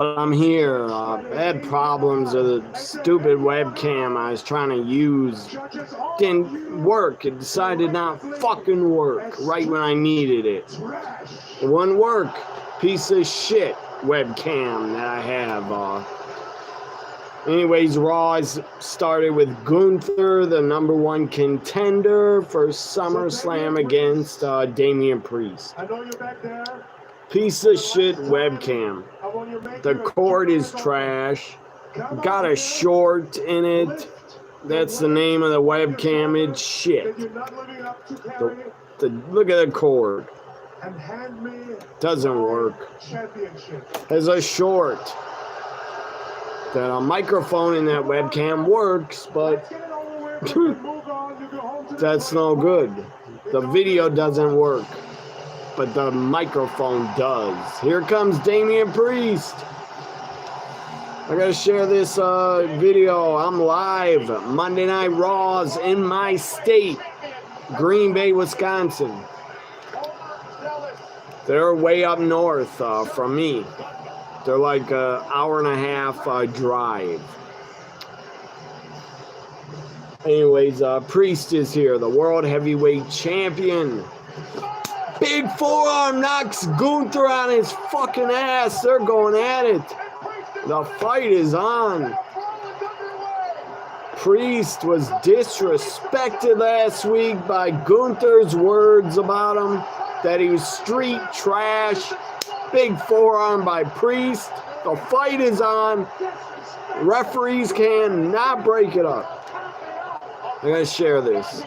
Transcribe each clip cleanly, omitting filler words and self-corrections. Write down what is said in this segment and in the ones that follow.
But I'm here. I had problems with a stupid webcam I was trying to use. Didn't work. It decided not fucking work right when I needed it. It wouldn't work. Piece of shit webcam that I have. Anyways, Raw started with Gunther, the #1 contender for SummerSlam against Damian Priest. Piece of shit webcam. The cord is trash. Got a short in it. That's the name of the webcam. It's shit. Look at the cord. Doesn't work. There's a short. The microphone in that webcam works, but that's no good. The video doesn't work, but the microphone does. Here comes Damian Priest. I gotta share this video. I'm live. Monday Night Raws in my state, Green Bay, Wisconsin. They're way up north from me. They're like an hour and a half drive. Anyways, Priest is here, the World Heavyweight Champion. Big forearm knocks Gunther on his fucking ass. They're going at it. The fight is on. Priest was disrespected last week by Gunther's words about him, that he was street trash. Big forearm by Priest. The fight is on. Referees cannot break it up. I'm going to share this.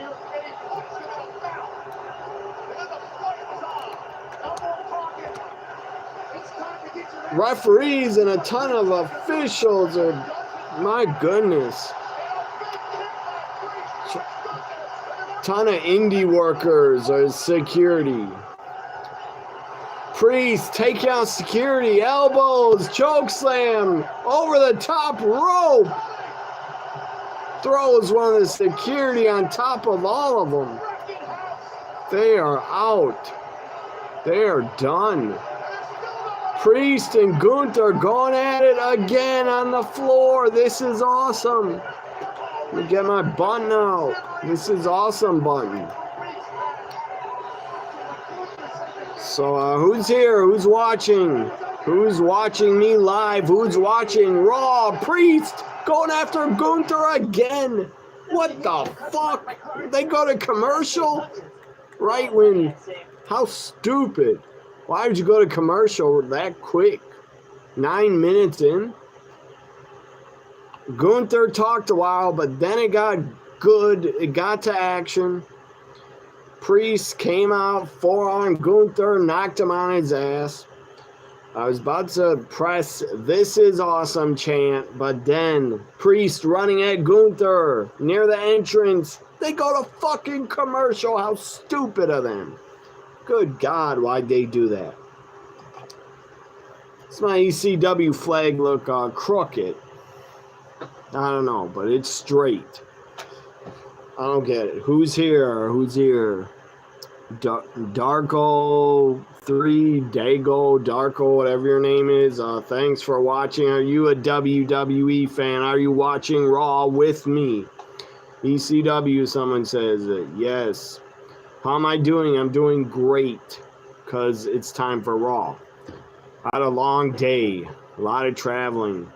Referees and a ton of officials are, my goodness. Ton of indie workers or security. Priest take out security, elbows, choke slam, over the top rope. Throws one of the security on top of all of them. They are out. They are done. Priest and Gunther going at it again on the floor. This is awesome. Let me get my button out. This is awesome button. So who's here? Who's watching? Who's watching me live? Who's watching Raw? Priest going after Gunther again. What the fuck? They go to commercial right when... How stupid. Why would you go to commercial that quick? 9 minutes in? Gunther talked a while, but then it got good. It got to action. Priest came out, forearm Gunther, knocked him on his ass. I was about to press "This is awesome" chant, but then Priest running at Gunther near the entrance. They go to fucking commercial. How stupid of them. Good God, why'd they do that? Does my ECW flag look crooked? I don't know, but it's straight. I don't get it. Who's here? Who's here? Darko 3, Dago, Darko, whatever your name is. Thanks for watching. Are you a WWE fan? Are you watching Raw with me? ECW, someone says it. Yes. How am I doing? I'm doing great because it's time for Raw. I had a long day, a lot of traveling.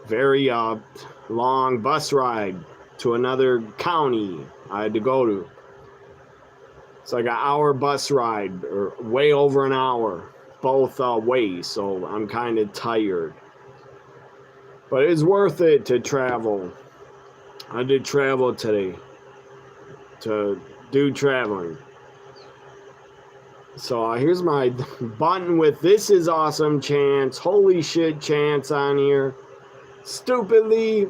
Very long bus ride to another county I had to go to. It's like an hour bus ride, or way over an hour, both ways, so I'm kind of tired. But it's worth it to travel. I did travel today to do traveling. So here's my button with "This is awesome" chants, holy shit chants on here. Stupidly,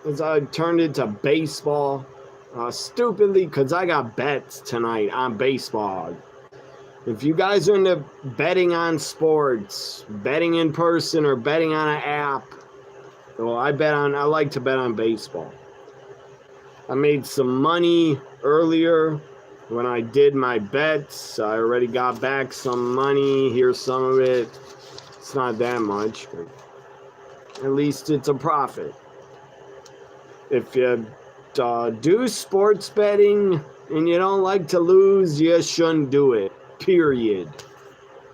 as I turned it to baseball. Stupidly, because I got bets tonight on baseball. If you guys are into betting on sports, betting in person or betting on an app, well, I like to bet on baseball. I made some money earlier when I did my bets. I already got back some money. Here's some of it. It's not that much, but at least it's a profit. If you do sports betting and you don't like to lose, you shouldn't do it, period.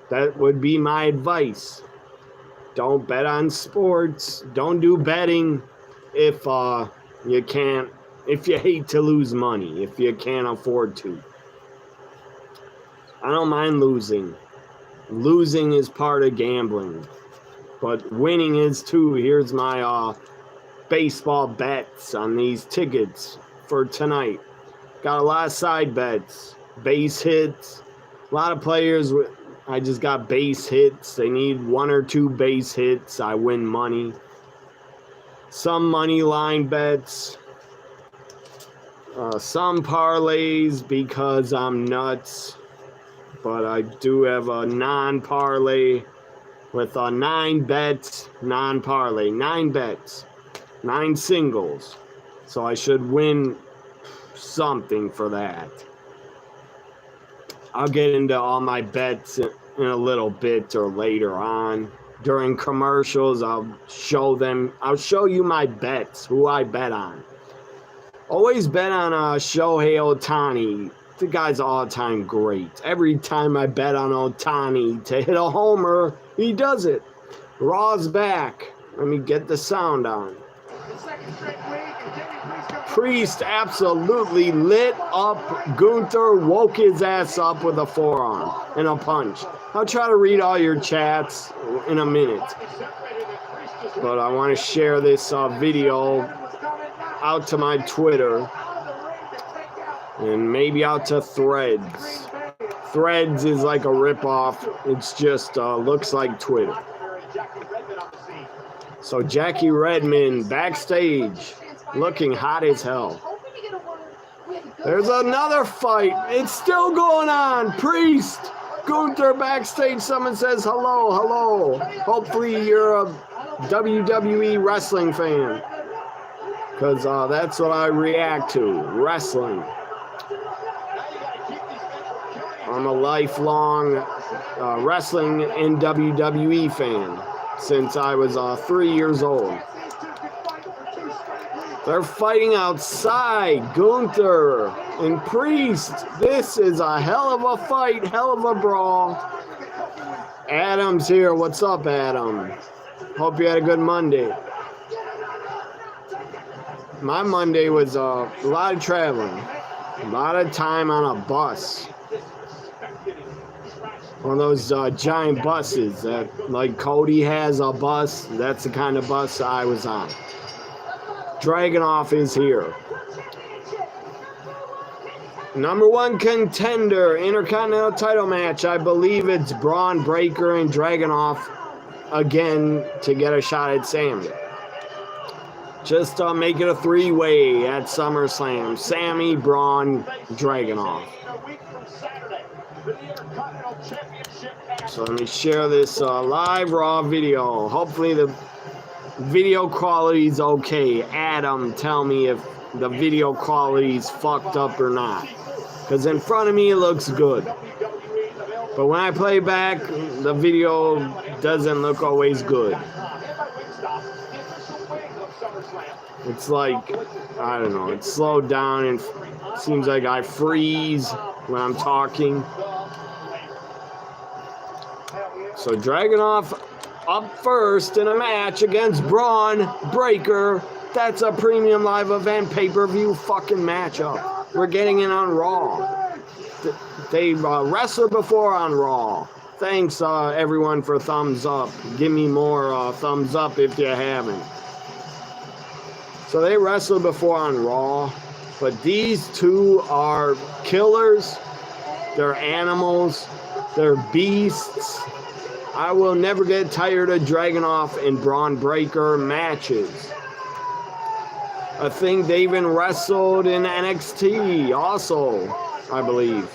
That would be my advice. Don't bet on sports. Don't do betting if you can't, if you hate to lose money, if you can't afford to. I don't mind losing. Losing is part of gambling, but winning is too. Here's my baseball bets on these tickets for tonight. Got a lot of side bets, base hits. A lot of players, I just got base hits. They need 1 or 2 base hits. I win money. Some money line bets. Some parlays because I'm nuts. But I do have a non-parlay with 9 bets, non-parlay. 9 bets. 9 singles. So I should win something for that. I'll get into all my bets in a little bit or later on. During commercials, I'll show you my bets, who I bet on. Always bet on Shohei Ohtani. The guy's all-time great. Every time I bet on Ohtani to hit a homer, he does it. Raw's back. Let me get the sound on. Priest absolutely lit up Gunther, woke his ass up with a forearm and a punch. I'll try to read all your chats in a minute. But I want to share this video out to my Twitter and maybe out to Threads. Threads is like a ripoff. It's just looks like Twitter. So Jackie Redmond backstage, looking hot as hell. There's another fight. It's still going on. Priest, Gunther backstage. Someone says hello, hello. Hopefully you're a WWE wrestling fan, because that's what I react to, wrestling. I'm a lifelong wrestling and WWE fan since I was 3 years old. They're fighting outside, Gunther and Priest. This is a hell of a fight, hell of a brawl. Adam's here. What's up, Adam? Hope you had a good Monday. My Monday was a lot of traveling, a lot of time on a bus. One of those giant buses that, like Cody has a bus, that's the kind of bus I was on. Dragunov is here. Number 1 contender, Intercontinental title match. I believe it's Braun, Breaker, and Dragunov again to get a shot at Sammy. Just make it a 3-way at SummerSlam. Sammy, Braun, Dragunov. So let me share this live Raw video. Hopefully the video quality is okay. Adam, tell me if the video quality is fucked up or not. Because in front of me it looks good. But when I play back, the video doesn't look always good. It's like, I don't know, it's slowed down and seems like I freeze when I'm talking. So Dragunov up first in a match against Braun Breaker. That's a premium live event pay-per-view fucking matchup. We're getting it on Raw. They wrestled before on Raw. Thanks everyone for thumbs up. Give me more thumbs up if you haven't. So they wrestled before on Raw, but these two are killers. They're animals. They're beasts. I will never get tired of Dragunov and Braun Breaker matches. I think they even wrestled in NXT also, I believe.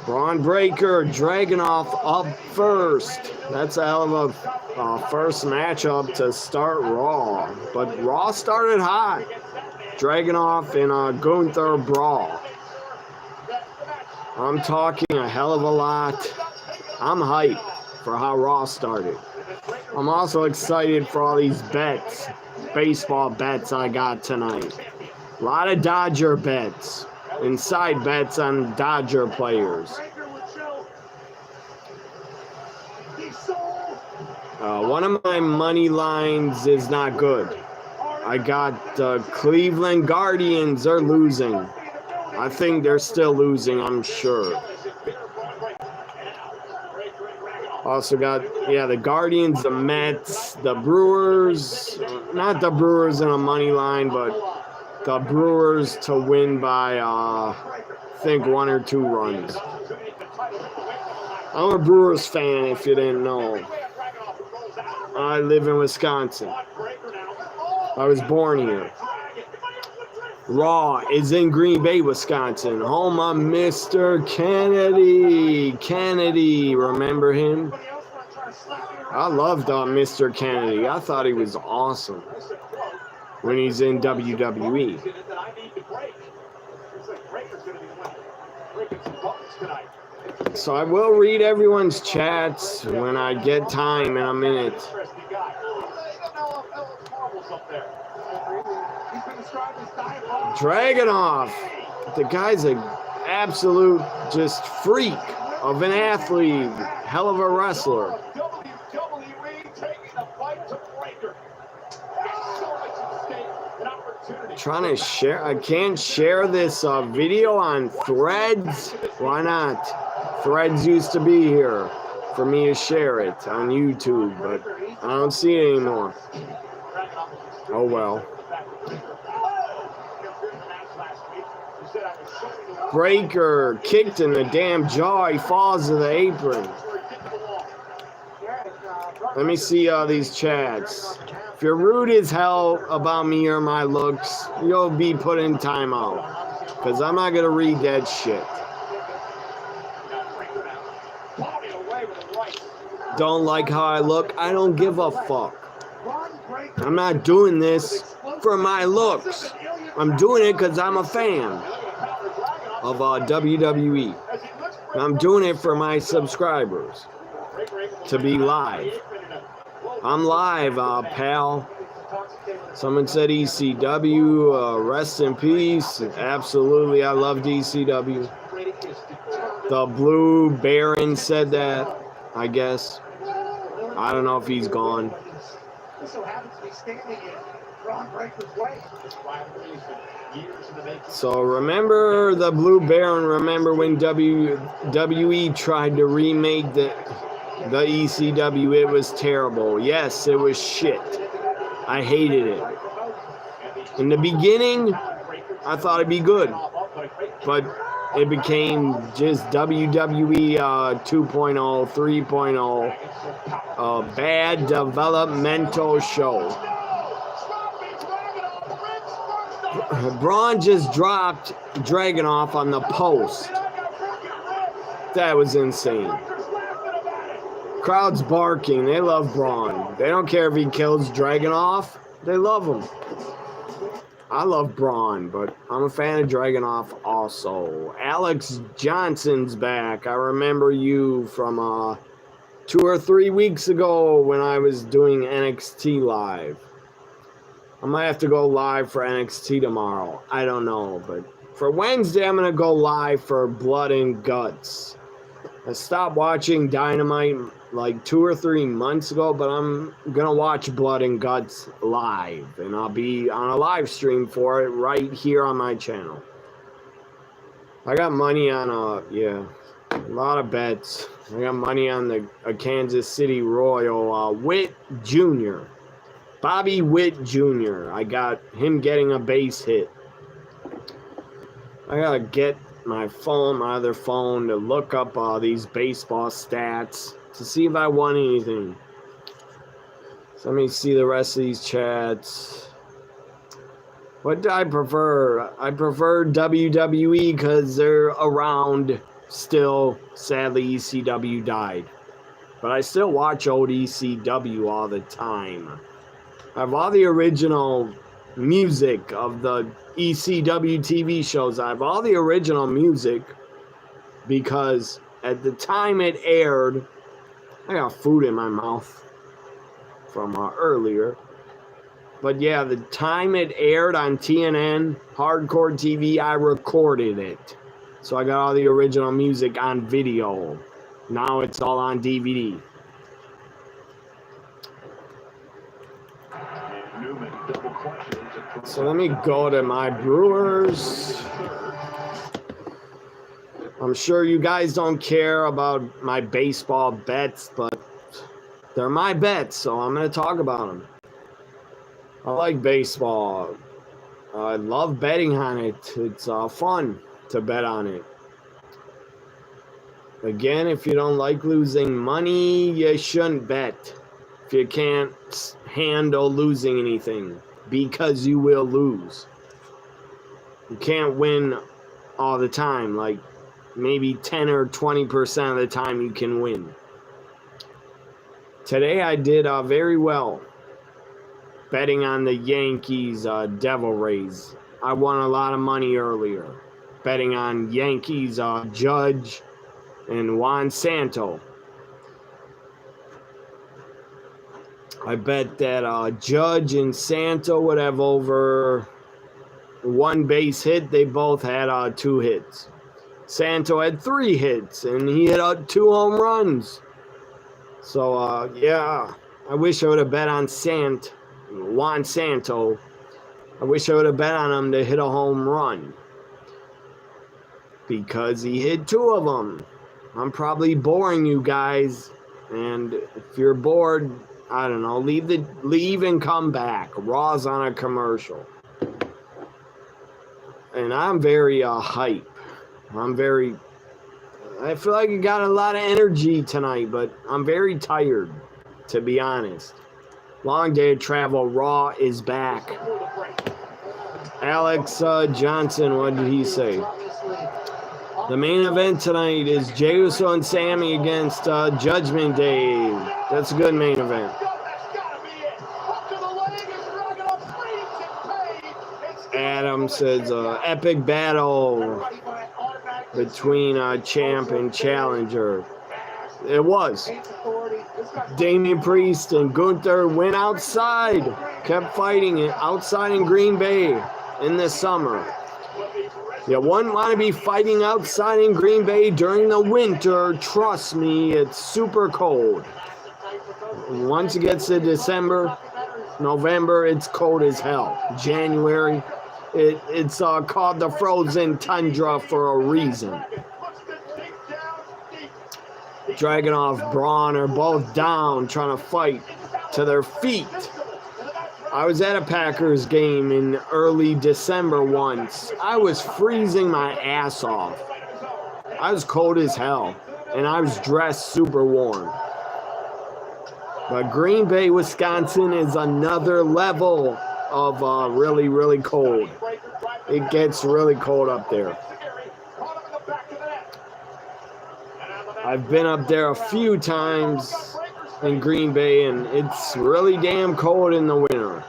Braun Breaker, Dragunov up first. That's a hell of a first matchup to start Raw. But Raw started hot. Dragunov and Gunther brawl. I'm talking a hell of a lot. I'm hyped for how Raw started. I'm also excited for all these bets, baseball bets I got tonight. A lot of Dodger bets, inside bets on Dodger players. One of my money lines is not good. I got Cleveland Guardians are losing. I think they're still losing, I'm sure. Also got, the Guardians, the Mets, the Brewers. Not the Brewers in a money line, but the Brewers to win by, I think, 1 or 2 runs. I'm a Brewers fan, if you didn't know. I live in Wisconsin. I was born here. Raw is in Green Bay, Wisconsin, home of Mr. Kennedy. Kennedy, remember him? I loved Mr. Kennedy. I thought he was awesome when he's in WWE. So I will read everyone's chats when I get time in a minute. Dragunov, the guy's an absolute just freak of an athlete, hell of a wrestler. Trying to share, I can't share this video on Threads. Why not? Threads used to be here for me to share it on YouTube, but I don't see it anymore. Oh well. Breaker kicked in the damn jaw. He falls to the apron. Let me see these chats. If you're rude as hell about me or my looks, you'll be put in timeout. Because I'm not going to read that shit. Don't like how I look? I don't give a fuck. I'm not doing this for my looks. I'm doing it because I'm a fan of WWE. I'm doing it for my subscribers to be live. I'm live, pal. Someone said ECW, rest in peace. Absolutely, I love ECW. The Blue Baron said that, I guess. I don't know if he's gone. So remember the Blue Baron, remember when WWE tried to remake the ECW, it was terrible. Yes, it was shit. I hated it. In the beginning, I thought it'd be good, but it became just WWE 2.0, 3.0, a bad developmental show. Braun just dropped Dragunov on the post. That was insane. Crowd's barking. They love Braun. They don't care if he kills Dragunov. They love him. I love Braun, but I'm a fan of Dragunov also. Alex Johnson's back. I remember you from 2 or 3 weeks ago when I was doing NXT Live. I might have to go live for NXT tomorrow. I don't know, but for Wednesday, I'm going to go live for Blood and Guts. I stopped watching Dynamite like 2 or 3 months ago, but I'm going to watch Blood and Guts live, and I'll be on a live stream for it right here on my channel. I got money on, a lot of bets. I got money on a Kansas City Royal, Witt Jr., Bobby Witt Jr. I got him getting a base hit. I gotta get my other phone, to look up these baseball stats to see if I won anything. So let me see the rest of these chats. What do I prefer? I prefer WWE because they're around still. Sadly, ECW died. But I still watch old ECW all the time. I have all the original music of the ECW TV shows. I have all the original music because at the time it aired, I got food in my mouth from earlier. But yeah, the time it aired on TNN, Hardcore TV, I recorded it. So I got all the original music on video. Now it's all on DVD. So let me go to my Brewers. I'm sure you guys don't care about my baseball bets, but they're my bets, so I'm going to talk about them. I like baseball. I love betting on it. It's fun to bet on it. Again, if you don't like losing money, you shouldn't bet. If you can't handle losing anything, because you will lose. You can't win all the time. Like maybe 10 or 20% of the time you can win. Today I did very well. Betting on the Yankees Devil Rays. I won a lot of money earlier. Betting on Yankees Judge and Juan Santo. I bet that Judge and Santo would have over one base hit. They both had 2 hits. Santo had 3 hits, and he hit 2 home runs. So, yeah, I wish I would have bet on Juan Santo. I wish I would have bet on him to hit a home run. Because he hit 2 of them. I'm probably boring you guys. And if you're bored, I don't know, leave and come back. Raw's on a commercial. And I'm very hype. I feel like I got a lot of energy tonight, but I'm very tired, to be honest. Long day of travel. Raw is back. Alex Johnson, what did he say? The main event tonight is Jey Uso and Sammy against Judgment Day. That's a good main event. Adam says epic battle between champ and challenger. It was. Damian Priest and Gunther went outside. Kept fighting it outside in Green Bay in the summer. You wouldn't want to be fighting outside in Green Bay during the winter. Trust me, it's super cold. Once it gets to December, November, it's cold as hell. January, it's called the frozen tundra for a reason. Dragunov, Braun are both down, trying to fight to their feet. I was at a Packers game in early December once. I was freezing my ass off. I was cold as hell, and I was dressed super warm. But Green Bay, Wisconsin is another level of really, really cold. It gets really cold up there. I've been up there a few times in Green Bay, and it's really damn cold in the winter.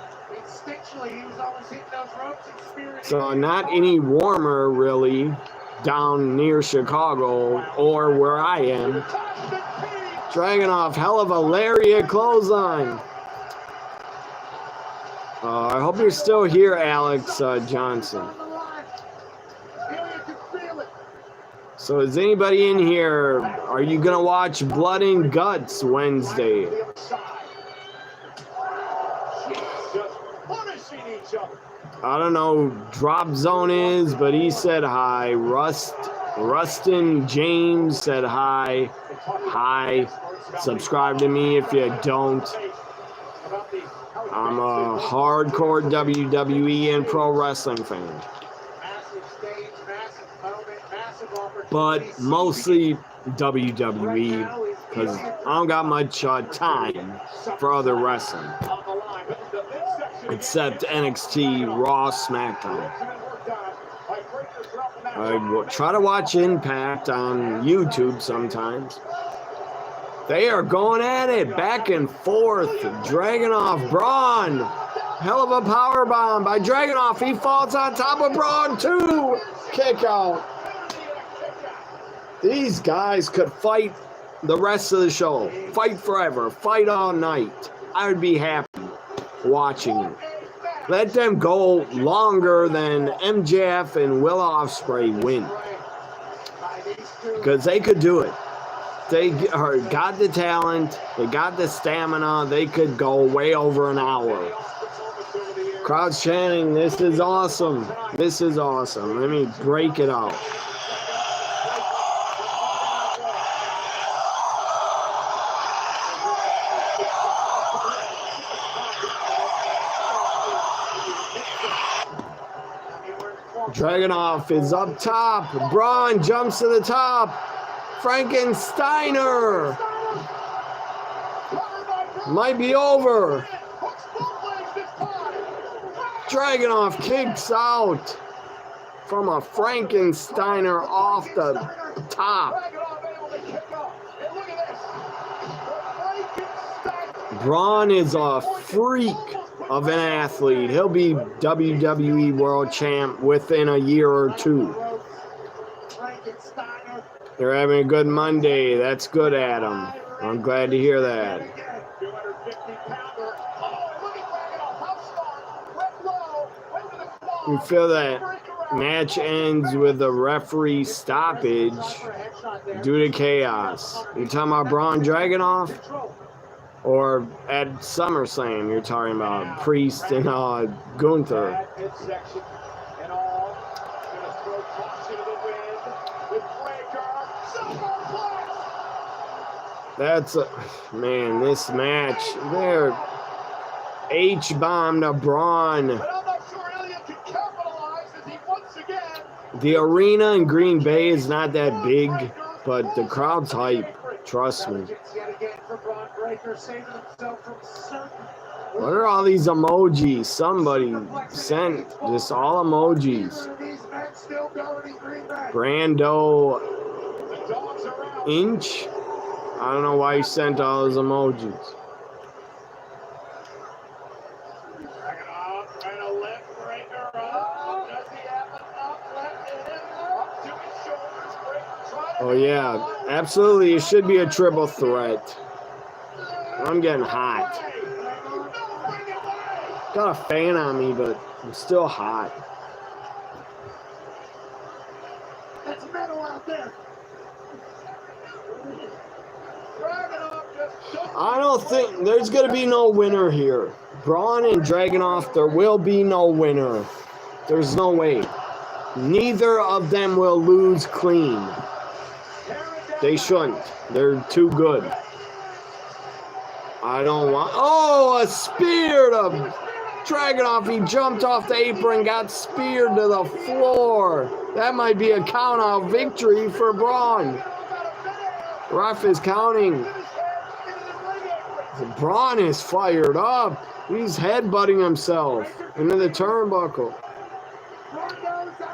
So not any warmer, really, down near Chicago or where I am. Dragunov, hell of a lariat clothesline. I hope you're still here, Alex Johnson. So is anybody in here? Are you going to watch Blood and Guts Wednesday? I don't know who Drop Zone is, but he said hi. Rustin James said hi. Hi. Subscribe to me if you don't. I'm a hardcore WWE and pro wrestling fan. But mostly WWE, because I don't got much time for other wrestling. Except NXT, Raw, SmackDown. I try to watch Impact on YouTube sometimes. They are going at it, back and forth. Dragunov, Braun. Hell of a powerbomb by Dragunov. He falls on top of Braun, too. Kick out. These guys could fight the rest of the show. Fight forever. Fight all night. I would be happy watching it. Let them go longer than MJF and Will Ospreay win. Because they could do it. They got the talent. They got the stamina. They could go way over an hour. Crowd's chanting, "This is awesome. This is awesome." Let me break it out. Dragunov is up top. Braun jumps to the top. Frankensteiner. Might be over. Dragunov kicks out from a Frankensteiner off the top. Braun is a freak of an athlete. He'll be WWE World Champ within a year or two. They're having a good Monday. That's good, Adam. I'm glad to hear that. We feel that match ends with a referee stoppage due to chaos. You talking about Braun Dragunov? Or at SummerSlam, you're talking about Priest and Gunther. That's man, this match. They're H-bombed a Braun. The arena in Green Bay is not that big, but the crowd's hype. Trust me. What are all these emojis? Somebody sent just all emojis. Brando Inch. I don't know why you sent all those emojis. Oh yeah, absolutely. It should be a triple threat. I'm getting hot. Got a fan on me, but I'm still hot. That's metal out there. I don't think there's going to be no winner here. Braun and Dragunov, there will be no winner. There's no way. Neither of them will lose clean. They shouldn't. They're too good. I don't want... Oh, a spear to Dragunov. He jumped off the apron, got speared to the floor. That might be a count-out victory for Braun. Ref is counting. Braun is fired up. He's headbutting himself into the turnbuckle.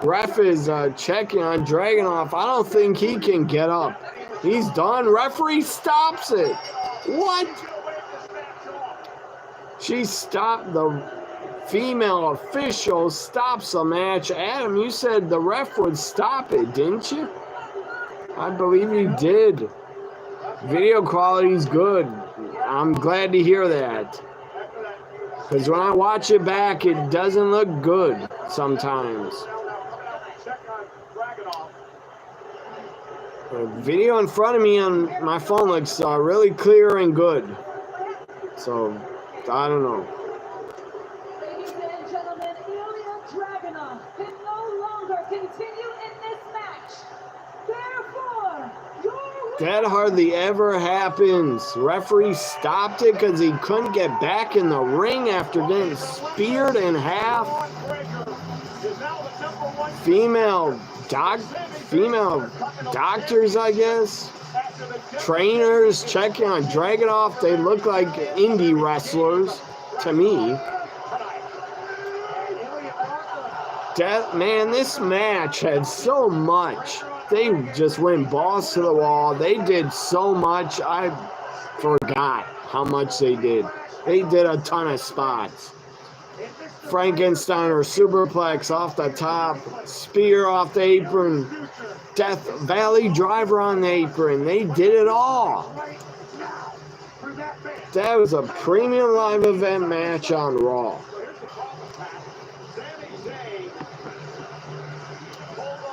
Ref is checking on Dragunov. I don't think he can get up. He's done. Referee stops it. What? She stopped. The female official stops the match. Adam, you said the ref would stop it, didn't you? I believe you did. Video quality's good. I'm glad to hear that. Because when I watch it back, it doesn't look good sometimes. The video in front of me on my phone looks really clear and good. So, I don't know. Ladies and gentlemen, Dragunov can no longer continue in this match. Therefore, that hardly ever happens. Referee stopped it because he couldn't get back in the ring after getting speared in half. Female doctors, I guess. Trainers checking on Dragunov. They look like indie wrestlers to me. Man, this match had so much. They just went balls to the wall. They did so much. I forgot how much they did. They did a ton of spots. Frankensteiner superplex off the top, spear off the apron, Death Valley driver on the apron. They did it all. That was a premium live event match on Raw.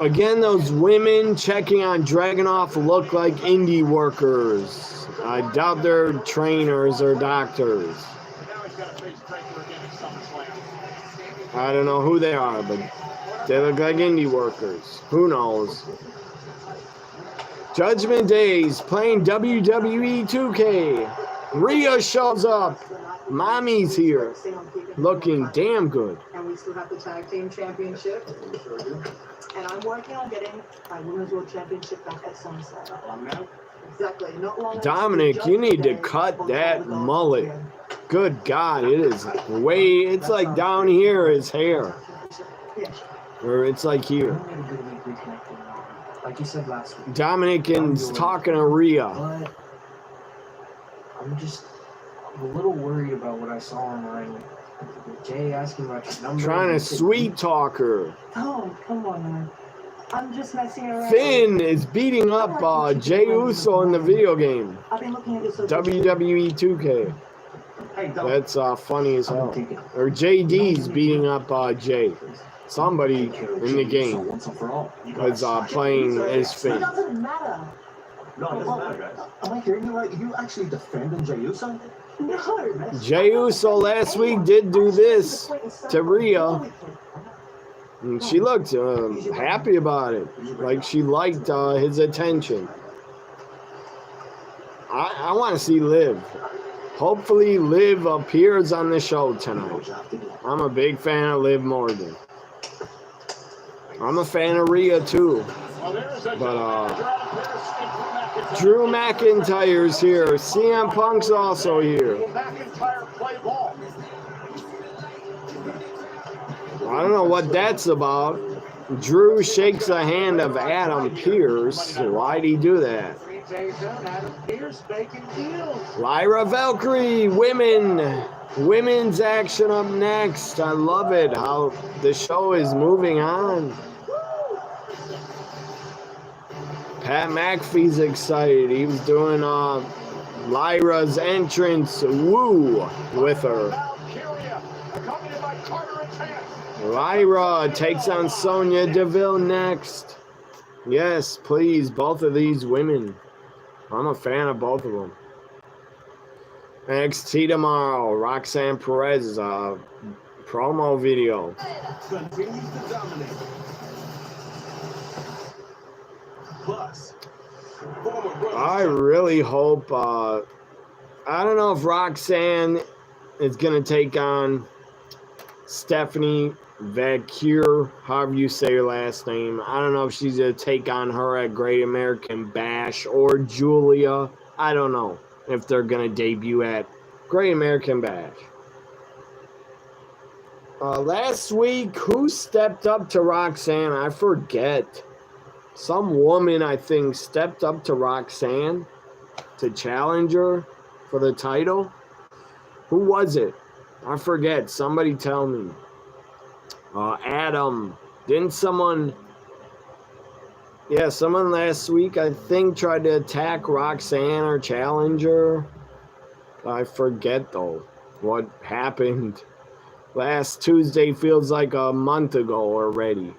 Again, those women checking on Dragunov look like indie workers. I doubt they're trainers or doctors. I don't know who they are, but they look like indie workers. Who knows? Judgment Day's playing WWE 2K. Rhea shows up. Mommy's here. Looking damn good. And we still have the tag team championship. And I'm working on getting my women's world championship back at Sunset. Exactly. Not long Dominic, you need to cut that mullet. Good God, it is way, it's like down here, his hair. Or it's like here. Like you said last week. Dominic is talking to Rhea. But I'm just a little worried about what I saw online. Jay asking about your number. Trying to sweet talk her. Oh, come on, man. I'm just messing around. Finn is beating up Jey Uso in the video game. I've been looking at this WWE 2K. That's funny as hell. Or JD's beating up Jay. Somebody in the game was playing as Finn. It doesn't matter. No, it doesn't matter, guys. Am I hearing you right? You actually defending Jey Uso? No. Jey Uso last week did do this to Rhea. And she looked happy about it. Like she liked his attention. I want to see Liv. Hopefully Liv appears on the show tonight. I'm a big fan of Liv Morgan. I'm a fan of Rhea too. But Drew McIntyre's here. CM Punk's also here. I don't know what that's about. Drew shakes the hand of Adam Pearce. Why'd he do that? Lyra Valkyrie, women's action up next. I love it how the show is moving on. Pat McAfee's excited. He was doing Lyra's entrance woo with her. Lyra takes on Sonya Deville next. Yes, please, both of these women. I'm a fan of both of them. NXT tomorrow, Roxanne Perez promo video. Continues to dominate. Plus, I really hope, I don't know if Roxanne is going to take on Stephanie Vacure, however you say her last name. I don't know if she's going to take on her at Great American Bash or Julia. I don't know if they're going to debut at Great American Bash. Last week, who stepped up to Roxanne? I forget. Some woman, I think, stepped up to Roxanne to challenge her for the title. Who was it? I forget. Somebody tell me. Adam. Didn't someone... Yeah, someone last week, I think, tried to attack Roxanne or challenge her. I forget, though, what happened. Last Tuesday feels like a month ago already.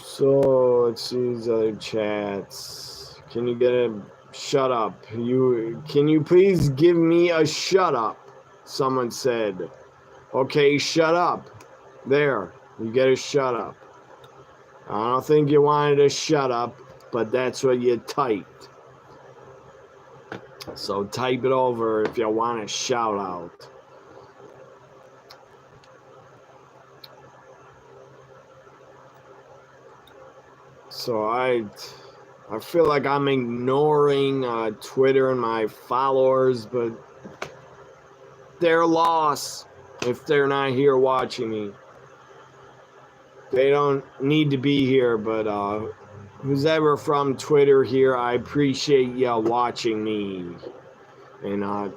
So, let's see these other chats. Can you get a shut up? Can you please give me a shut up? Someone said. Okay, shut up. There, you get a shut up. I don't think you wanted a shut up, but that's what you typed. So type it over if you want a shout out. So I feel like I'm ignoring Twitter and my followers, but their loss if they're not here watching me. They don't need to be here, but who's ever from Twitter here, I appreciate you watching me. And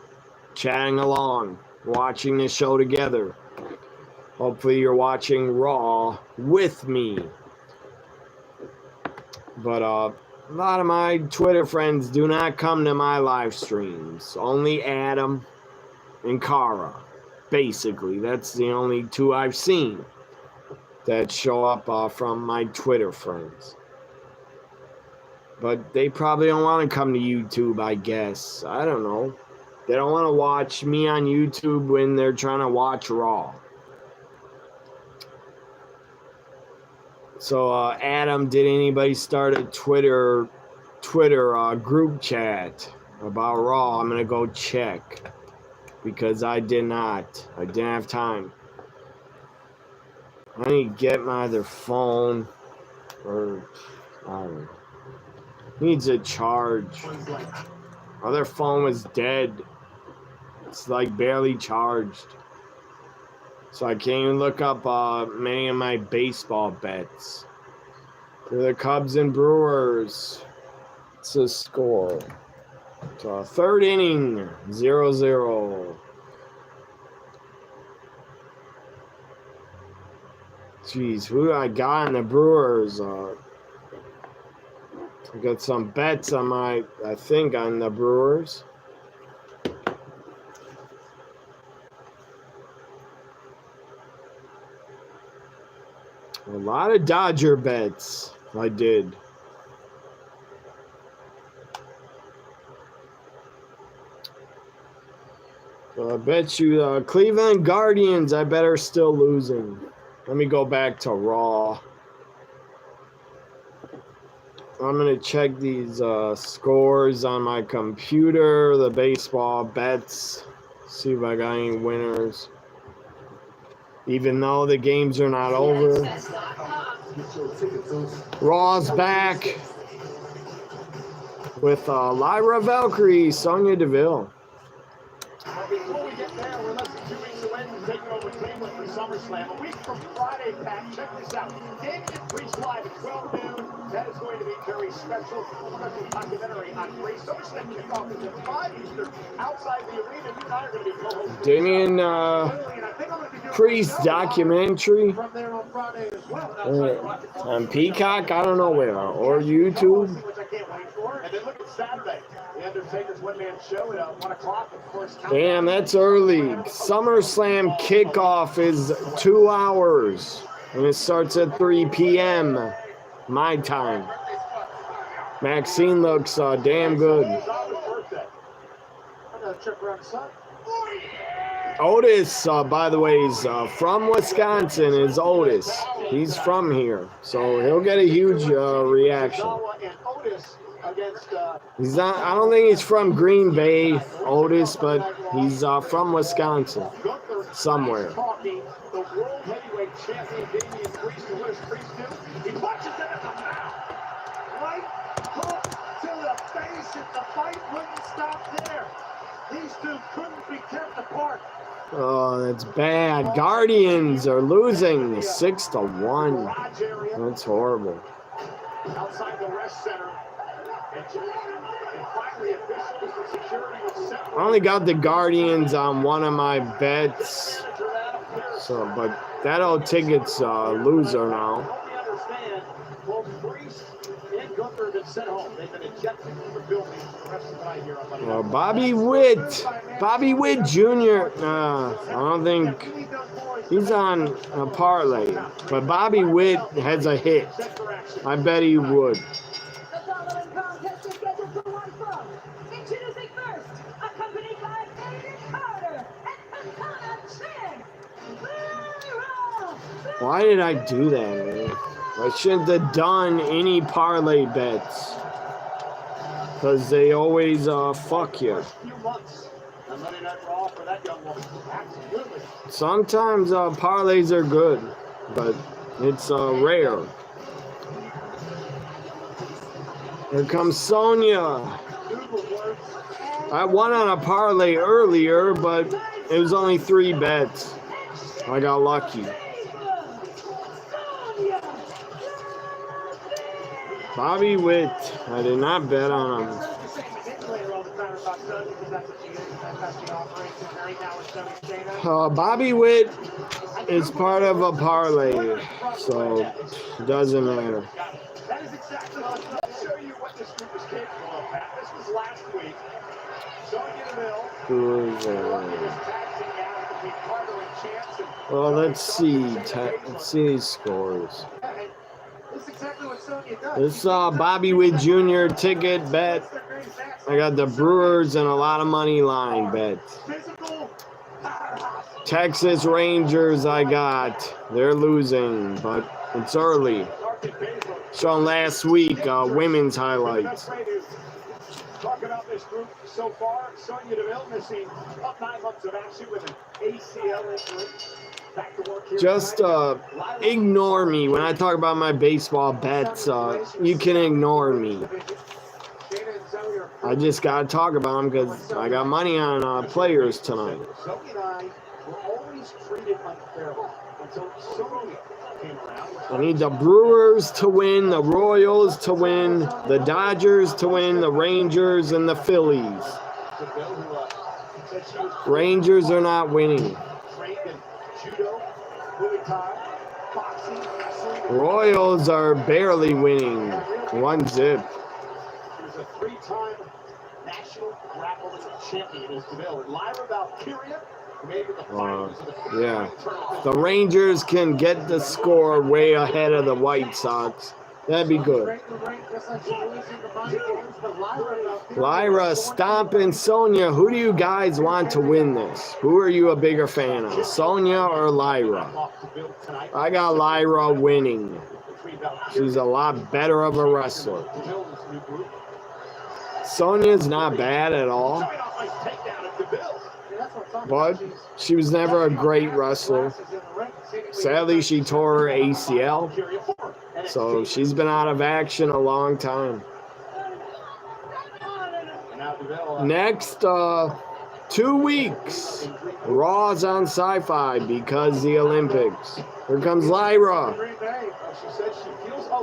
chatting along, watching the show together. Hopefully you're watching Raw with me. But a lot of my Twitter friends do not come to my live streams. Only Adam and Kara. Basically, that's the only two I've seen that show up from my Twitter friends. But they probably don't want to come to YouTube, I guess. I don't know. They don't want to watch me on YouTube when they're trying to watch Raw. So, Adam, did anybody start a Twitter group chat about Raw? I'm going to go check. Because I did not. I didn't have time. I need to get my other phone. Or, I don't know. Needs a charge. Other phone was dead. It's like barely charged. So I can't even look up many of my baseball bets. For the Cubs and Brewers. It's a score. So third inning, 0-0. Jeez, who do I got in the Brewers? I got some bets on I think on the Brewers. A lot of Dodger bets I did. So I bet you Cleveland Guardians, I bet, are still losing. Let me go back to Raw. I'm going to check these scores on my computer, the baseball bets, see if I got any winners. Even though the games are not over. Raw's back with Lyra Valkyrie, Sonya Deville. Before we get there, we're less than 2 weeks away from taking over Cleveland for SummerSlam. A week from Friday, Pat, check this out. Damian Priest live at 12 noon. That is going to be very special. A special documentary on Priest. SummerSlam kickoff is at 5 Eastern. Outside the arena, you and I are going to be co-hosting. Damian Priest documentary from there on Friday as well. On Peacock, I don't know where, or YouTube. Which I can't wait for. And then look at Saturday. The Undertaker's one-man show at 1 o'clock. Of course, damn, that's early. SummerSlam kickoff is 2 hours. And it starts at 3 p.m. my time. Maxine looks damn good. Otis, by the way, is from Wisconsin, is Otis. He's from here. So he'll get a huge reaction. He's not, I don't think he's from Green Bay, Otis, but he's from Wisconsin. Somewhere. The world heavyweight champion Damian Priest, and what does Priest do? He punches him in the mouth. Right hook to the face, and the fight wouldn't stop there. These two couldn't be kept apart. Oh, that's bad. Guardians are losing 6-1. That's horrible. Outside the rest center. And finally, officials and security was set. I only got the Guardians on one of my bets. So, but that old ticket's loser now. Bobby Witt Jr. I don't think he's on a parlay, but Bobby Witt has a hit. I bet he would. The following contest is scheduled for one fall. Introducing first, accompanied by David Carter and Katana Chin. Why did I do that, man? I shouldn't have done any parlay bets. Because they always fuck you. Sometimes parlays are good, but it's rare. Here comes Sonya. I won on a parlay earlier, but it was only 3 bets. I got lucky. Bobby Witt. I did not bet on him. later all the time about Sonny because that's what she is. That's how she operates. And right now with Sonny saying that. Bobby Witt is part of a parlay, so it doesn't matter. That is exactly what I'll show you what this group is capable of, Pat. This was last week. Sonya Deville. Well, let's see. Let's see these scores. That's exactly what Sonya does. This Bobby Witt Jr. ticket bet. I got the Brewers and a lot of money line bets. Physical powerhouse. Texas Rangers I got. They're losing, but it's early. Shown last week, women's highlights. Talk about this group so far. Sonya Deville missing up 9 months of action with an ACL injury. Back to work here. Just ignore me when I talk about my baseball bets. You can ignore me. I just gotta talk about them because I got money on players tonight. Sonya and I were always treated unfairly until Sonya came around. I need the Brewers to win, the Royals to win, the Dodgers to win, the Rangers, and the Phillies. Rangers are not winning. Royals are barely winning. 1-0. There's a 3-time national grappling champion is Deville. And Lyra Valkyria made it the finals of the Yeah. The Rangers can get the score way ahead of the White Sox. That'd be good. Lyra stomping Sonya. Who do you guys want to win this? Who are you a bigger fan of, Sonya or Lyra? I got Lyra winning. She's a lot better of a wrestler. Sonya's not bad at all, but she was never a great wrestler. Sadly, she tore her ACL, so she's been out of action a long time. Next 2 weeks, Raw's on Sci-Fi because the Olympics. Here comes Lyra.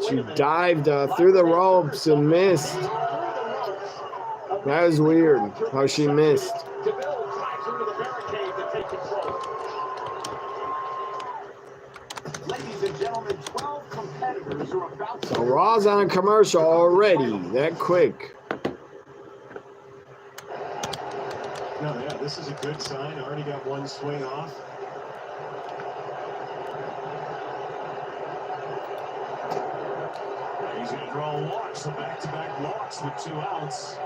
She dived through the ropes and missed. That was weird how she missed. So Raw's on a commercial already, that quick. No, yeah, this is a good sign. Already got one swing off. He's going to draw a walk, so back-to-back walks with 2 outs.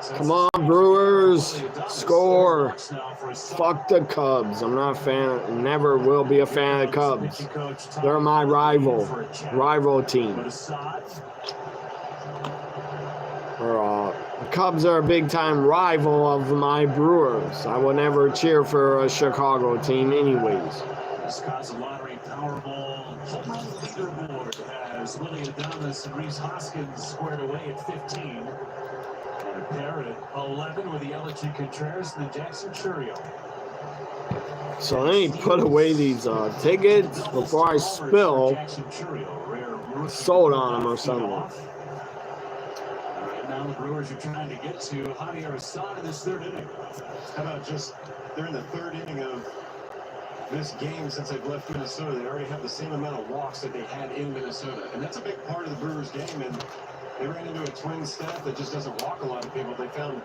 So come on, Brewers, score. Fuck the Cubs. I'm not a fan, never will be a fan of the Cubs. They're my rival team. The Cubs are a big-time rival of my Brewers. I will never cheer for a Chicago team anyways. Wisconsin Lottery Powerball home run leaderboard has Willie Adames and Reese Hoskins squared away at 15. And a pair at 11 with the Yelich Contreras and the Jackson Churio. So let me put away these tickets before I spill sold on them or something. Now the Brewers are trying to get to Javier Assad in this 3rd inning. How about just, they're in the 3rd inning of this game since they've left Minnesota. They already have the same amount of walks that they had in Minnesota. And that's a big part of the Brewers game. And they ran into a Twins staff that just doesn't walk a lot of people. They found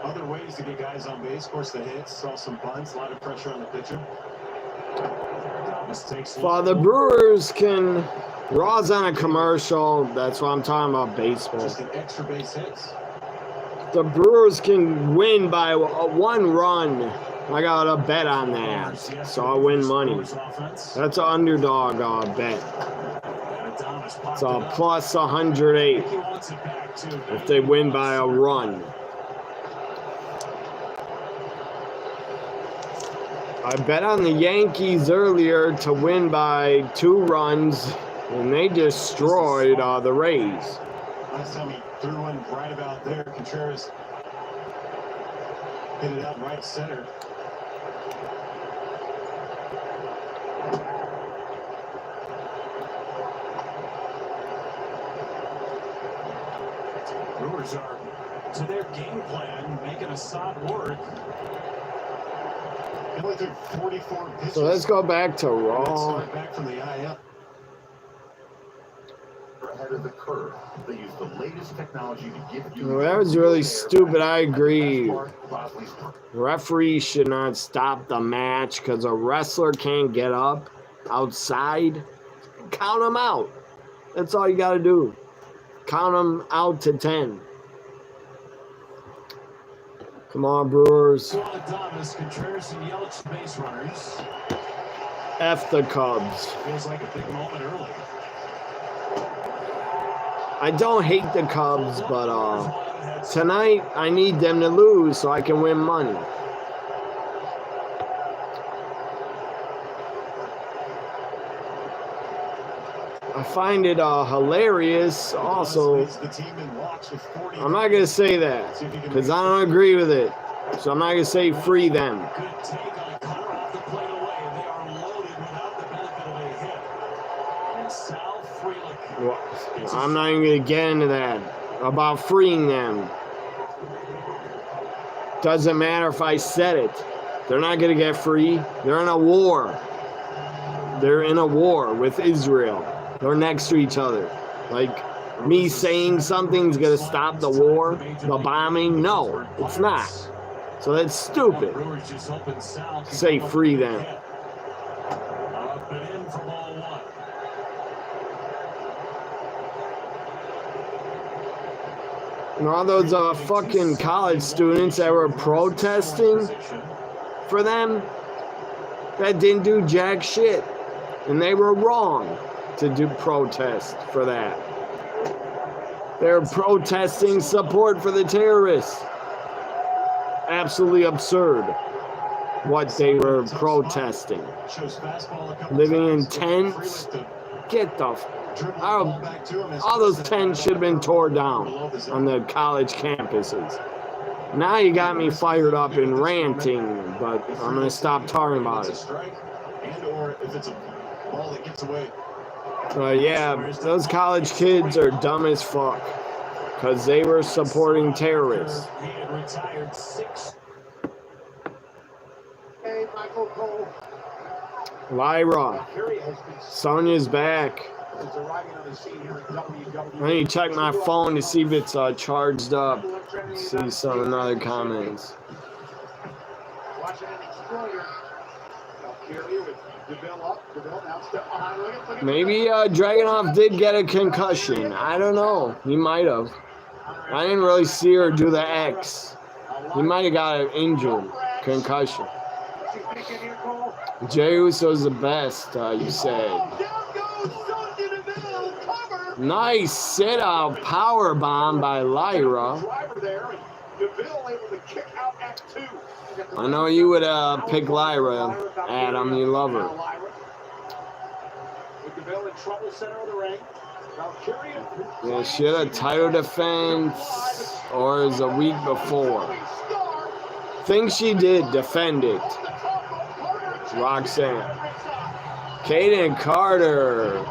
other ways to get guys on base. Of course, the hits, saw some bunts, a lot of pressure on the pitcher. Well, the Brewers can... Raw's on a commercial. That's what I'm talking about, baseball. Just an extra base hits. The Brewers can win by 1 run. I got a bet on that, so I win money. That's an underdog bet. It's a plus 108 if they win by a run. I bet on the Yankees earlier to win by 2 runs, and they destroyed the Rays. Last time he threw one right about there, Contreras hit it out right center. Brewers are to their game plan, making a stop work. It only took 44 pitches. So let's go back to Raw. Start back from the IL. Ahead of the curve. They use the latest technology to give you. Well, that was really stupid. I agree. Referees should not stop the match because a wrestler can't get up outside. Count them out. That's all you got to do. Count them out to 10. Come on, Brewers. F the Cubs. Feels like a big moment early. I don't hate the Cubs, but tonight I need them to lose so I can win money. I find it hilarious also. I'm not going to say that because I don't agree with it. So I'm not going to say free them. Good take on Connor off the plate away. They are loaded without the benefit of a hit. And Sal Frelick. Well, I'm not even going to get into that about freeing them. Doesn't matter if I said it. They're not going to get free. They're in a war. They're in a war with Israel. They're next to each other. Like, me saying something's going to stop the war, the bombing? No, it's not. So that's stupid. Say free them. Up and in for ball one. And all those fucking college students that were protesting for them, that didn't do jack shit. And they were wrong to do protest for that. They're protesting support for the terrorists. Absolutely absurd what they were protesting. Living in tents. Get the all those tents should have been torn down on the college campuses. Now you got me fired up and ranting, but I'm going to stop talking about it. Yeah, those college kids are dumb as fuck because they were supporting terrorists. Lyra, Sonya's back. I need to check my phone to see if it's charged up. See some other comments. Maybe Dragunov did get a concussion. I don't know. He might have. I didn't really see her do the X. He might have got an injured concussion. Jey Uso's the best, you said. Nice sit-out power bomb by Lyra. I know you would pick Lyra, Adam. You love her. Yeah, she had a title defense, or is a week before. Think she did defend it. Roxanne. Kaden Carter.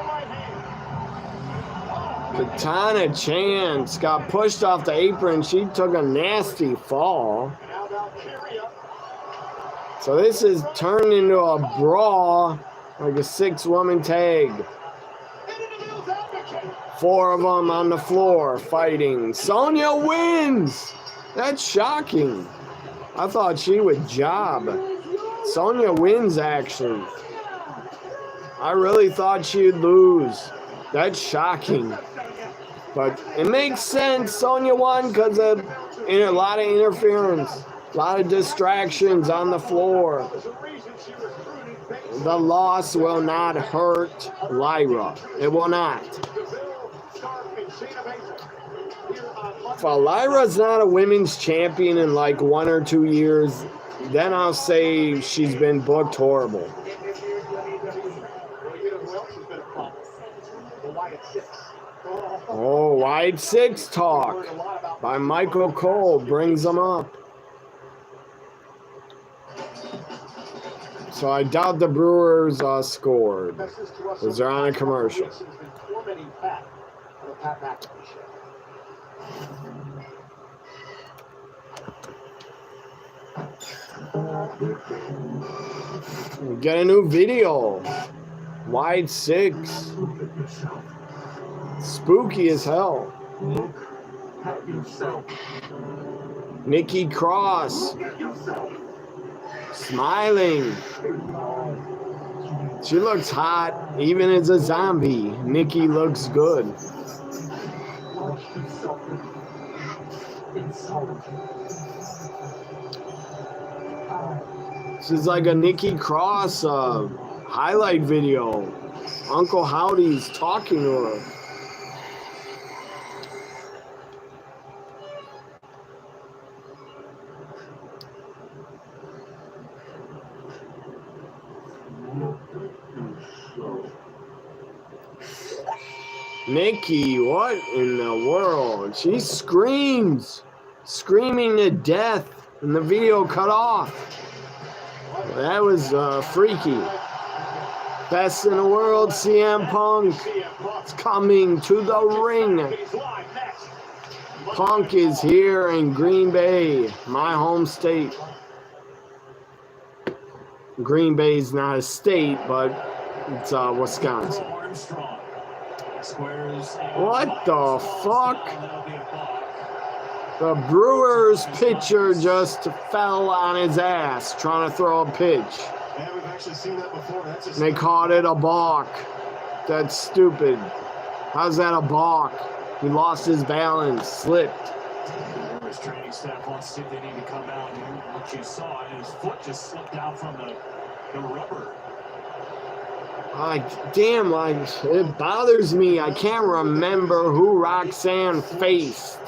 Katana Chance got pushed off the apron. She took a nasty fall. So this is turned into a brawl, like a 6-woman tag. 4 of them on the floor fighting. Sonya wins! That's shocking. I thought she would job. Sonya wins, actually. I really thought she'd lose. That's shocking. But it makes sense. Sonya won because of a lot of interference. A lot of distractions on the floor. The loss will not hurt Lyra. It will not. If Lyra's not a women's champion in like 1 or 2 years, then I'll say she's been booked horrible. Oh, Wyatt Sicks talk by Michael Cole brings them up. So I doubt the Brewers scored because they're on a commercial. We get a new video. Wyatt Sicks. Spooky as hell. Nikki Cross. Smiling. She looks hot, even as a zombie. Nikki looks good. This is like a Nikki Cross highlight video. Uncle Howdy's talking to her. Nikki, what in the world? She screams, screaming to death, and the video cut off. That was freaky. Best in the world, CM Punk is coming to the ring. Punk is here in Green Bay, my home state. Green Bay's not a state, but it's Wisconsin. What the fuck? The Brewers pitcher just fell on his ass trying to throw a pitch. Yeah, we've actually seen that before. And they called it a balk. That's stupid. How's that a balk? He lost his balance, slipped. The Brewers training staff wants to see if they need to come out. And what you saw, his foot just slipped out from the rubber. Damn, like, it bothers me. I can't remember who Roxanne faced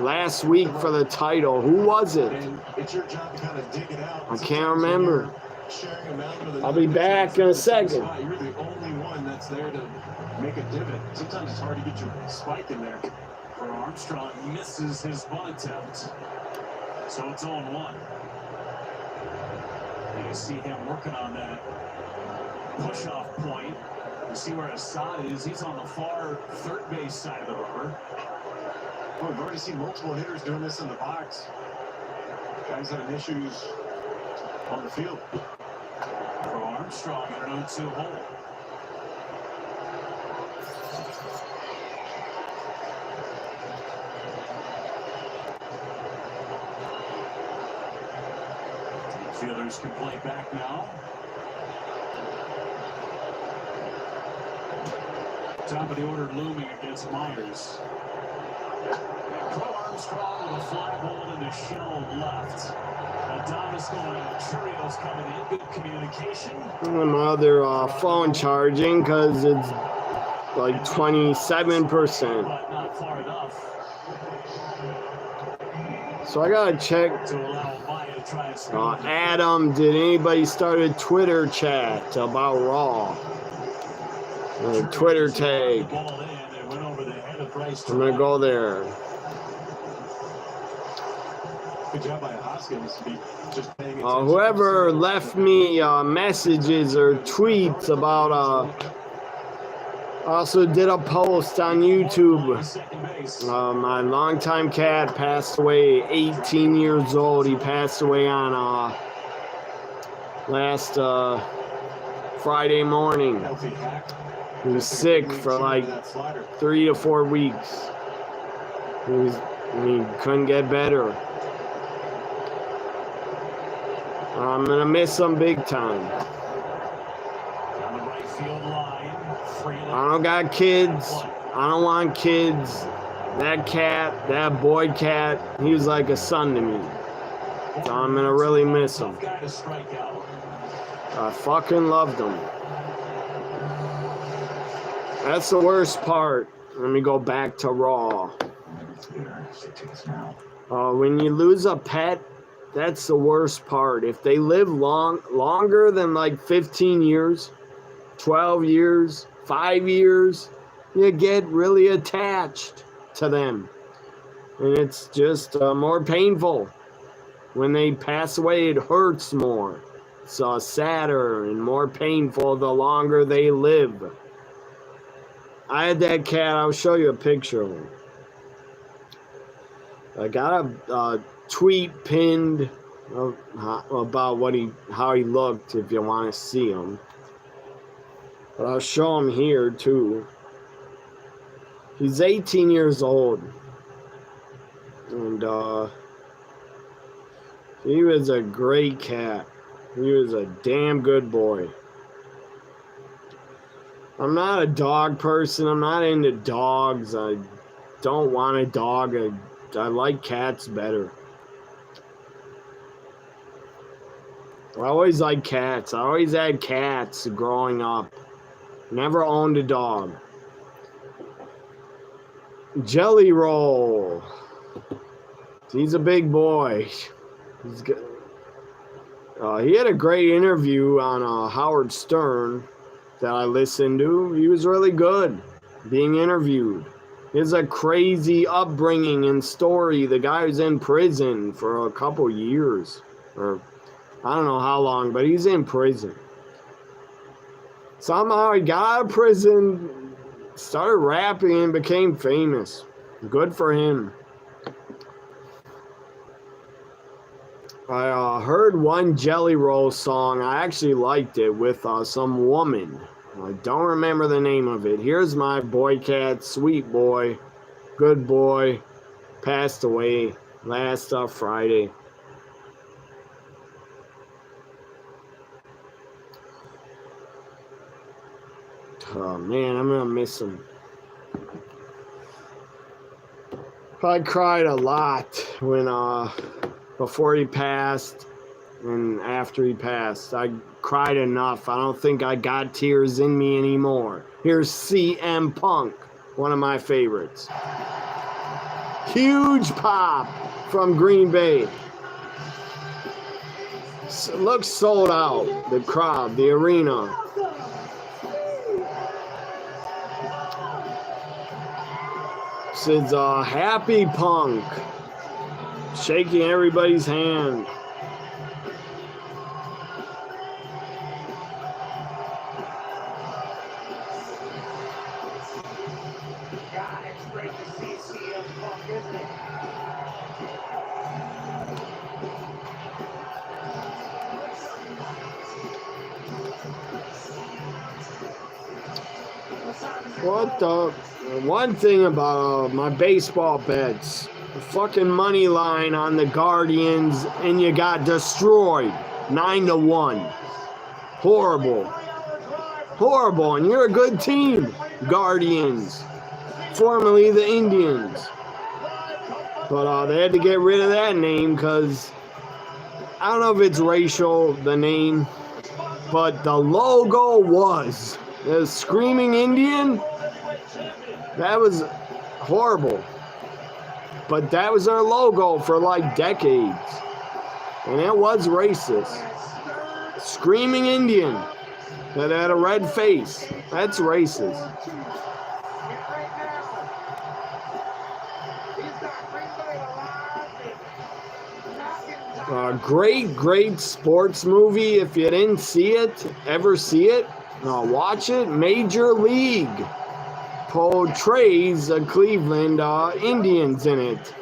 last week for the title. Who was it? It's your job to kind of dig it out. I can't remember. I'll be back in a second. You're the only one that's there to make a divot. Sometimes it's hard to get your spike in there. For Armstrong, misses his bunt attempt. So it's 0-1. You can see him working on that push-off point. You see where Assad is. He's on the far third base side of the rubber. Well, we've already seen multiple hitters doing this in the box. Guys having issues on the field. For Armstrong in an 0-2 hole. Fielders can play back now. Top of the order looming against Myers. Armstrong with a fly ball into shallow left. Adonis going out. Churio's coming in. Good communication. My other phone charging because it's like 27%. But not far enough. So I gotta check. To allow Maya to try and swing. Adam, did anybody start a Twitter chat about Raw? A Twitter tag. I'm gonna go there. Good job by Hoskins. Just paying Whoever left me messages or tweets about I also did a post on YouTube. My longtime cat passed away, 18 years old. He passed away on last Friday morning. He was sick for like 3 to 4 weeks. He couldn't get better. I'm gonna miss him big time. I don't got kids. I don't want kids. That cat, that boy cat, he was like a son to me. So I'm gonna really miss him. I fucking loved him. That's the worst part. Let me go back to Raw. When you lose a pet, that's the worst part. If they live longer than like 15 years, 12 years, 5 years, you get really attached to them. And it's just more painful. When they pass away, it hurts more. It's sadder and more painful the longer they live. I had that cat. I'll show you a picture of him. I got a tweet pinned about how he looked if you want to see him. But I'll show him here too. He's 18 years old. And he was a great cat. He was a damn good boy. I'm not a dog person. I'm not into dogs. I don't want a dog. I like cats better. I always liked cats. I always had cats growing up. Never owned a dog. Jelly Roll. He's a big boy. He's good. He had a great interview on Howard Stern that I listened to. He was really good being interviewed. He has a crazy upbringing and story. The guy was in prison for a couple years, or I don't know how long, but he's in prison. Somehow he got out of prison, started rapping, and became famous. Good for him. I heard one Jelly Roll song. I actually liked it with some woman. I don't remember the name of it. Here's my boy cat, sweet boy, good boy, passed away last Friday. Oh man, I'm gonna miss him. I cried a lot when before he passed and after he passed. I cried enough. I don't think I got tears in me anymore. Here's CM Punk, one of my favorites. Huge pop from Green Bay. Looks sold out. The crowd, the arena. This is a happy Punk. Shaking everybody's hand. God, it's great to see CM Punk, isn't it? What the? One thing about my baseball bets. The fucking money line on the Guardians, and you got destroyed 9-1. Horrible. Horrible, and you're a good team, Guardians. Formerly the Indians. But they had to get rid of that name because I don't know if it's racial, the name, but the logo was the Screaming Indian. That was horrible. But that was their logo for like decades. And it was racist. Screaming Indian that had a red face. That's racist. Great sports movie. If you didn't see it, ever see it, watch it. Major League portrays the Cleveland Indians in it.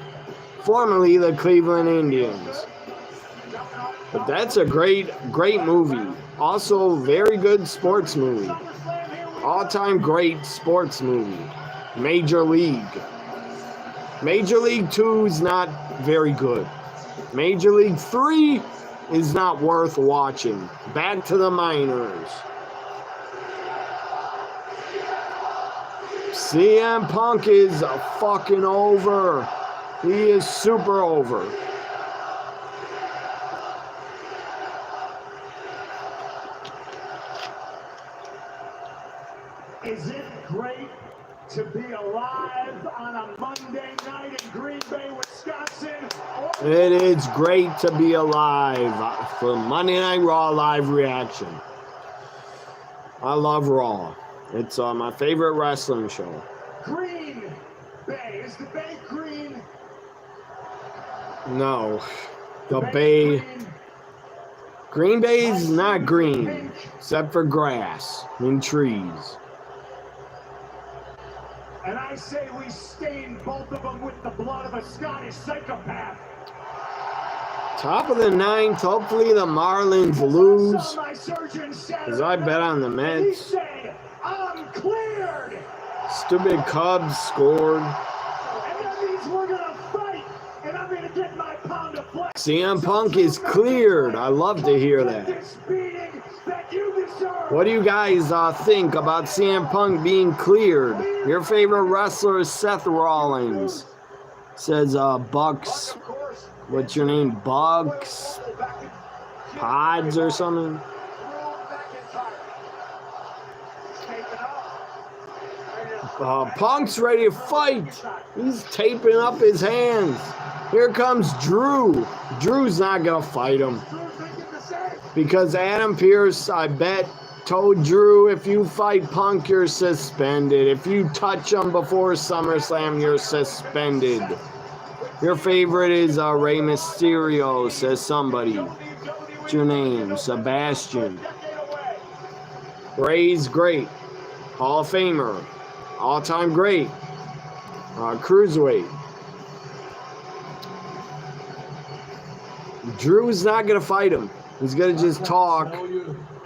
Formerly the Cleveland Indians. But that's a great movie. Also, very good sports movie. All-time great sports movie. Major League. Major League 2 is not very good. Major League 3 is not worth watching. Back to the minors. CM Punk is fucking over. He is super over. Is it great to be alive on a Monday night in Green Bay, Wisconsin? It is great to be alive for Monday Night Raw live reaction. I love Raw. It's my favorite wrestling show. Green Bay. Is the Bay green? No. The Bay. Green Bay is not green, except for grass and trees. And I say we stain both of them with the blood of a Scottish psychopath. Top of the ninth. Hopefully the Marlins lose, because I bet on the Mets. I'm cleared. Stupid Cubs scored. And that means we're gonna fight, and I'm gonna get my pound of flesh. CM Punk is cleared. I love to hear that. This beating that you deserve. What do you guys think about CM Punk being cleared? Your favorite wrestler is Seth Rollins. Says Bucks. What's your name? Bucks? Pods or something? Punk's ready to fight. He's taping up his hands. Here comes Drew. Drew's not going to fight him. Because Adam Pearce, I bet, told Drew, if you fight Punk, you're suspended. If you touch him before SummerSlam, you're suspended. Your favorite is Rey Mysterio, says somebody. What's your name? Sebastian. Rey's great. Hall of Famer. All-time great. Cruiserweight. Drew's not going to fight him. He's going to just talk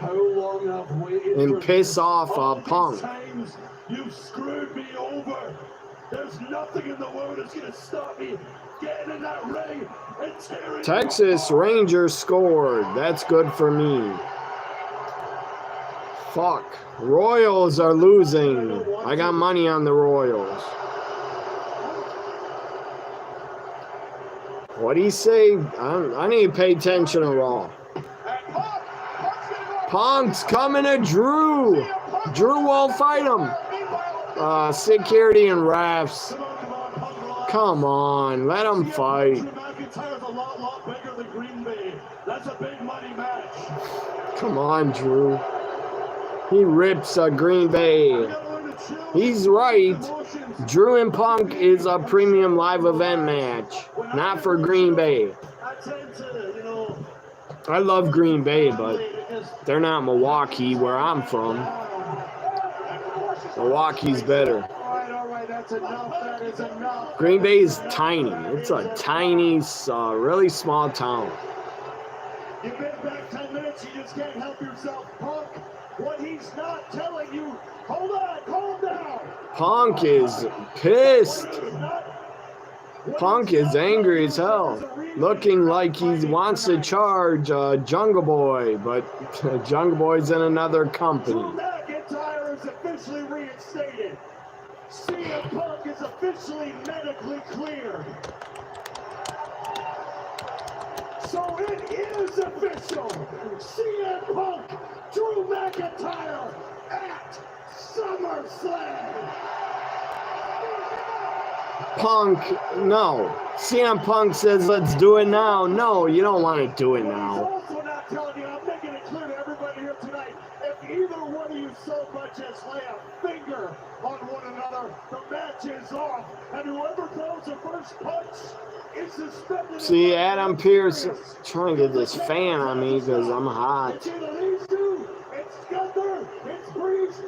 and piss off Punk. You've screwed me over. There's nothing in the world that's going to stop me getting in that ring and tearing. Texas Rangers scored. That's good for me. Fuck. Royals are losing. I got money on the Royals. What'd he say? I need to pay attention to Raw. Punk's coming to Drew. Drew won't fight him. Security and refs. Come on, let him fight. Come on, Drew. He rips Green Bay. He's right. Drew and Punk is a premium live event match, not for Green Bay. I love Green Bay, but they're not Milwaukee, where I'm from. Milwaukee's better. Green Bay is tiny. It's a tiny, really small town. You've been back 10 minutes, you just can't help yourself, Punk. What he's not telling you, hold on, calm down. Punk is pissed. Punk is angry as hell. Looking like he wants to charge Jungle Boy, but Jungle Boy's in another company. McIntyre is officially reinstated. CM Punk is officially medically cleared. So it is official. CM Punk, Drew McIntyre at SummerSlam. Punk, no. CM Punk says, let's do it now. No, you don't want to do it now. Also not telling you, I'm making it clear to everybody here tonight, if either one of you so much as lay a finger on one another, the match is off. And whoever throws the first punch is suspended. See, Adam Pearce trying to get this fan on me because I'm hot. It's either these two, it's Gunther, it's Breeze.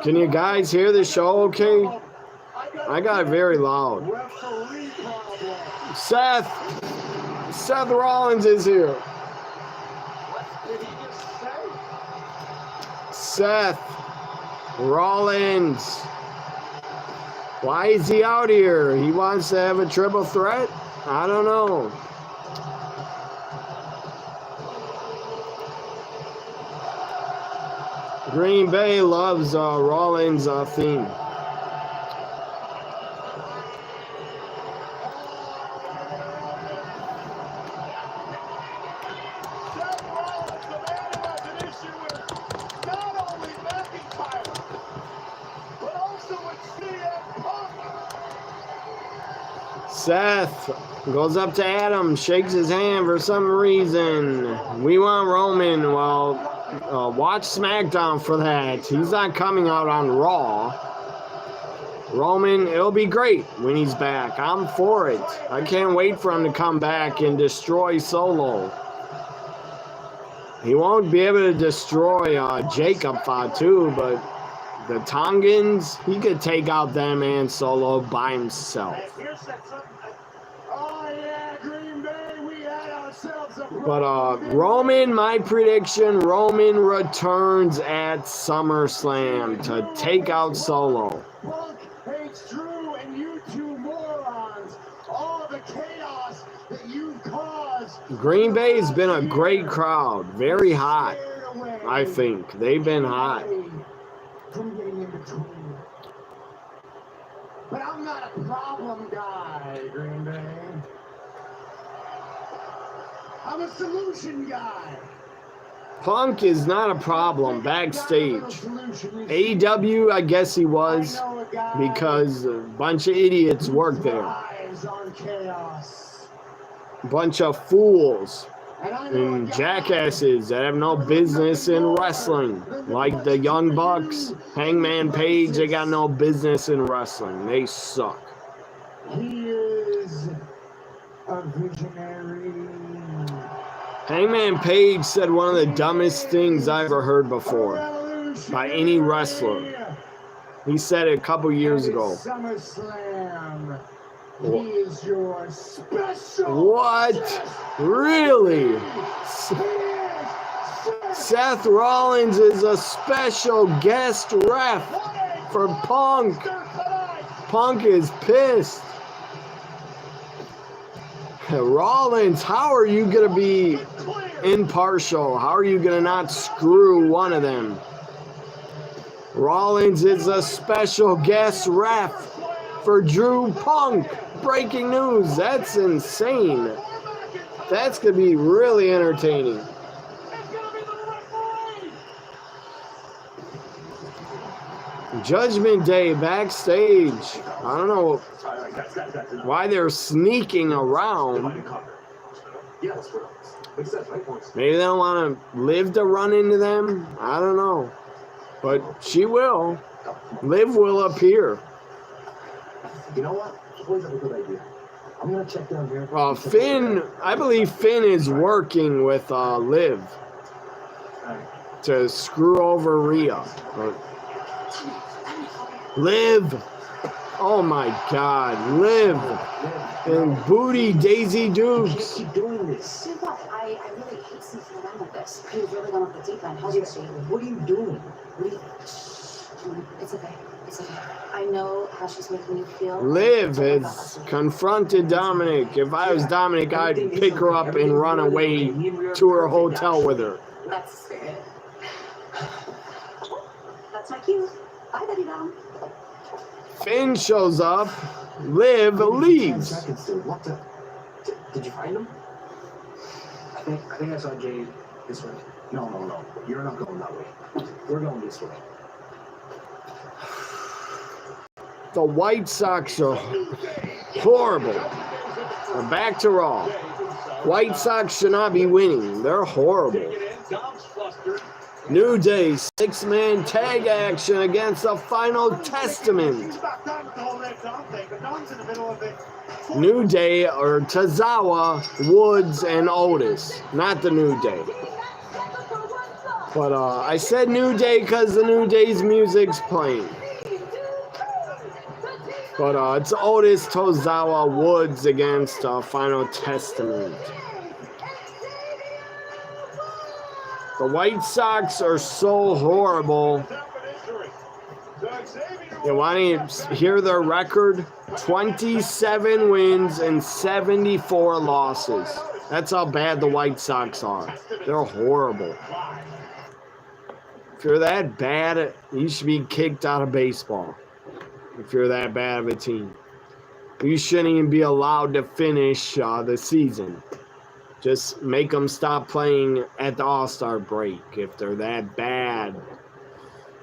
Can you guys hear the show okay? I got it very loud. Seth Rollins is here. What did he just say? Seth Rollins. Why is he out here? He wants to have a triple threat? I don't know. Green Bay loves Rollins' theme. Seth goes up to Adam, shakes his hand for some reason. We want Roman. Well, watch SmackDown for that. He's not coming out on Raw. Roman, it'll be great when he's back. I'm for it. I can't wait for him to come back and destroy Solo. He won't be able to destroy Jacob Fatu, but the Tongans, he could take out them and Solo by himself. Oh yeah, Green Bay, we had a ourselves a But Roman, my prediction, Roman returns at SummerSlam to take out Solo. Punk hates Drew and you two morons. All the chaos that you've caused. Green Bay's been a great crowd. Very hot, I think. They've been hot. From getting in between. But I'm not a problem guy, Green Bay. I'm a solution guy. Punk is not a problem backstage. AEW, I guess he was, because a bunch of idiots work there. A bunch of fools and jackasses that have no business in wrestling. Like the Young Bucks, Hangman Page, they got no business in wrestling. They suck. He is a visionary. Hangman Page said one of the dumbest things I ever heard before by any wrestler. He said it a couple years ago. SummerSlam. He is your special. What? Really? Seth Rollins is a special guest ref for Punk. Punk is pissed. Rollins, how are you going to be impartial? How are you going to not screw one of them? Rollins is a special guest ref for Drew Punk. Breaking news. That's insane. That's going to be really entertaining. Judgment Day backstage. I don't know why they're sneaking around. Maybe they don't want to Liv to run into them. I don't know. But she will. Liv will appear. You know what? Always have a good idea. I'm gonna check down here. Finn, I believe Finn is working with Liv to screw over Rhea. Liv. Oh my God, Liv and Booty Daisy Dukes. Keep doing this. I really hate sneaking around like this. You've really gone off the deep end. How's your state? What are you doing? It's okay. It's okay. I know how she's making you feel. Liv has confronted Dominic. If I was Dominic, I'd pick her up and run away to her hotel with her. That's the spirit. That's my cue. Bye, Betty Dom. Finn shows up. Liv leaves. Did you find him? I think I saw Jade this way. No. You're not going that way. We're going this way. The White Sox are horrible. We're back to Raw. White Sox should not be winning. They're horrible. New Day, 6-man tag action against the Final Testament. New Day are Tozawa, Woods, and Otis. Not the New Day. But I said New Day because the New Day's music's playing. But it's Otis, Tozawa, Woods against Final Testament. The White Sox are so horrible. You want to hear their record? 27 wins and 74 losses. That's how bad the White Sox are. They're horrible. If you're that bad, you should be kicked out of baseball. If you're that bad of a team. You shouldn't even be allowed to finish the season. Just make them stop playing at the All-Star break if they're that bad.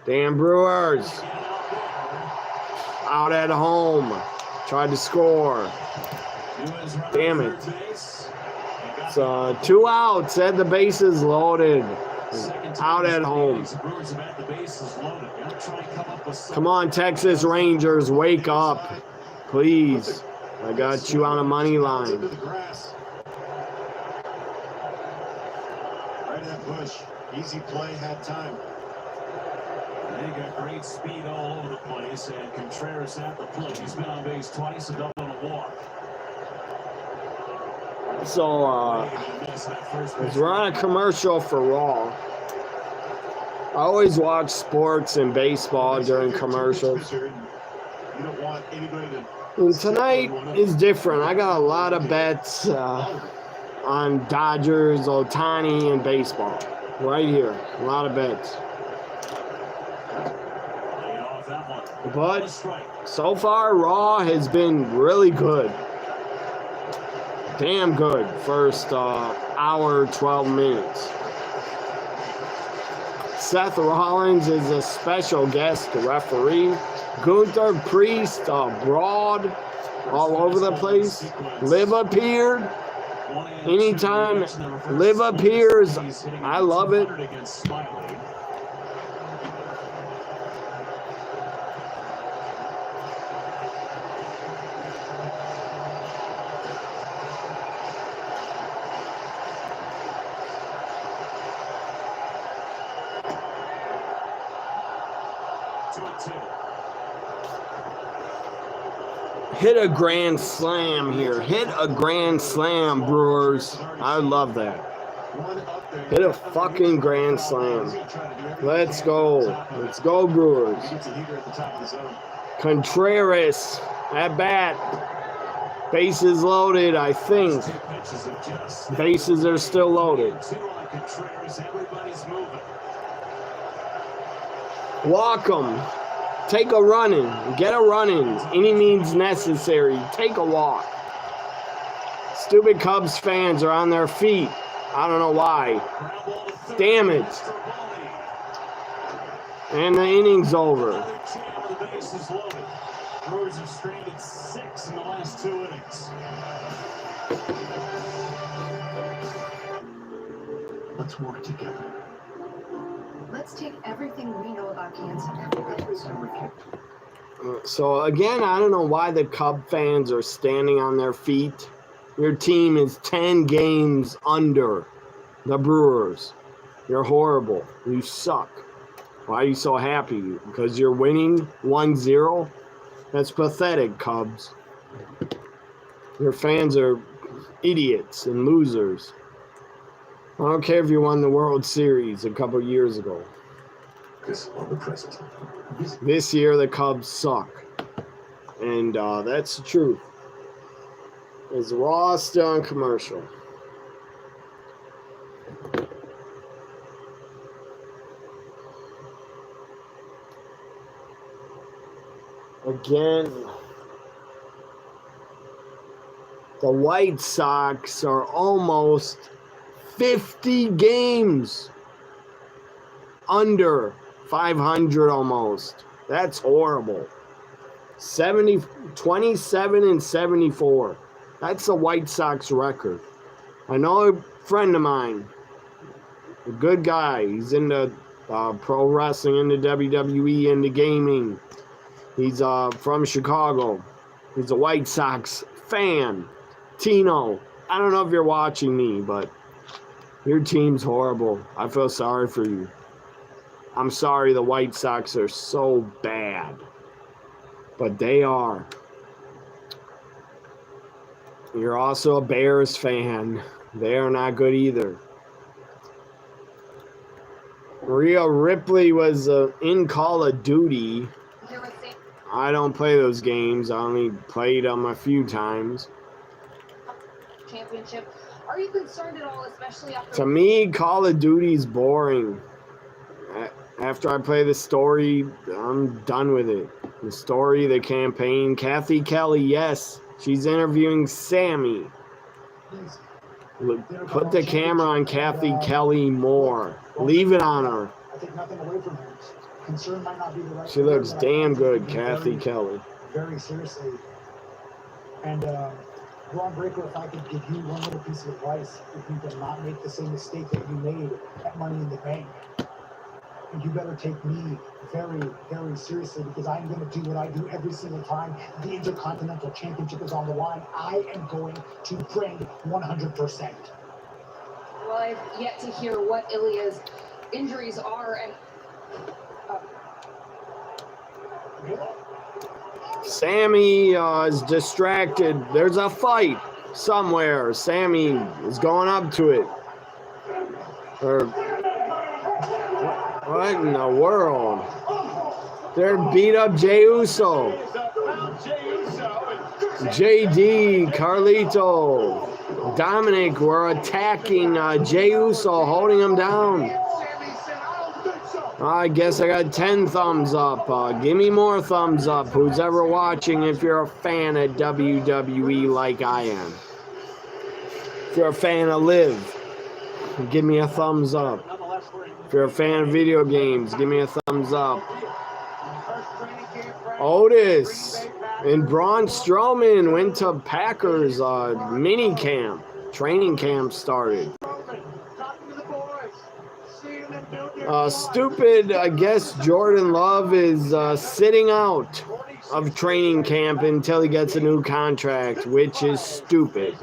Damn Brewers. Out at home. Tried to score. Damn it. It's 2 outs. Had the bases loaded. Out at home. Come on, Texas Rangers. Wake up. Please. I got you on a money line. Bush, easy play, had time. They got great speed all over the place, and Contreras at the plate. He's been on base twice, a double and a walk. So, as we're on a commercial for Raw, I always watch sports and baseball during commercials. You don't want anybody to. And tonight is different. I got a lot of bets on Dodgers, Ohtani, and baseball. Right here. A lot of bets. But so far, Raw has been really good. Damn good. First hour, 12 minutes. Seth Rollins is a special guest referee. Gunther, Priest, Broad, all over the place. Liv appeared. Anytime Liv appears, I love it. Hit a grand slam here. Hit a grand slam, Brewers. I love that. Hit a fucking grand slam. Let's go. Let's go, Brewers. Contreras at bat. Bases loaded, I think. Bases are still loaded. Walk 'em. Take a running. Get a running. Any means necessary. Take a walk. Stupid Cubs fans are on their feet. I don't know why. Damn it. And the inning's over. Brewers have stranded 6 in the last 2 innings. Let's work together. Let's take everything we know about cancer. So again, I don't know why the Cub fans are standing on their feet. Your team is 10 games under the Brewers. You're horrible. You suck. Why are you so happy? Because you're winning 1-0? That's pathetic, Cubs. Your fans are idiots and losers. I don't care if you won the World Series a couple years ago. This year, the Cubs suck. And that's the truth. Is Raw still on commercial? Again, the White Sox are almost 50 games under 500 almost. That's horrible. 27-74. That's the White Sox record. I know a friend of mine, a good guy. He's into pro wrestling, into WWE, into gaming. He's from Chicago. He's a White Sox fan. Tino, I don't know if you're watching me, but your team's horrible. I feel sorry for you. I'm sorry the White Sox are so bad. But they are. You're also a Bears fan. They are not good either. Rhea Ripley was in Call of Duty. I don't play those games. I only played them a few times. Championship. Are you concerned at all, especially after... To me, Call of Duty's boring. After I play the story, I'm done with it. The story, the campaign. Kathy Kelly, yes, she's interviewing Sammy. Put the camera on Kathy Kelly more. Leave it on her. I take nothing away from her. Concern might not be the right She looks damn good, Kathy Kelly. Very seriously. And Braun Breaker, if I could give you one little piece of advice, if you do not make the same mistake that you made at Money in the Bank, you better take me very, very seriously, because I'm going to do what I do every single time the Intercontinental Championship is on the line. I am going to bring 100%. Well, I've yet to hear what Ilya's injuries are, and... Sammy is distracted. There's a fight. somewhere. Sammy is going up to it. Or what in the world? They're beat up Jey Uso. JD, Carlito, Dominic were attacking Jey Uso, holding him down. I guess I got 10 thumbs up. Give me more thumbs up. Who's ever watching, if you're a fan of WWE like I am. If you're a fan of Liv, give me a thumbs up. If you're a fan of video games, give me a thumbs up. Otis and Braun Strowman went to Packers mini camp. Training camp started. Stupid, I guess Jordan Love is sitting out of training camp until he gets a new contract, which is stupid.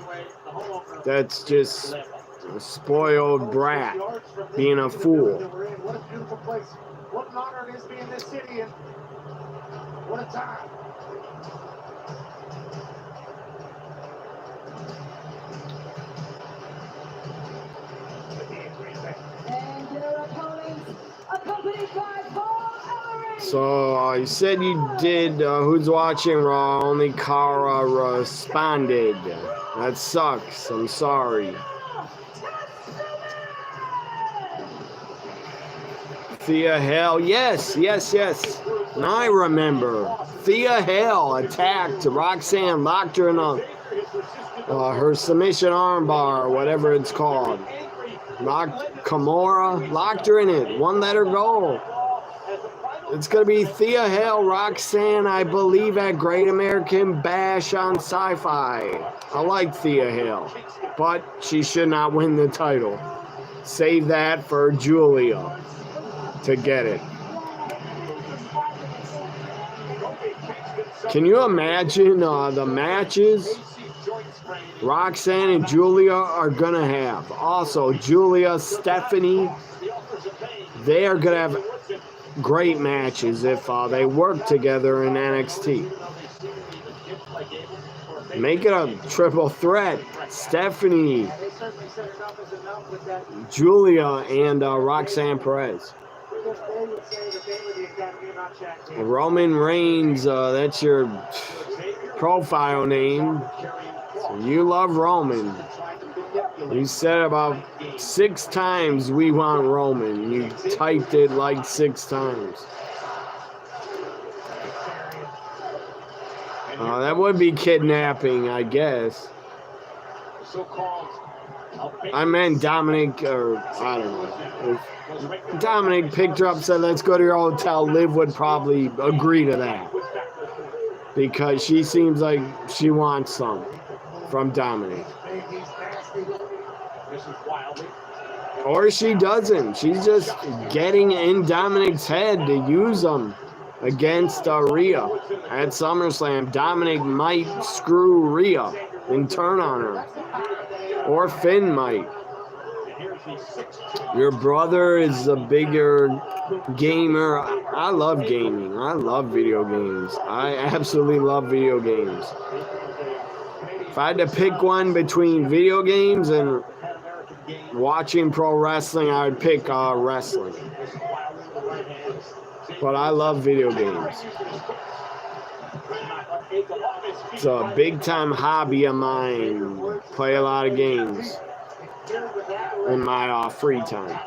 That's just a spoiled brat being a fool. What a beautiful place. What an honor it is to be in this city, and what a time. And your opponents, accompanied by Paul Ellering. So you said you did. Who's watching Raw? Only Kara responded. That sucks. I'm sorry. Thea Hale, yes. Now I remember. Thea Hale attacked Roxanne, locked her in her submission armbar, whatever it's called. Locked Kimura, locked her in it. Won't let her go. It's going to be Thea Hale, Roxanne, I believe, at Great American Bash on Sci-Fi. I like Thea Hale, but she should not win the title. Save that for Julia to get it. Can you imagine the matches Roxanne and Julia are going to have? Also, Julia, Stephanie, they are going to have great matches if they work together in NXT. Make it a triple threat. Stephanie, Julia, and Roxanne Perez. Roman Reigns, that's your profile name. So you love Roman. You said about 6 times we want Roman. You typed it like 6 times. That would be kidnapping, I guess. I meant Dominic, or I don't know. If Dominic picked her up and said, let's go to your hotel, Liv would probably agree to that. Because she seems like she wants some from Dominic. Or she doesn't. She's just getting in Dominic's head to use them against Rhea at SummerSlam. Dominic might screw Rhea and turn on her. Or Finn might. Your brother is a bigger gamer. I love gaming. I love video games. I absolutely love video games. If I had to pick one between video games and watching pro wrestling, I would pick wrestling. But I love video games. It's a big time hobby of mine. Play a lot of games in my free time.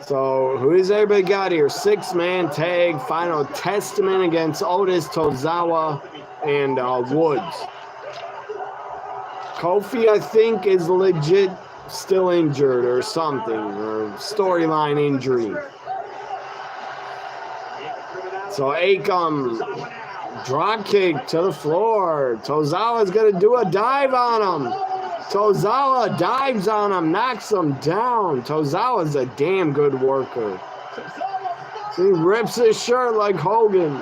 So who does everybody got here? 6-man tag, Final Testament against Otis, Tozawa, and Woods. Kofi, I think, is legit still injured or something, or storyline injury. So Akam, drop kick to the floor. Tozawa's going to do a dive on him. Tozawa dives on him, knocks him down. Tozawa's a damn good worker. He rips his shirt like Hogan.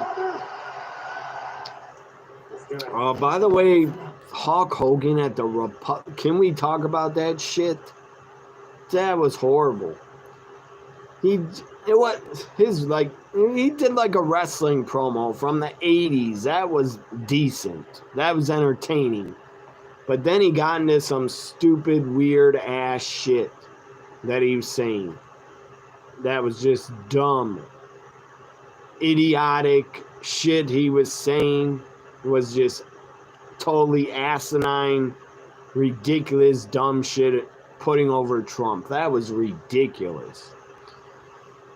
By the way, Hulk Hogan at the can we talk about that shit? That was horrible. He did like a wrestling promo from the 80s. That was decent. That was entertaining. But then he got into some stupid, weird-ass shit that he was saying. That was just dumb. Idiotic shit he was saying was just totally asinine, ridiculous, dumb shit putting over Trump. That was ridiculous.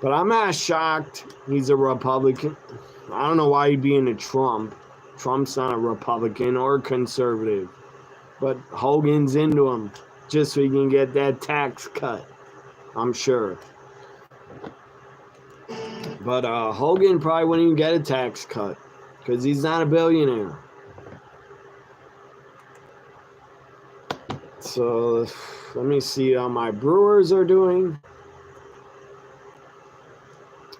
But I'm not shocked he's a Republican. I don't know why he'd be into Trump. Trump's not a Republican or conservative. But Hogan's into him just so he can get that tax cut, I'm sure. But Hogan probably wouldn't even get a tax cut because he's not a billionaire. So let me see how my Brewers are doing.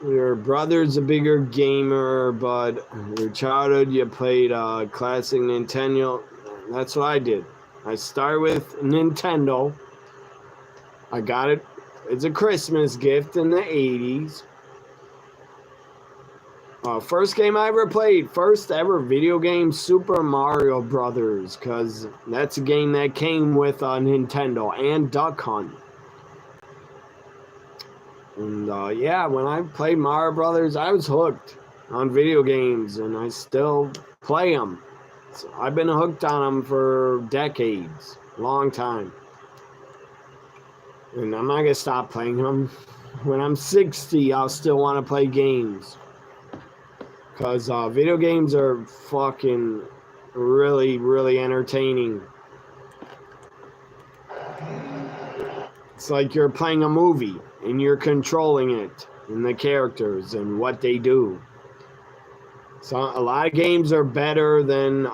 Your brother's a bigger gamer, but your childhood you played classic Nintendo. That's what I did. I started with Nintendo. I got it. It's a Christmas gift in the 80s. First game I ever played, first ever video game, Super Mario Brothers, because that's a game that came with Nintendo, and Duck Hunt. And yeah, when I played Mario Brothers, I was hooked on video games, and I still play them. So I've been hooked on them for decades, long time. And I'm not going to stop playing them. When I'm 60, I'll still want to play games. Because video games are fucking really, really entertaining. It's like you're playing a movie and you're controlling it and the characters and what they do. So a lot of games are better than,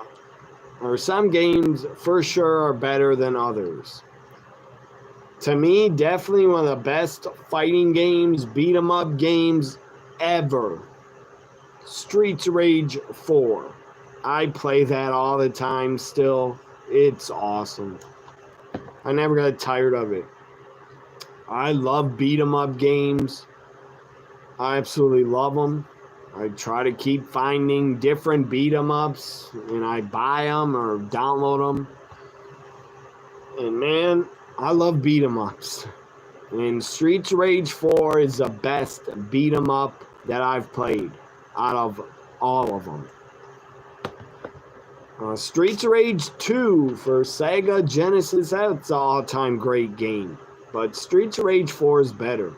or some games for sure are better than others. To me, definitely one of the best fighting games, beat 'em up games ever. Streets Rage 4. I play that all the time still. It's awesome. I never got tired of it. I love beat 'em up games. I absolutely love them. I try to keep finding different beat 'em ups and I buy them or download them. And man, I love beat 'em ups. And Streets Rage 4 is the best beat 'em up that I've played out of all of them. Streets Rage 2 for Sega Genesis, that's an all-time great game. But Streets Rage 4 is better.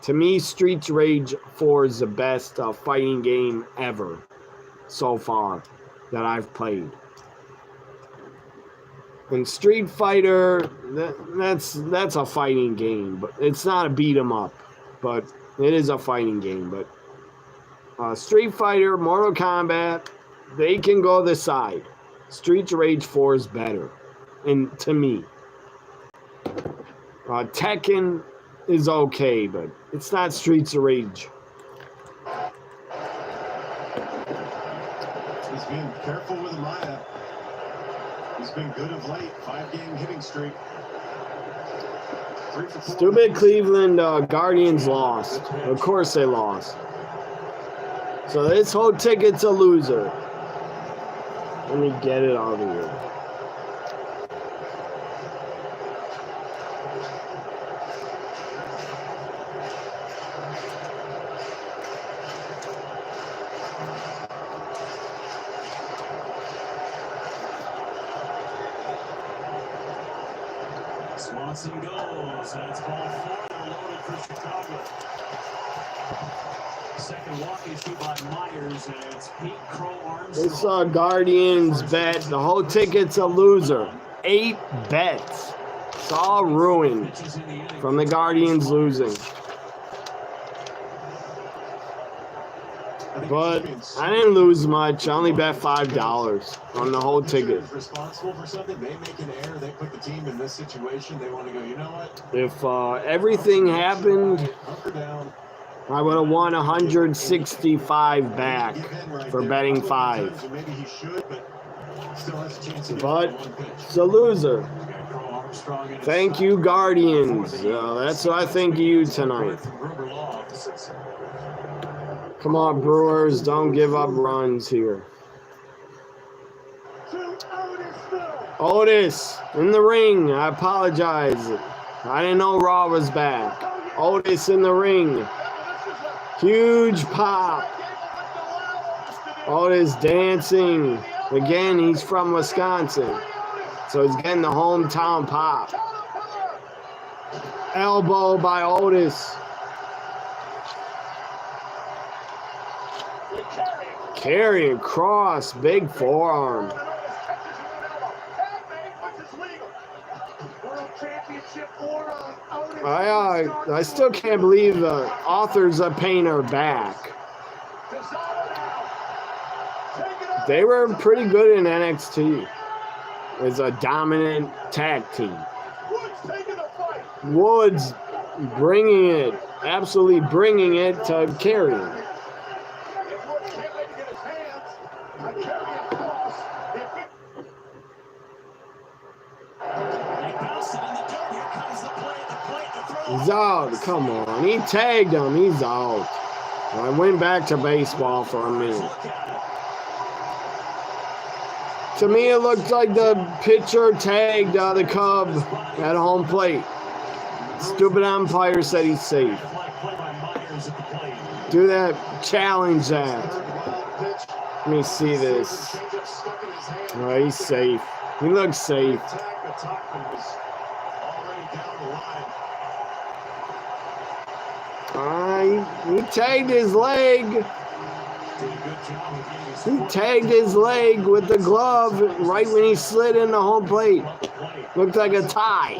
To me, Streets Rage 4 is the best fighting game ever so far that I've played. And Street Fighter, that's a fighting game, but it's not a beat 'em up, but it is a fighting game. But Street Fighter, Mortal Kombat, they can go the side. Streets Rage 4 is better, and to me. Tekken is okay, but it's not Streets of Rage. He's being careful with Maya. He's been good of late. 5-game hitting streak. Stupid Cleveland Guardians lost. Of course they lost. So this whole ticket's a loser. Let me get it out of here. Swanson goes, and it's ball 4 loaded for Chicago. Second walk issue by Myers, and it's Pete Crow Armstrong. This Guardians bet. The whole ticket's a loser. 8 bets. It's all ruined from the Guardians losing. But I didn't lose much. I only bet $5 on the whole ticket. Responsible for something, they make an error, they put the team in this situation, they want to go, you know what? If everything happened, Hunker down. I would have won 165 back for betting 5. Maybe he should, but still has a chance to But it's a loser. Thank you, Guardians. That's what I think of you tonight. Come on, Brewers. Don't give up runs here. To Otis the Otis in the ring. I apologize. I didn't know Raw was back. Otis in the ring. Huge pop. Otis dancing. Again, he's from Wisconsin. So he's getting the hometown pop. Elbow by Otis. Carrying cross. Big forearm. I still can't believe the authors of pain are back. They were pretty good in NXT as a dominant tag team. Woods bringing it, absolutely bringing it to Carrion. He's out. Come on. He tagged him. He's out. I went back to baseball for a minute. To me, it looked like the pitcher tagged the Cub at home plate. Stupid umpire said he's safe. Do that. Challenge that. Let me see this. Oh, he's safe. He looks safe. He tagged his leg. He tagged his leg with the glove right when he slid into home plate. Looked like a tie.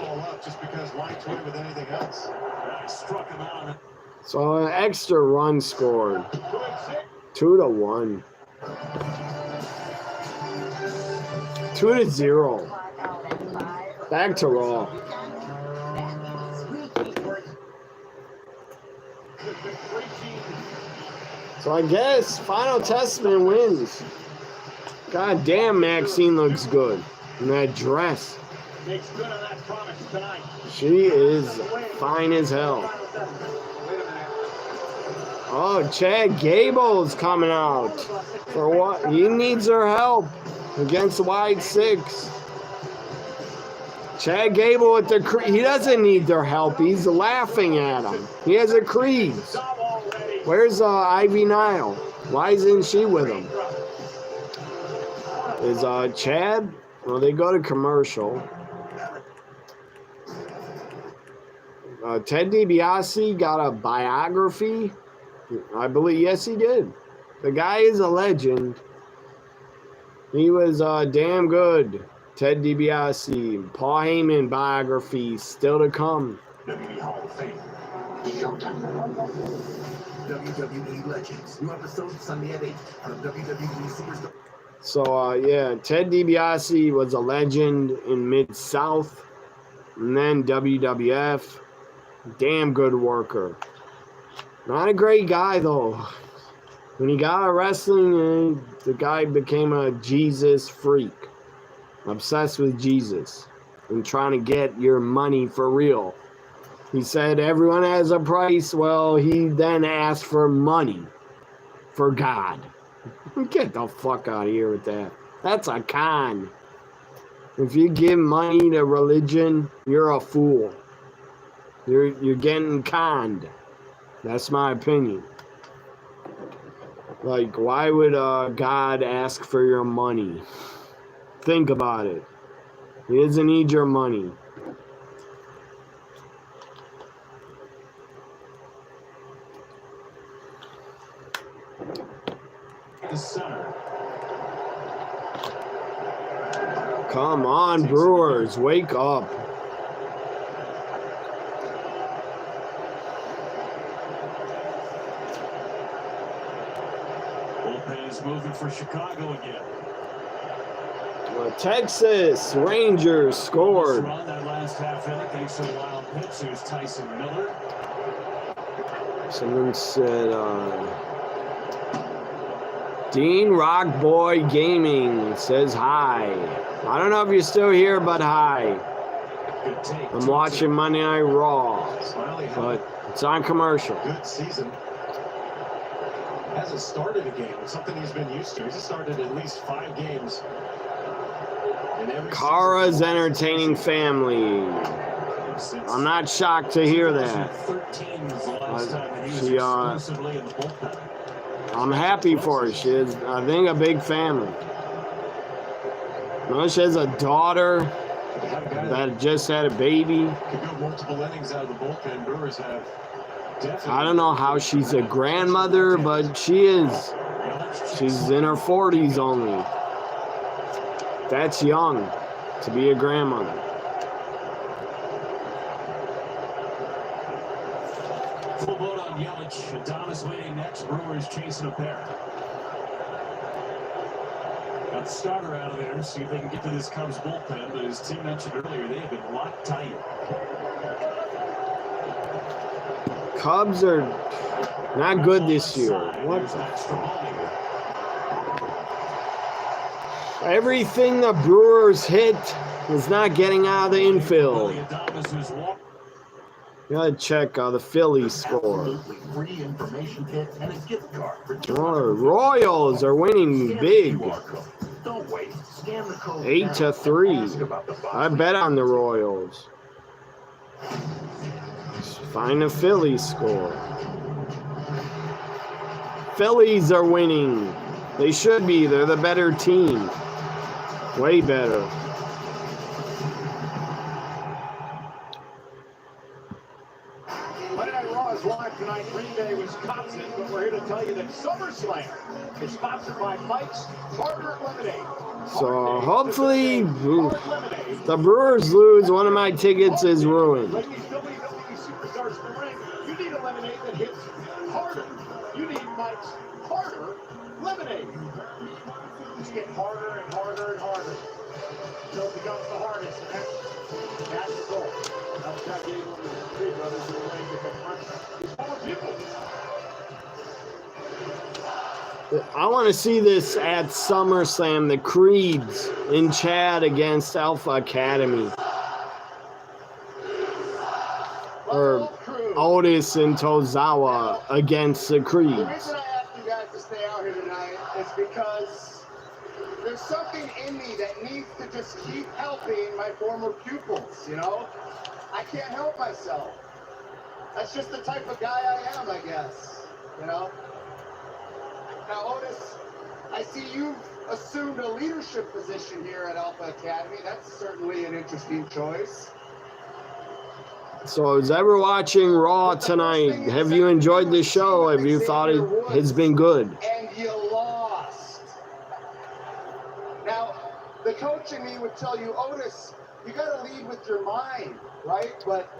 So an extra run scored. 2-1. 2-0. Back to Raw. So I guess Final Testament wins. God damn, Maxine looks good in that dress. She is fine as hell. Oh, Chad Gable's coming out. For what? He needs her help against Wyatt Sicks. Chad Gable with the crease. He doesn't need their help. He's laughing at him. He has a crease. Where's Ivy Nile? Why isn't she with him? Is Chad? Well, they go to commercial. Ted DiBiase got a biography. I believe, yes, he did. The guy is a legend. He was damn good. Ted DiBiase, Paul Heyman biography still to come. WWE Hall of Fame. WWE Legends. New episode Sunday at 8 on WWE Superstar. So, yeah, Ted DiBiase was a legend in Mid-South. And then WWF. Damn good worker. Not a great guy, though. When he got out of wrestling, the guy became a Jesus freak. Obsessed with Jesus. And trying to get your money for real. He said everyone has a price. Well, he then asked for money. For God. Get the fuck out of here with that. That's a con. If you give money to religion, you're a fool. You're getting conned. That's my opinion. Like, why would God ask for your money? Think about it. He doesn't need your money. Come on, Brewers, wake up. Bullpen is moving for Chicago again. Texas Rangers scored. That last half inning, thanks to a wild pitch. Here's Tyson Miller. Someone said, Dean Rockboy Gaming says hi. I don't know if you're still here, but hi. I'm watching Monday Night Raw, but it's on commercial. Good season. Hasn't started a game. It's something he's been used to. He's started at least 5 games And every Kara's entertaining family. I'm not shocked to hear that. 2013 was the last time that he was She, exclusively in the bullpen. I'm happy for her. She is, I think, a big family. No, she has a daughter they have a guy that just had a baby. could go multiple innings out of the bullpen. Brewers have definitely. I don't know how she's a grandmother, but she is. She's in her 40s only. That's young to be a grandmother. Full vote on Yelich. Adonis waiting next. Brewers chasing a pair. Got the starter out of there. See if they can get to this Cubs bullpen. But as Tim mentioned earlier, they have been locked tight. Cubs are not good this year. What? Everything the Brewers hit is not getting out of the infield. You gotta check the Phillies score. Free information kit and a gift card for Oh, Royals are winning big, Don't wait. Scan the code 8-3. I bet on the Royals. Find the Phillies score. Phillies are winning. They should be. They're the better team. Way better. Monday Night Raw is live tonight, Green Bay, Wisconsin, but we're here to tell you that SummerSlam is sponsored by Mike's Hard Lemonade. So hopefully the Brewers lose. One of my tickets is ruined. Like these WWE superstars in the ring, you need a lemonade that hits harder. You need Mike's Harder Lemonade. Just get harder and harder and harder until it becomes the hardest. And that's the goal. That's not getting one of the three brothers in the ring to confront these former people. I want to see this at SummerSlam. The Creeds in Chad against Alpha Academy. Or Otis and Tozawa against the The Creeds. reason I asked you guys to stay out here tonight is because there's something in me that needs to just keep helping my former pupils, you know? I can't help myself. That's just the type of guy I am, I guess, you know? Now, Otis, I see you've assumed a leadership position here at Alpha Academy. That's certainly an interesting choice. So, is ever watching Raw tonight? Have you enjoyed the show? Have you thought it has been good? And you lost. Now, the coach in me would tell you, Otis, you got to lead with your mind, right? But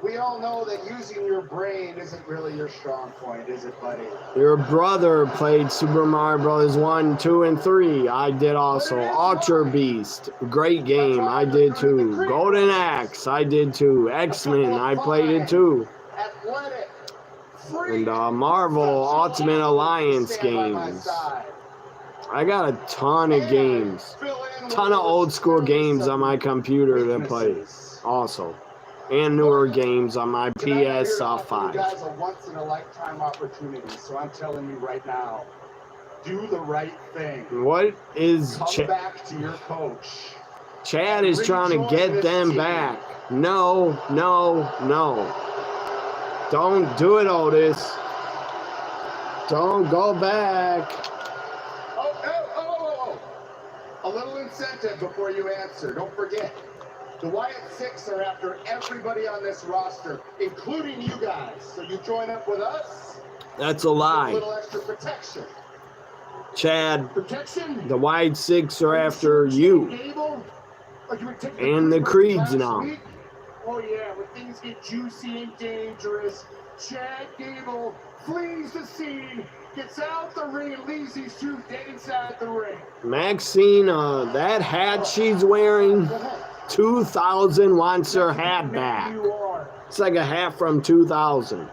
we all know that using your brain isn't really your strong point, is it, buddy? Your brother played Super Mario Bros. 1, 2, and 3. I did also. Ultra Beast. Great game. I did too. Golden Axe. I did too. X-Men. I played it too. Athletic. And Marvel Ultimate Alliance games. I got a ton of games. Ton of old school games on my computer to play. Also. And newer games on my PS5. You guys a once in a lifetime opportunity, so I'm telling you right now, do the right thing. What is Come back to your coach. Chad is trying to get them back. No, no, no. Don't do it, Otis. Don't go back. Oh. A little incentive before you answer. Don't forget. The Wyatt Sicks are after everybody on this roster, including you guys. So you join up with us. That's a lie. A little extra protection. Chad, Protection? the Wyatt Sicks are after you. And the Creeds now. Oh yeah, when things get juicy and dangerous, Chad Gable flees the scene, gets out the ring, and leaves these two dead inside the ring. Maxine, that hat she's wearing, 2000 wants her hat back. It's like a hat from 2000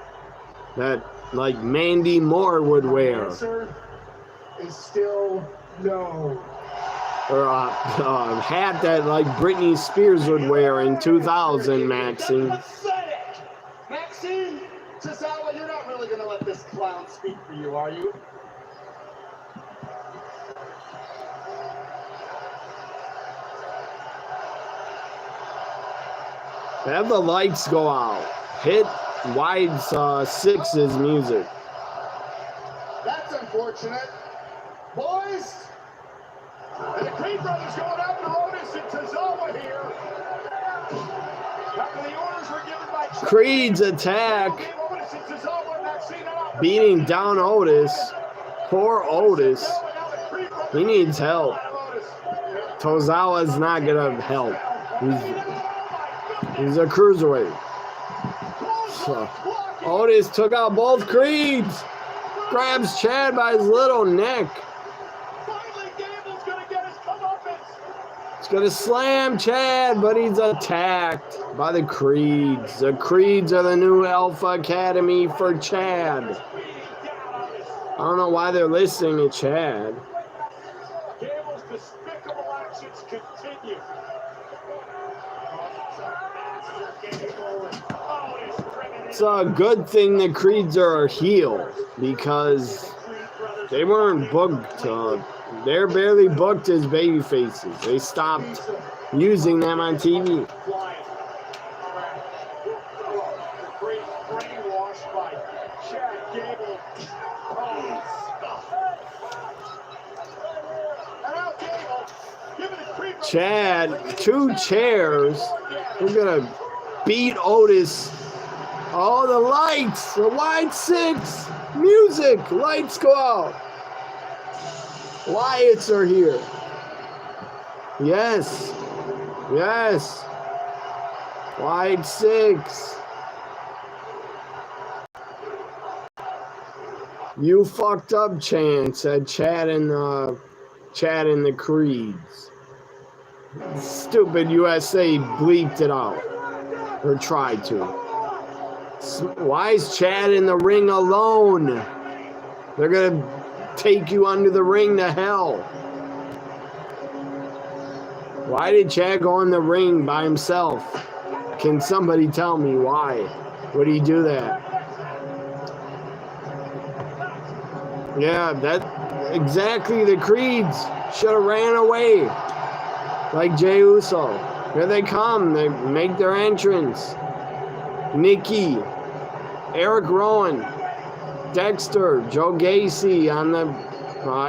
that like Mandy Moore would wear. Answer is still no. Or a hat that like Britney Spears would wear in 2000, Maxine. Maxine, Tozawa, you're not really going to let this clown speak for you, are you? Have the lights go out. Hit Wyatt Sicks' music. That's unfortunate. Boys, and the Creed brothers going after Otis and Tozawa here. After the orders were given by Creed's attack. Beating down Otis. Poor Otis. He needs help. Tozawa's not going to help. He's a cruiserweight. So, Otis took out both Creeds. Grabs Chad by his little neck. He's going to slam Chad, but he's attacked by the Creeds. The Creeds are the new Alpha Academy for Chad. I don't know why they're listening to Chad. Gable's despicable actions continue. It's a good thing the Creeds are a heel because they weren't booked. They're barely booked as baby faces. They stopped using them on TV. Brainwashed by Chad Gable. Chad, 2 chairs. We're going to beat Otis. Oh, the lights. The Wyatt Sicks. Music. Lights go out. Wyatts are here. Yes. Yes. Wyatt Sicks. You fucked up, Chan, said Chad and the Creeds. Stupid USA bleeped it out. Or tried to. Why is Chad in the ring alone? They're going to take you under the ring to hell. Why did Chad go in the ring by himself? Can somebody tell me why? Would he do that? Yeah, that exactly. The Creeds should have ran away. Like Jey Uso. Here they come. They make their entrance. Nikki, Eric Rowan, Dexter, Joe Gacy on the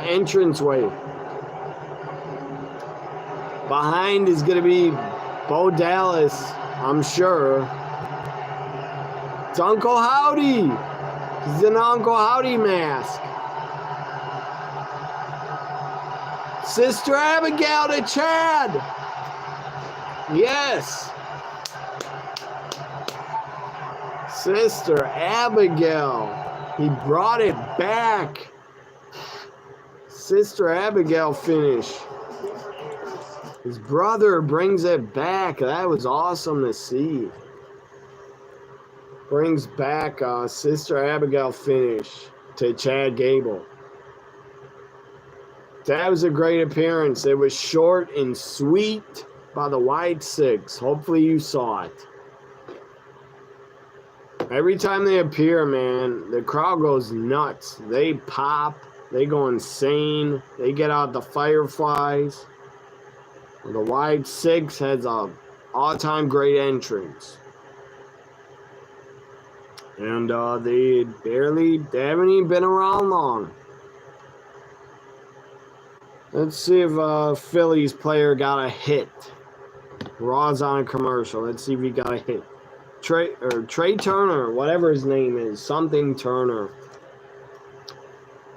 entranceway. Behind is going to be Bo Dallas, I'm sure. It's Uncle Howdy. He's in an Uncle Howdy mask. Sister Abigail to Chad. Yes. Sister Abigail. He brought it back. Sister Abigail finish. His brother brings it back. That was awesome to see. Brings back Sister Abigail finish to Chad Gable. That was a great appearance. It was short and sweet by the Wyatt Sicks. Hopefully you saw it. Every time they appear, man, the crowd goes nuts. They pop. They go insane. They get out the fireflies. The Wyatt Sicks has a all-time great entrance. And they haven't even been around long. Let's see if Phillies player got a hit. Raw's on a commercial. Let's see if he got a hit. Trey Turner, whatever his name is, something Turner.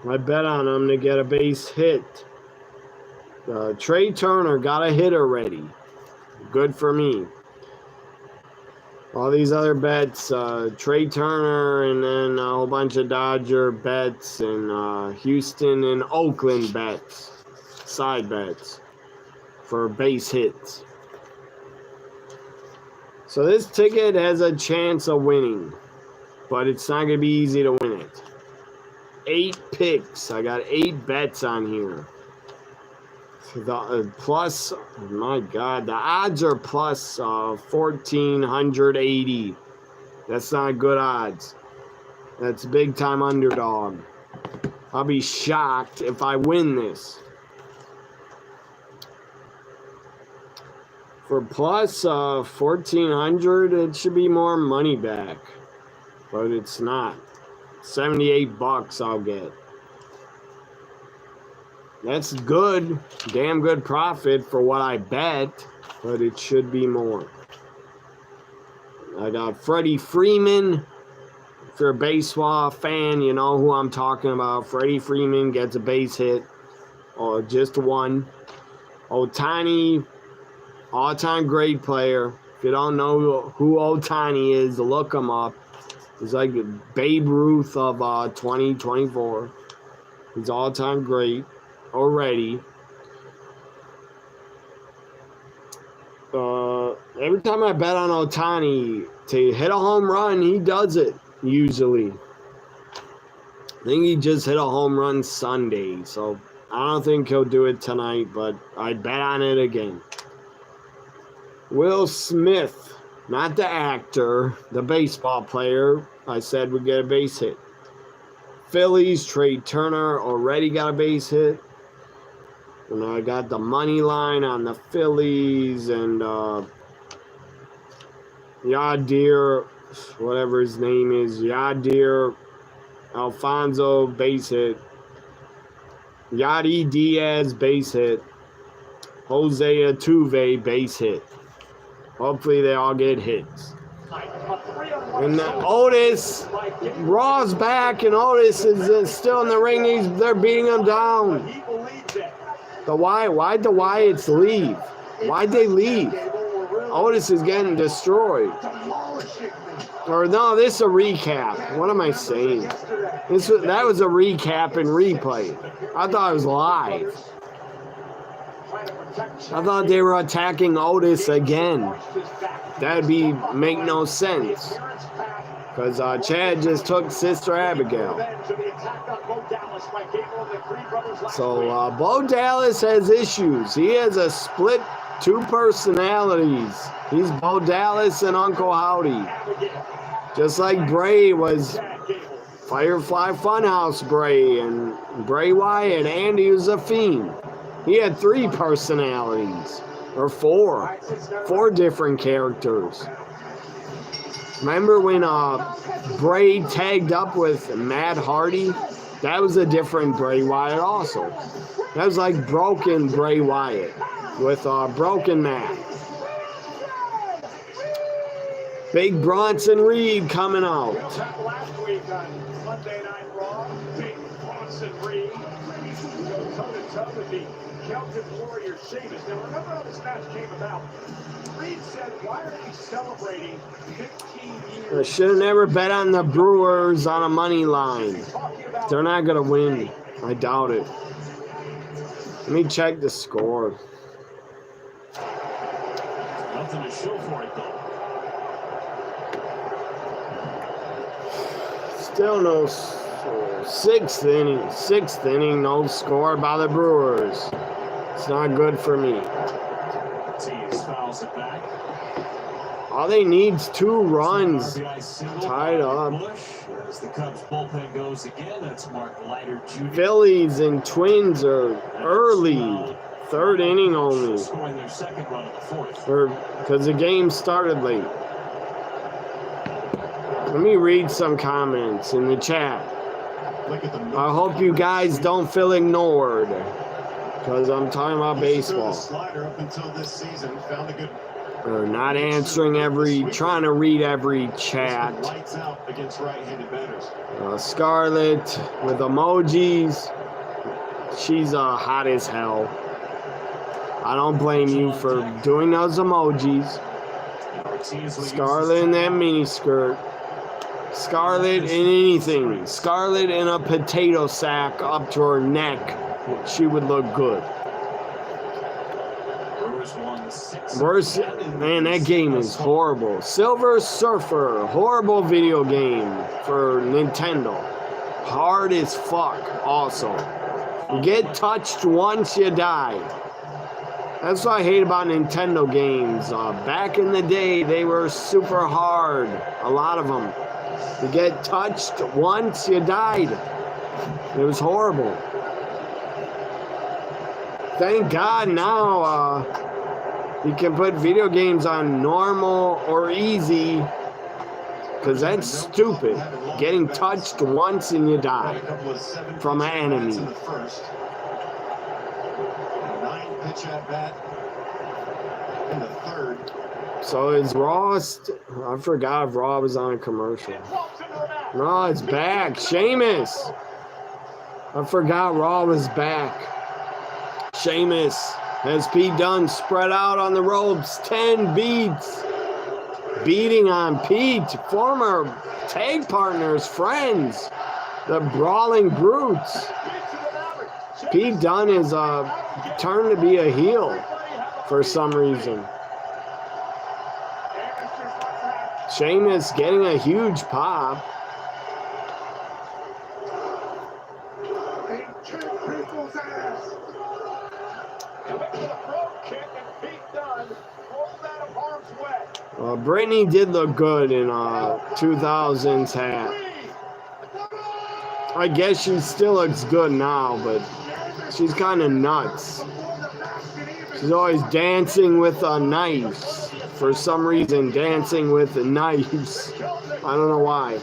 I bet on him to get a base hit. Trey Turner got a hit already. Good for me. All these other bets, Trey Turner and then a whole bunch of Dodger bets and Houston and Oakland bets. Side bets for base hits. So this ticket has a chance of winning, but it's not going to be easy to win it. 8 picks. I got 8 bets on here. The plus, my God, the odds are plus 1,480. That's not good odds. That's big time underdog. I'll be shocked if I win this. For plus 1,400, it should be more money back. But it's not. 78 bucks I'll get. That's good. Damn good profit for what I bet. But it should be more. I got Freddie Freeman. If you're a baseball fan, you know who I'm talking about. Freddie Freeman gets a base hit. Or just one. Ohtani, all-time great player. If you don't know who Ohtani is, look him up. He's like Babe Ruth of 2024. He's all-time great already. Every time I bet on Ohtani to hit a home run, he does it, usually. I think he just hit a home run Sunday, so I don't think he'll do it tonight, but I bet on it again. Will Smith, not the actor, the baseball player, I said would get a base hit. Phillies, Trey Turner already got a base hit. And I got the money line on the Phillies and Yadier, whatever his name is, Yadier Alfonso base hit. Yadi Diaz base hit. Jose Altuve base hit. Hopefully they all get hits. And Otis, Raw's back, and Otis is still in the ring. They're beating him down. Why'd the Wyatts leave? Why'd they leave? Otis is getting destroyed. Or no, this is a recap. What am I saying? That was a recap and replay. I thought it was live. I thought they were attacking Otis again. That'd make no sense. Because Chad just took Sister Abigail. So Bo Dallas has issues. He has a split 2 personalities. He's Bo Dallas and Uncle Howdy. Just like Bray was Firefly Funhouse Bray and Bray Wyatt, and he was a Fiend. He had 3 personalities. Or 4. 4 different characters. Remember when Bray tagged up with Matt Hardy? That was a different Bray Wyatt also. That was like broken Bray Wyatt with broken Matt. Big Bronson Reed coming out. Last week on Monday Night Raw, Big Bronson Reed goes toe-to-toe with the Celtic Warrior Sheamus. Now remember how this match came about. Reed said, why are we celebrating 15 years? I should have never bet on the Brewers on a money line. They're not going to win. I doubt it. Let me check the score. Nothing to show for it, though. Still no 6th inning. 6th inning, no score by the Brewers. It's not good for me. Tease fouls it back. All they need is 2 runs. Tied up. As the Cubs bullpen goes again, that's Mark Leiter Jr. Phillies and Twins are early. 3rd inning only. Scoring their 2nd run of the 4th. Because the game started late. Let me read some comments in the chat. I hope you guys don't feel ignored. Because I'm talking about baseball. Or not answering trying to read every chat. Scarlett with emojis. She's hot as hell. I don't blame you for doing those emojis. Scarlett in that miniskirt. Scarlett in anything. Scarlett in a potato sack up to her neck. She would look good. Man, that game is horrible. Silver Surfer, horrible video game for Nintendo. Hard as fuck, also. You get touched once, you die. That's what I hate about Nintendo games. Back in the day, they were super hard. A lot of them. You get touched once, you died. It was horrible. Thank God now, You can put video games on normal or easy, because that's stupid. Getting touched once and you die from an enemy. 9-pitch at bat in the third. So is Raw? I forgot if Raw was on a commercial. Raw is back. Sheamus. I forgot Raw was back. Sheamus has Pete Dunne spread out on the ropes. 10 beats. Beating on Pete. Former tag partners, friends. The Brawling Brutes. Pete Dunne is turned to be a heel for some reason. Sheamus getting a huge pop. Brittany did look good in 2000's hat. I guess she still looks good now, but she's kind of nuts. She's always dancing with knives. For some reason, dancing with knives. I don't know why.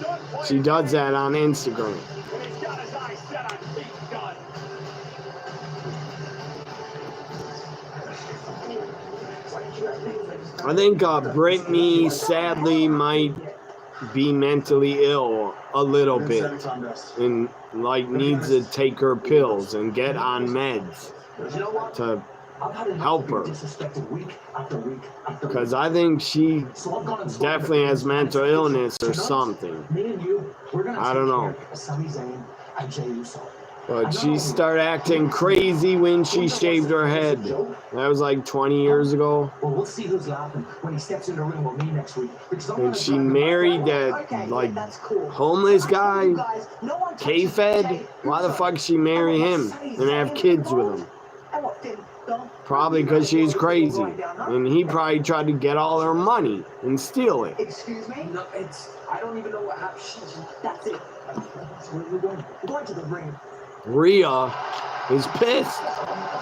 She does that on Instagram. I think Brittany sadly might be mentally ill a little bit and like needs to take her pills and get on meds to help her, because I think she definitely has mental illness or something. I don't know. But she started acting crazy when she shaved her head. That was like 20 years ago. And she married that like homeless guy, K-Fed. Why the fuck she marry him and have kids with him? Probably because she's crazy. And he probably tried to get all her money and steal it. Excuse me? No, I don't even know what happened. That's it. Where are we going? We're going to the ring. Rhea is pissed.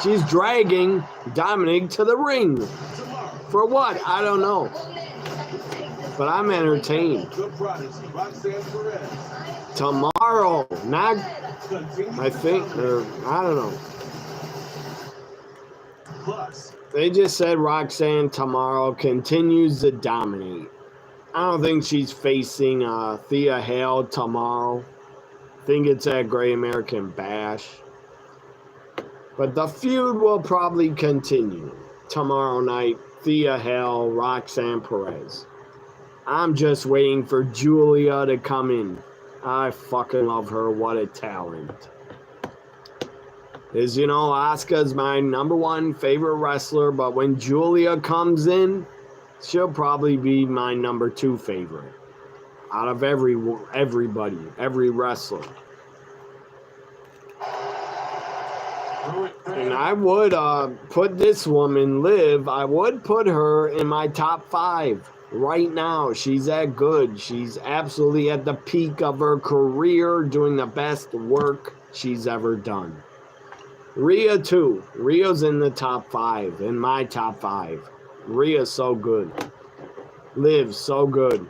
She's dragging Dominic to the ring. For what? I don't know. But I'm entertained. Tomorrow, not, I think, or I don't know. They just said Roxanne tomorrow continues to dominate. I don't think she's facing Thea Hale tomorrow. I think it's at Great American Bash. But the feud will probably continue. Tomorrow night, Thea Hale, Roxanne Perez. I'm just waiting for Julia to come in. I fucking love her. What a talent. As you know, Asuka's my number 1 favorite wrestler, but when Julia comes in, she'll probably be my number 2 favorite. Out of everybody, every wrestler. And I would put this woman, Liv, I would put her in my top 5 right now. She's that good. She's absolutely at the peak of her career, doing the best work she's ever done. Rhea too. Rhea's in the top 5, in my top 5. Rhea's so good. Liv's so good.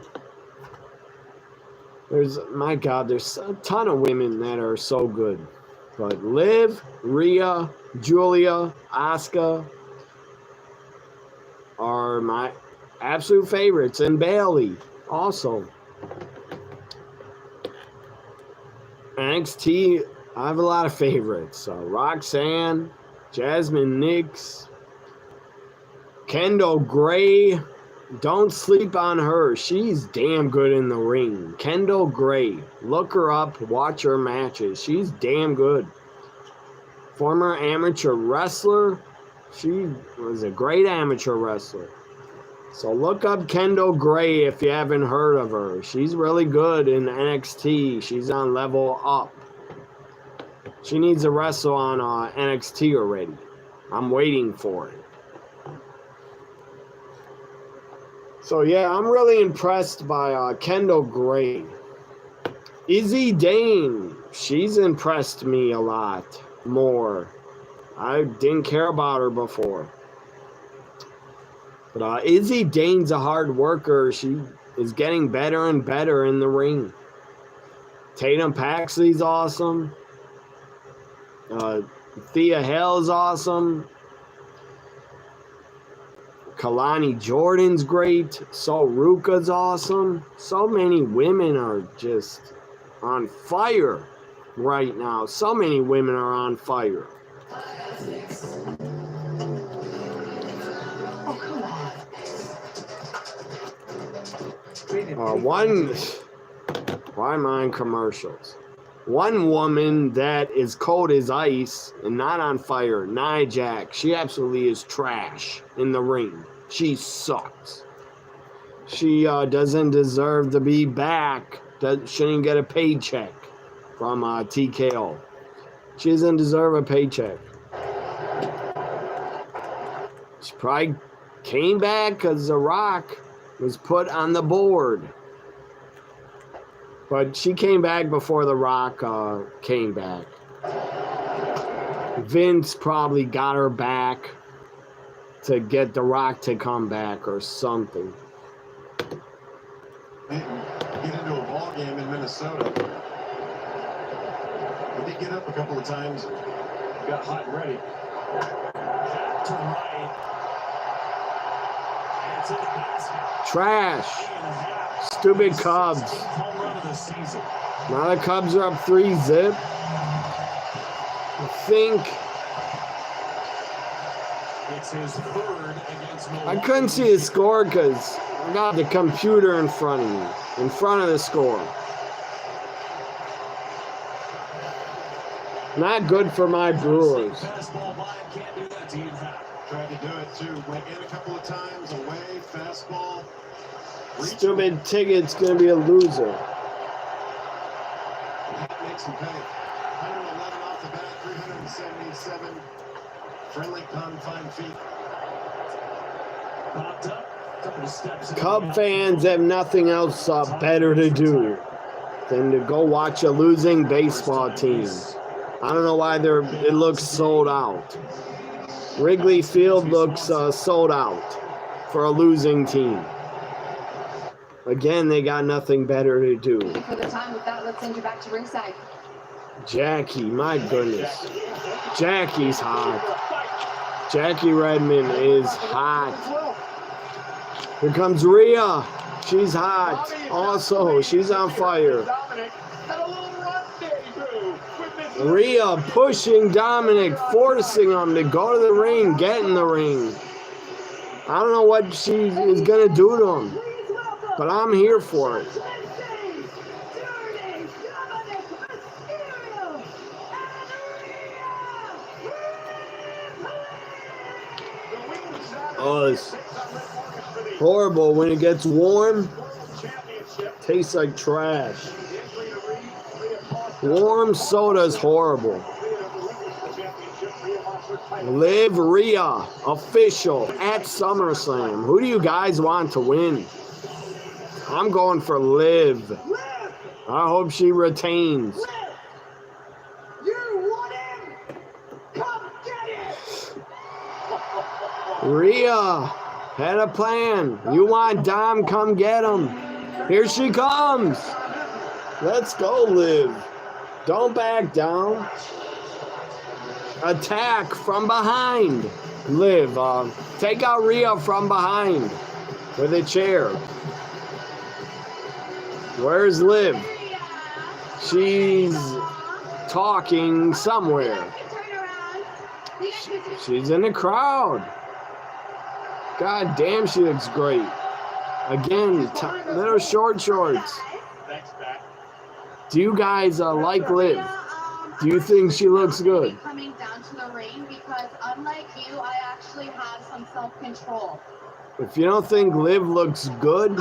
There's a ton of women that are so good. But Liv, Rhea, Julia, Asuka are my absolute favorites. And Bayley also. NXT, I have a lot of favorites. Roxanne, Jasmine Nix, Kendall Gray. Don't sleep on her. She's damn good in the ring. Kendall Gray. Look her up. Watch her matches. She's damn good. Former amateur wrestler. She was a great amateur wrestler. So look up Kendall Gray if you haven't heard of her. She's really good in NXT. She's on Level Up. She needs to wrestle on NXT already. I'm waiting for it. So yeah, I'm really impressed by Kendall Gray. Izzy Dane, she's impressed me a lot more. I didn't care about her before. But Izzy Dane's a hard worker. She is getting better and better in the ring. Tatum Paxley's awesome. Thea Hale's awesome. Kalani Jordan's great. So Ruka's awesome. So many women are just on fire right now. So many women are on fire. Why am I in commercials? One woman that is cold as ice and not on fire, Nia Jax. She absolutely is trash in the ring. She sucks. She doesn't deserve to be back. Shouldn't get a paycheck from TKO. She doesn't deserve a paycheck. She probably came back because The Rock was put on the board. But she came back before The Rock came back. Vince probably got her back to get The Rock to come back or something. Get into a ball game in Minnesota. They did get up a couple of times and got hot and ready. Back to right. And it's in the basket. Trash. Stupid Cubs. Home run of the season. Now the Cubs are up 3-0. I think It's his third against Milwaukee. I couldn't see the score because I got the computer in front of me, in front of the score. Not good for my Brewers. Fastball by, can't do that to you. Tried to do it too. Went in a couple of times, away, fastball. Stupid Ticket's going to be a loser. Makes him pay. 111 off the bat, 377. Friendly confined feet. Popped up, couple of steps. Cub fans have nothing else better to do than to go watch a losing baseball team. I don't know why it looks sold out. Wrigley Field looks sold out for a losing team. Again, they got nothing better to do. For the time with that, let's send you back to ringside. Jackie, my goodness. Jackie's hot. Jackie Redmond is hot. Here comes Rhea. She's hot. Also, she's on fire. Rhea pushing Dominic, forcing him to go to the ring, get in the ring. I don't know what she is going to do to him, but I'm here for it. Oh, it's horrible when it gets warm. Tastes like trash. Warm soda is horrible. Liv Rhea, official at SummerSlam. Who do you guys want to win? I'm going for Liv. I hope she retains. Rhea had a plan. You want Dom? Come get him. Here she comes. Let's go, Liv. Don't back down. Attack from behind. Liv, take out Rhea from behind with a chair. Where's Liv? She's talking somewhere. She's in the crowd. God damn, she looks great. Again, little short shorts. Do you guys like Liv? Do you think she looks good? Coming down to the ring because unlike you, I actually have some self-control. If you don't think Liv looks good,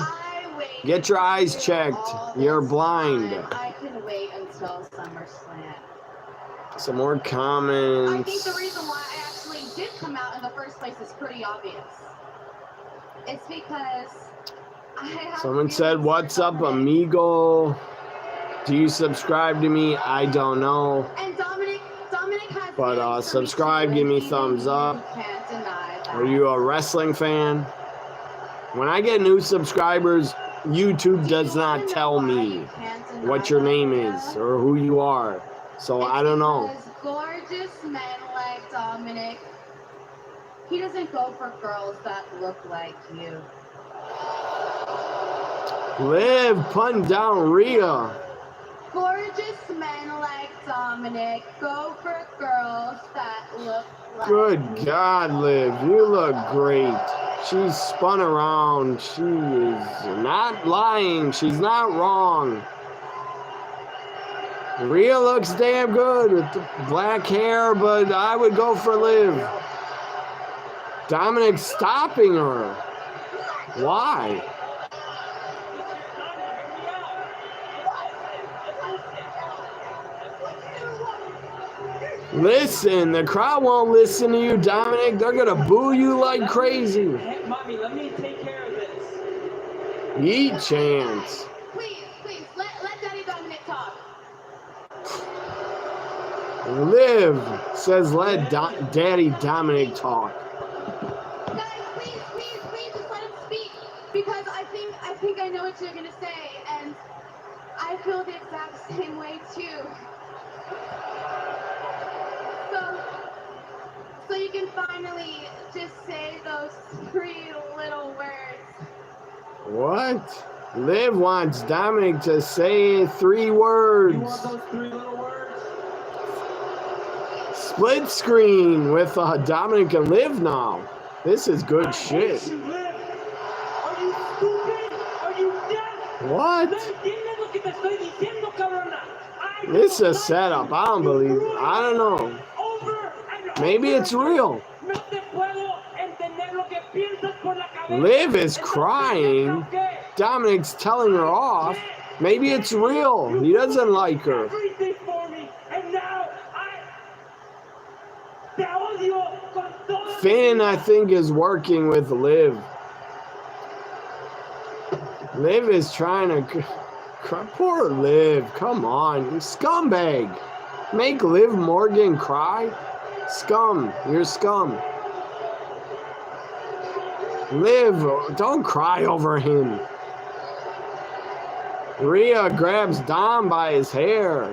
get your eyes checked. You're blind. I can wait until SummerSlam. Some more comments. I think the reason why I actually did come out in the first place is pretty obvious. It's because I have Someone said, "What's up, amigo? Do you subscribe to me?" I don't know. And Dominic has But subscribe, give me thumbs up. Can't deny that. Are you a wrestling fan? When I get new subscribers, YouTube does not tell me what your name is or who you are. So I don't know. Because gorgeous men like Dominic, he doesn't go for girls that look like you. Liv putting down Rhea. Gorgeous men like Dominic go for girls that look like Good you. God, Liv, you look great. She's spun around. She is not lying. She's not wrong. Rhea looks damn good with the black hair, but I would go for Liv. Dominic's stopping her. Why? Listen, the crowd won't listen to you, Dominic. They're going to boo you like crazy. Hey, Mommy, let me take care of this. Eat chance. Please, let Daddy Dominic talk. Liv says let Daddy Dominic talk. Guys, please, just let him speak. Because I think I know what you're gonna say, and I feel the exact same way too. So you can finally just say those 3 little words. What? Liv wants Dominic to say 3 words. You want those 3 little words? Split screen with Dominic and Liv now. This is good shit. Are you stupid? Are you deaf? What? This is a setup. I don't believe it. I don't know. Maybe it's real. Liv is crying. Dominic's telling her off. Maybe it's real. He doesn't like her. Finn, I think, is working with Liv. Liv is trying to... Poor Liv. Come on. You scumbag. Make Liv Morgan cry? Scum. You're scum. Liv, don't cry over him. Rhea grabs Dom by his hair.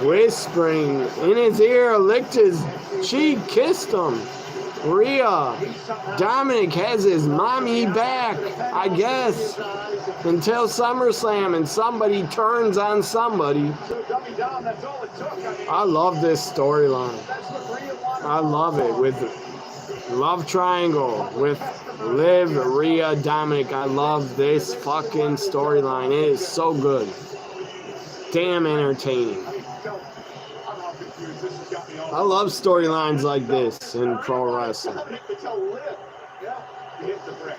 Whispering in his ear, licked his cheek, kissed him. Rhea, Dominic has his mommy back, I guess, until SummerSlam and somebody turns on somebody. I love this storyline. I love it with Love Triangle with Liv, Rhea, Dominic. I love this fucking storyline. It is so good. Damn entertaining. I love storylines like this in pro wrestling.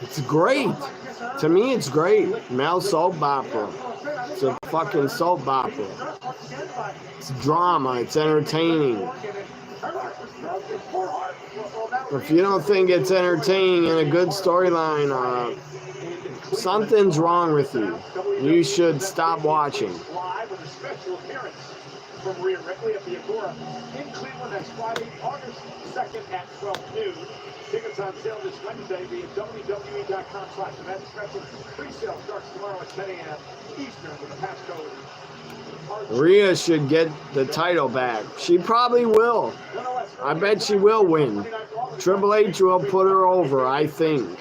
It's great. To me, it's great. Male soap opera. It's a fucking soap opera. It's drama. It's entertaining. If you don't think it's entertaining and a good storyline, something's wrong with you. You should stop watching. From Rhea Ripley at the Agora in Cleveland next Friday, August 2nd at 12 noon. Tickets on sale this Wednesday via WWE.com/events. Special pre-sale starts tomorrow at 10 a.m. Eastern with the passcode. Rhea should get the title back. She probably will. I bet she will win. Triple H will put her over, I think.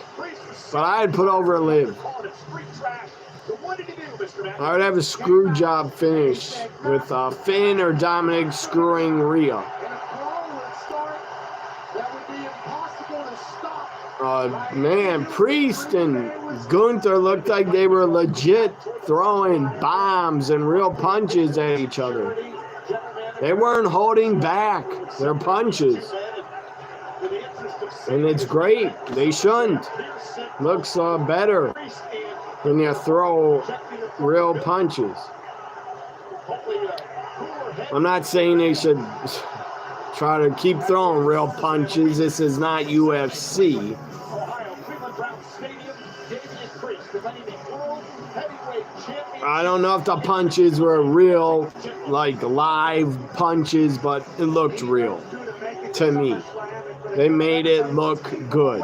But I'd put over Liv. I would have a screw job finish with Finn or Dominic screwing Rhea. Man, Priest and Gunther looked like they were legit throwing bombs and real punches at each other. They weren't holding back their punches. And it's great. They shouldn't. Looks better when you throw real punches. I'm not saying they should try to keep throwing real punches. This is not UFC. I don't know if the punches were real, like live punches, but it looked real. to me. They made it look good.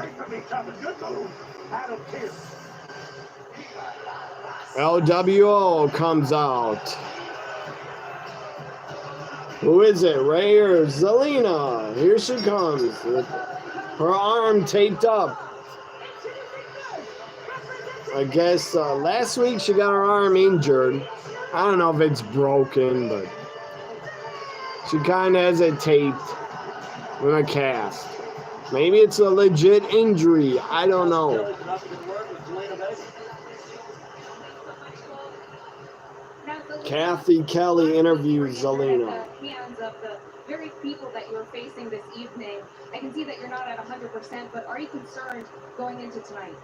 LWO comes out. Who is it? Ray or Zelina? Here she comes. With her arm taped up. I guess last week she got her arm injured. I don't know if it's broken, but she kind of has it taped with a cast. Maybe it's a legit injury. I don't know. Kathy Kelly interviews Zelina. Hands of the very people that you're facing this evening. I can see that you're not at 100%, but are you concerned going into tonight?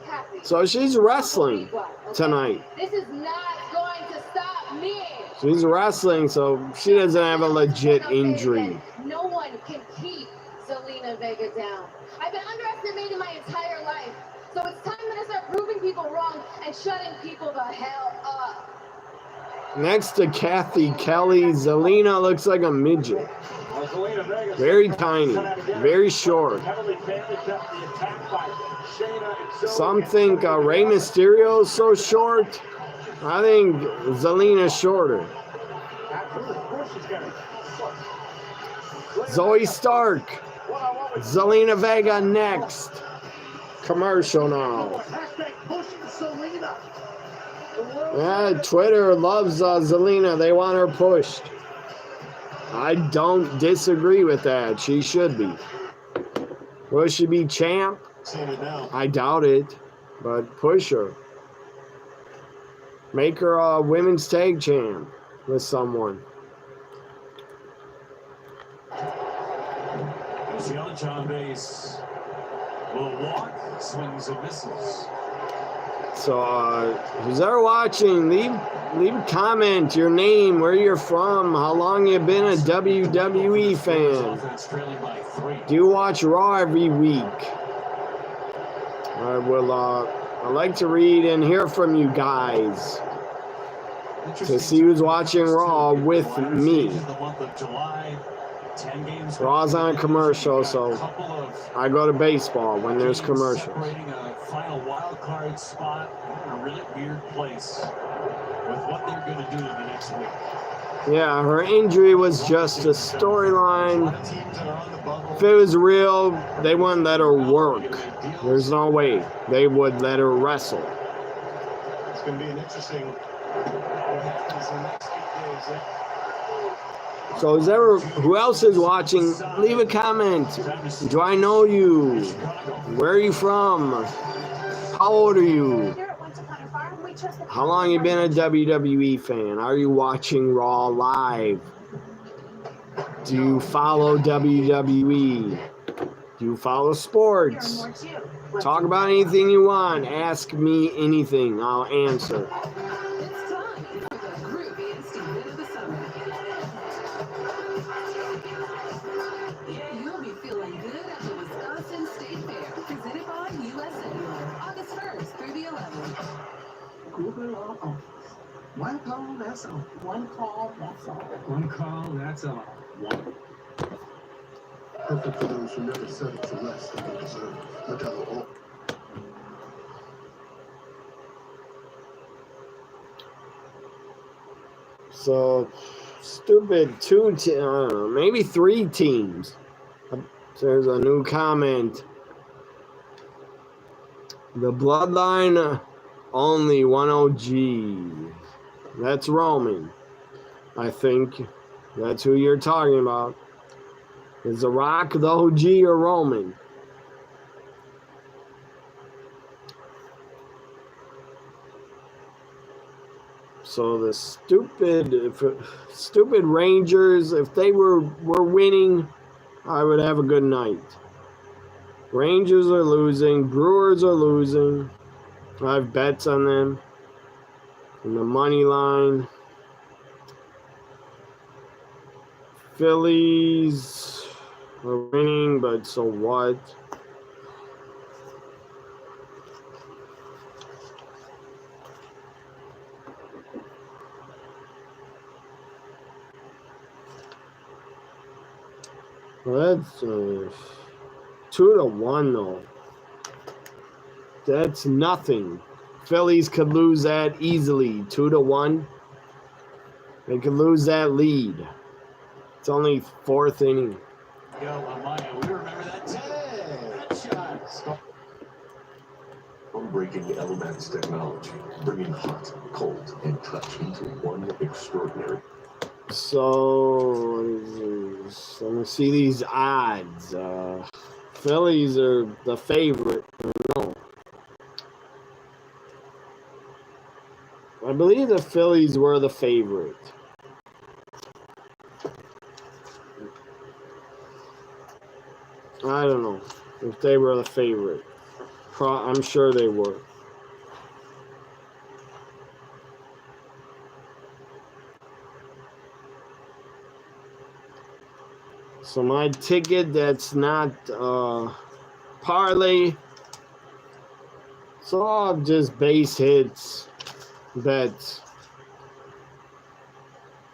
Kathy. So she's wrestling tonight. This is not going to stop me. She's wrestling, so she doesn't have a legit injury. No one can keep Zelina Vega down. I've been underestimated my entire life, so it's time that I start proving people wrong and shutting people the hell up. Next to Kathy Kelly, Zelina looks like a midget. Very tiny, very short. Some think Rey Mysterio is so short. I think Zelina's shorter. Zoe Stark. Zelina Vega next. Commercial now. Yeah, Twitter loves Zelina. They want her pushed. I don't disagree with that. She should be. Will she be champ? I doubt it. But push her. Make her a women's tag champ with someone. Luciano Chavez will walk, swings and misses. So, who's ever watching, leave a comment, your name, where you're from, how long you've been a WWE fan. Do you watch Raw every week? I will, I'd like to read and hear from you guys to see who's watching Raw with me. Raw's on a commercial, so I go to baseball when there's commercials. Final wild card spot in a really weird place with what they're going to do in the next week. Yeah, her injury was just a storyline. If it was real, they wouldn't let her work. There's no way they would let her wrestle. It's going to be an interesting what happens in the next 8 days. So who else is watching, leave a comment. Do I know you? Where are you from? How old are you? How long you been a WWE fan? Are you watching Raw live? Do you follow WWE? Do you follow sports? Talk about anything you want. Ask me anything. I'll answer. One call, that's all. One call, that's all. One call, that's all. One. Perfect for those who never settle for less than they deserve. Look how the So, stupid I don't know, maybe 3 teams. There's a new comment. The Bloodline only one OG. That's Roman. I think that's who you're talking about. Is The Rock the OG or Roman? So the stupid Rangers, if they were winning, I would have a good night. Rangers are losing. Brewers are losing. I have bets on them. And the money line. Phillies are winning, but so what? Well, that's 2-1 though. That's nothing. Phillies could lose that easily. 2-1. They could lose that lead. It's only 4th inning. Yo, Amaya, we remember that shot. Breaking Elements technology, bringing hot, cold, and touch into one extraordinary. So, let me see these odds. Phillies are the favorite. No. I believe the Phillies were the favorite. I don't know if they were the favorite. I'm sure they were. So my ticket that's not parlay. So I'll just base hits bets.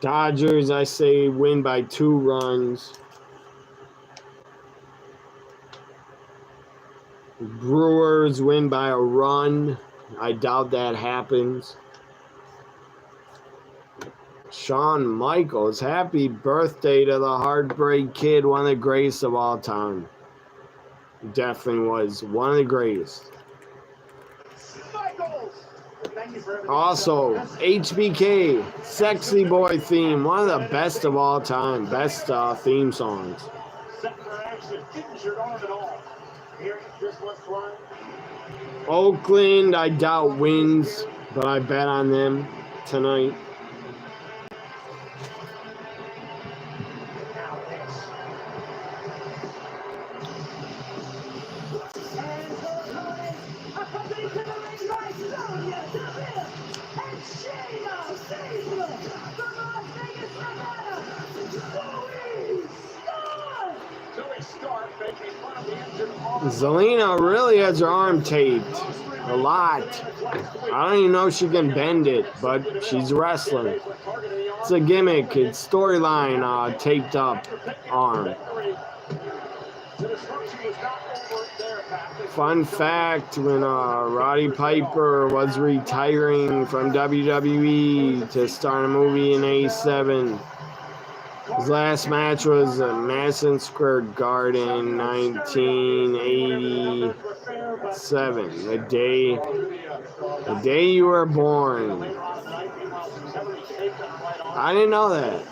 Dodgers, I say, win by 2 runs. Brewers win by a run. I doubt that happens. Shawn Michaels, happy birthday to the Heartbreak Kid, one of the greatest of all time. Definitely was one of the greatest. Also, HBK, Sexy Boy theme, one of the best of all time. Best theme songs. Oakland, I doubt wins, but I bet on them tonight. Zelina really has her arm taped a lot. I don't even know if she can bend it, but she's wrestling. It's a gimmick. It's storyline, taped up arm. Fun fact, when Roddy Piper was retiring from WWE to start a movie in '87, his last match was at Madison Square Garden, 1987. The day you were born. I didn't know that.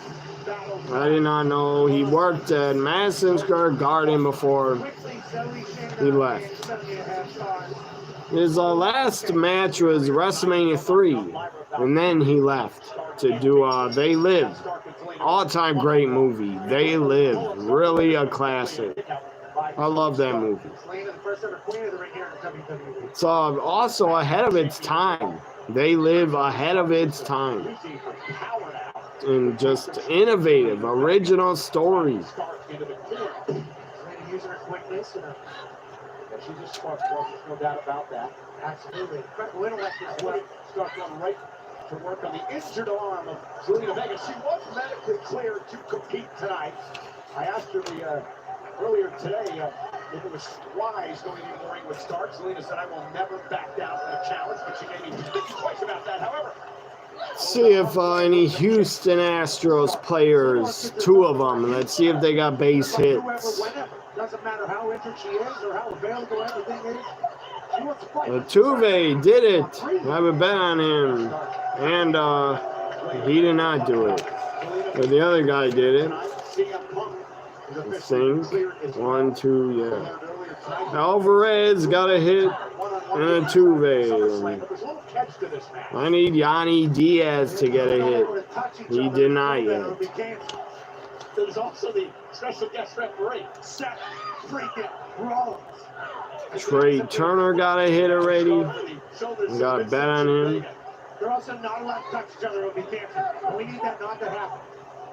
I did not know he worked at Madison Square Garden before he left. His last match was WrestleMania 3, and then he left to do They Live. All-time great movie. They Live. Really a classic. I love that movie. It's also ahead of its time. They Live ahead of its time. And just innovative, original stories. She just sparked well, there's no doubt about that. Absolutely. Incredible intellect as well. Start going right to work on the injured arm of Zelina Vega. She was medically cleared to compete tonight. I asked her earlier today if it was wise going into the ring with Stark. Zelina said, I will never back down from the challenge, but she made me think twice about that. However, see if any Houston Astros players, 2 of them, let's see if they got base hits. Doesn't matter how injured she is or how available everything is. She wants to fight. Altuve did it. I have a bet on him. And he did not do it. But the other guy did it. I think. 1, 2, yeah. Alvarez got a hit. And Altuve. I need Yanni Diaz to get a hit. He did not yet. There's also the special guest referee, Seth freaking Braun. Trey Turner got a hit already. Got a bet on him. They're also not allowed to touch each other. We need that not to happen.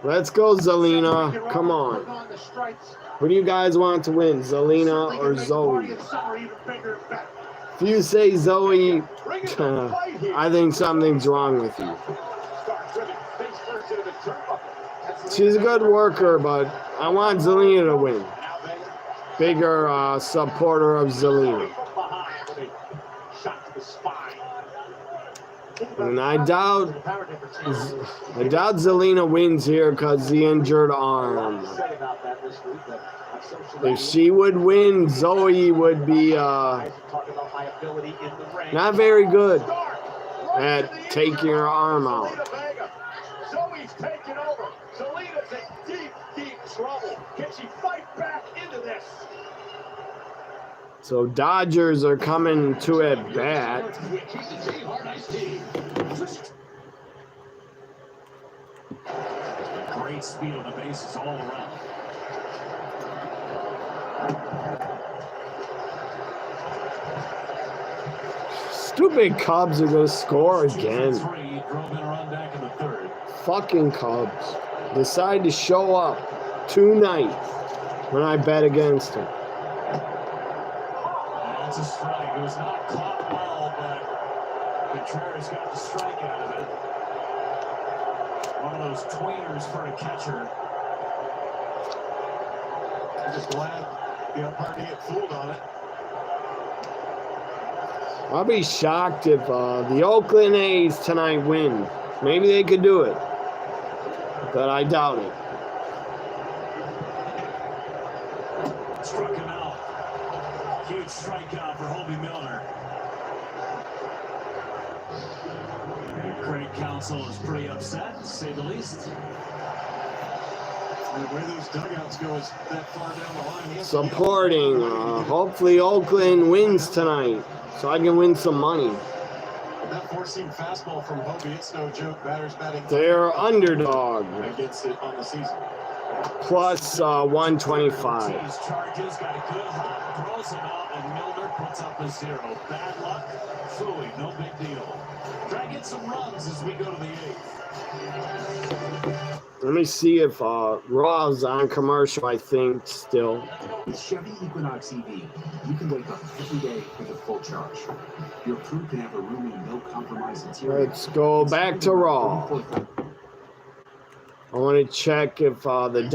Let's go, Zelina. Come on. Who do you guys want to win, Zelina or Zoe? If you say Zoe, I think something's wrong with you. She's a good worker, but I want Zelina to win. Bigger supporter of Zelina. And I doubt Zelina wins here because the injured arm. If she would win, Zoe would be not very good at taking her arm out. Zoe's taking over. Zelina's in deep, deep trouble. Can she fight back into this? So Dodgers are coming to at bat. Great speed on the bases all around. Stupid Cubs are going to score again. Fucking Cubs. Decide to show up tonight when I bet against them. That's a strike. It was not caught well, but Contreras got the strike out of it. One of those tweeners for a catcher. I'm just glad the umpire didn't get fooled on it. I'll be shocked if the Oakland A's tonight win. Maybe they could do it, but I doubt it. Struck him out. Huge strikeout for Hobie Milner. And Craig Counsell is pretty upset, to say the least. The way those dugouts go is that far down the line. Supporting. Hopefully Oakland wins tonight, so I can win some money. That four-seam fastball from Hobie, it's no joke. Batters batting. They're underdog. Against it on the season. Plus 125. These charges got a good hop, throws him out, and Milner puts up a 0. Bad luck, Phooey, no big deal. Try to get some runs as we go to the 8th. Let me see if Raw's on commercial, I think, still. With Chevy Equinox EV, you can wake up every day with a full charge. Your crew can have a roomy, no-compromise interior. Let's go back to Raw. I want to check if the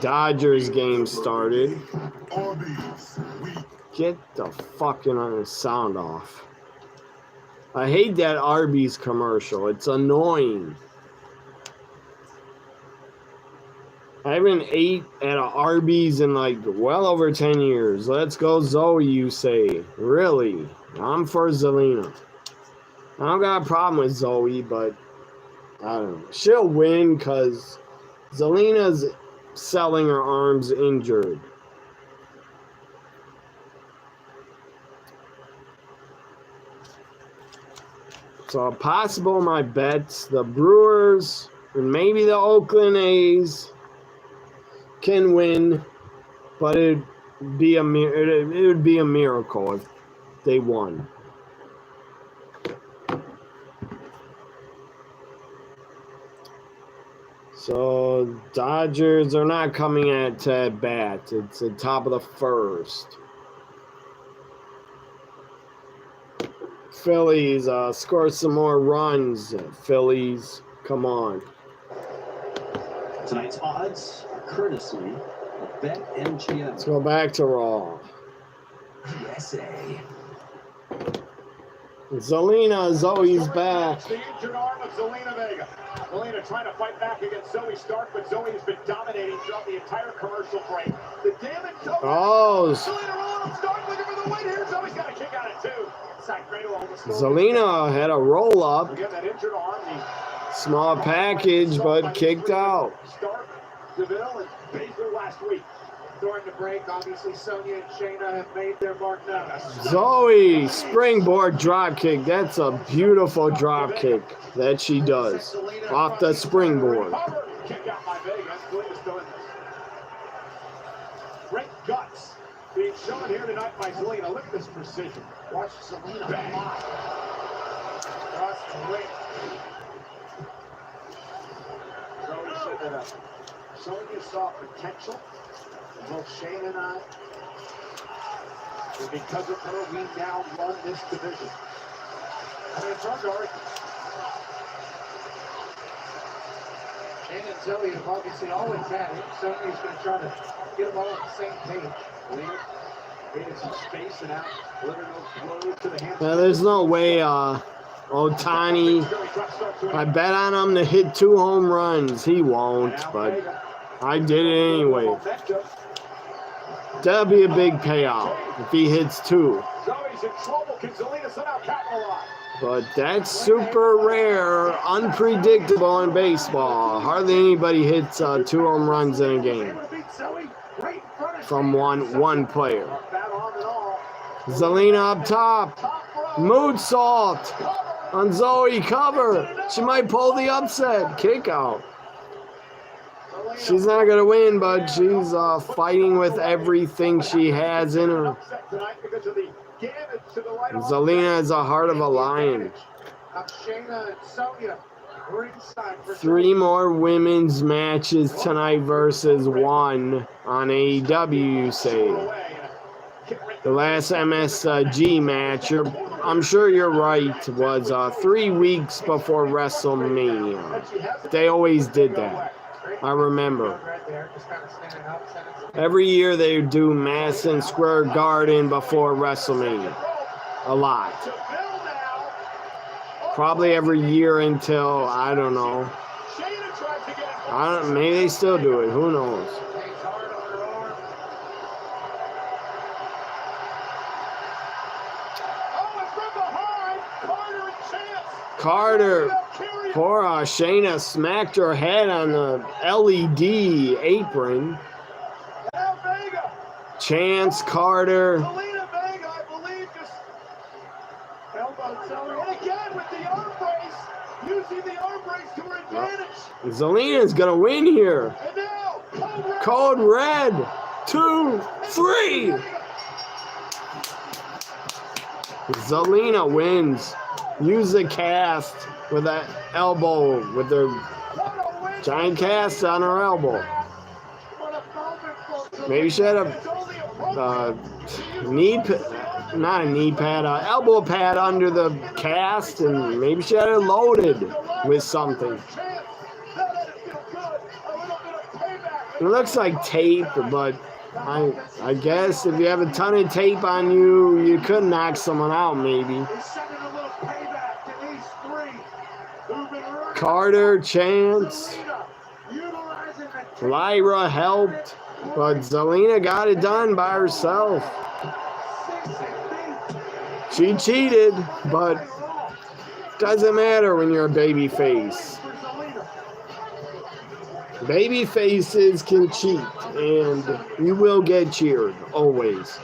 Dodgers game started. Get the fucking sound off. I hate that Arby's commercial. It's annoying. I haven't ate at a Arby's in like well over 10 years. Let's go Zoe, you say. Really? I'm for Zelina. I don't got a problem with Zoe, but I don't know. She'll win because Zelina's selling her arms injured. So possible my bets, the Brewers and maybe the Oakland A's can win, but it would be a miracle if they won. So Dodgers are not coming at bat. It's the top of the first. Phillies score some more runs. Phillies, come on. Tonight's odds are courtesy of BetMGM. Let's go back to Raw. USA. Zelina, Zoe's back. The injured arm of Zelina Vega. Zelina trying to fight back against Zoe Stark, but Zoe has been dominating throughout the entire commercial break. The damage over. Oh. Zelina rolling up Stark looking for the win here. Zoe's got a kick out of 2. Zelina had a roll up. Again, that injured arm, small package, but kicked out. Stark, DeVille, and Baker last week. During the break, obviously Sonya and Shayna have made their mark now. Zoe, springboard drop kick. That's a beautiful drop kick that she does off the springboard. Kick out by Vegas. Zelina's still in this. Great guts being shown here tonight by Zelina. Look at this precision. Watch Zelina fly. Across the ring. Zoe set it up. Sonya saw potential. Both Shane and I, and because of her, we now run this division. I mean, it's hard to argue. Shayna and Zoe have obviously always had it. Somebody's going to try to get them all on the same page. Created some space and out. Delivering those blows to the hands. Yeah, there's no way, Otani, I bet on him to hit 2 home runs. He won't, but I did it anyway. That'll be a big payout if he hits 2. Zoe's in trouble. Can Zelina somehow capitalize? But that's super rare, unpredictable in baseball. Hardly anybody hits 2 home runs in a game from one player. Zelina up top. Moonsault on Zoe. Cover. She might pull the upset. Kick out. She's not going to win, but she's fighting with everything she has in her. Zelina is a heart of a lion. 3 more women's matches tonight versus 1 on AEW, you say. The last MSG match, I'm sure you're right, was 3 weeks before WrestleMania. They always did that. I remember. Every year they do Madison Square Garden before WrestleMania. A lot. Probably every year until, I don't know. Maybe they still do it. Who knows? Carter. Poor Shayna smacked her head on the LED apron. Chance Carter. Zelina's gonna win here. Code red. 2, 3. Zelina wins. Use the cast with that elbow, with the giant cast on her elbow. Maybe she had a not a knee pad, elbow pad under the cast, and maybe she had it loaded with something. It looks like tape, but I guess if you have a ton of tape on you, you could knock someone out maybe. Carter, Chance, Lyra helped, but Zelina got it done by herself. She cheated, but doesn't matter when you're a baby face. Baby faces can cheat, and you will get cheered, always.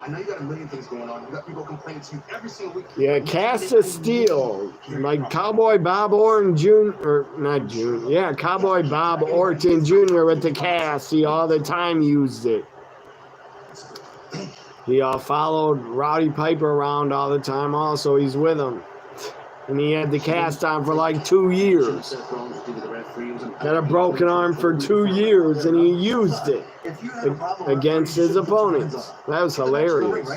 I know you got a million things going on. You got people complaining to you every single week. Yeah, cast of steel. Like Cowboy Bob Orton Jr. or not Jr. Yeah, Cowboy Bob Orton Jr. with the cast. He all the time used it. He followed Roddy Piper around all the time also. He's with him. And he had the cast on for like 2 years. Had a broken arm for 2 years, and he used it against his opponents. That was hilarious.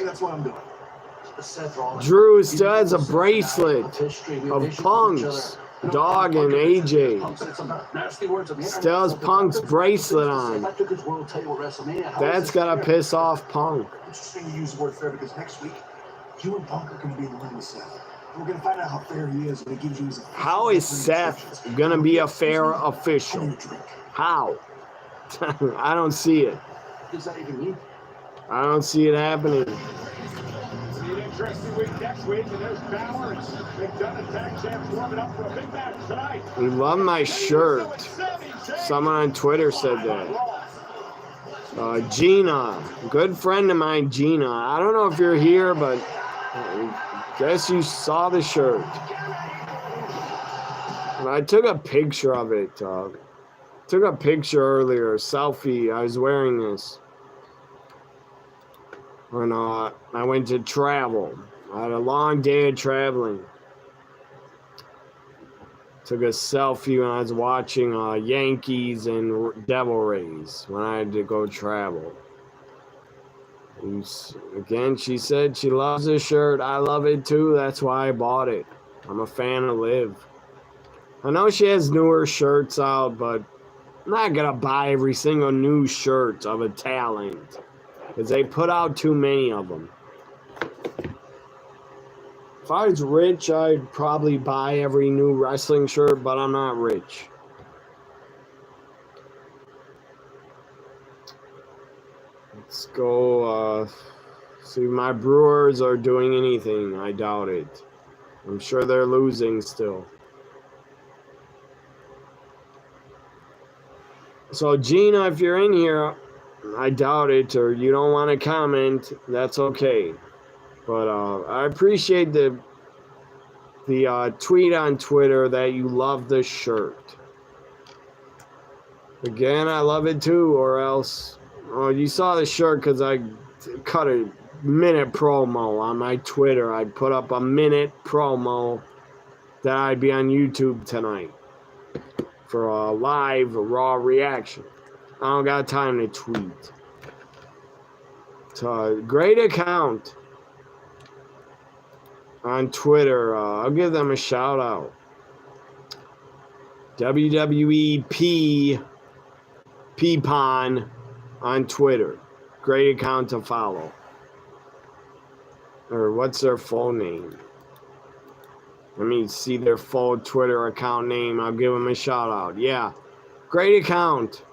Drew still has a bracelet of Punk's Dog and AJ. Still has Punk's bracelet on. That's gotta piss off Punk. Interesting to use the word fair because next week, you and Punk are going to be in the ring with Seth. We're going to find out how fair he is when he gives you his. How is Seth going to be a fair official? How? I don't see it. What does that even mean? I don't see it happening. It's an interesting week next week, and there's Balor and McDonough tag champs warming up for a big match tonight. I love my shirt. Someone on Twitter said that. Gina, good friend of mine, Gina. I don't know if you're here, but I guess you saw the shirt. And I took a picture of it. Took a picture earlier, selfie. I was wearing this. When I went to travel. I had a long day of traveling. Took a selfie when I was watching Yankees and Devil Rays when I had to go travel. And again, she said she loves the shirt. I love it too. That's why I bought it. I'm a fan of Liv. I know she has newer shirts out, but I'm not going to buy every single new shirt of a talent because they put out too many of them. If I was rich, I'd probably buy every new wrestling shirt, but I'm not rich. Let's go see if my Brewers are doing anything. I doubt it. I'm sure they're losing still. So, Gina, if you're in here, I doubt it, or you don't want to comment, that's okay. But I appreciate the tweet on Twitter that you love the shirt. Again, I love it too, or else... Oh, you saw the shirt because I cut a minute promo on my Twitter. I put up a minute promo that I'd be on YouTube tonight for a live Raw reaction. I don't got time to tweet. It's a great account on Twitter. I'll give them a shout out. WWE Peepon on Twitter. Great account to follow. Or what's their full name? Let me see their full Twitter account name. I'll give them a shout out. Yeah. Great account.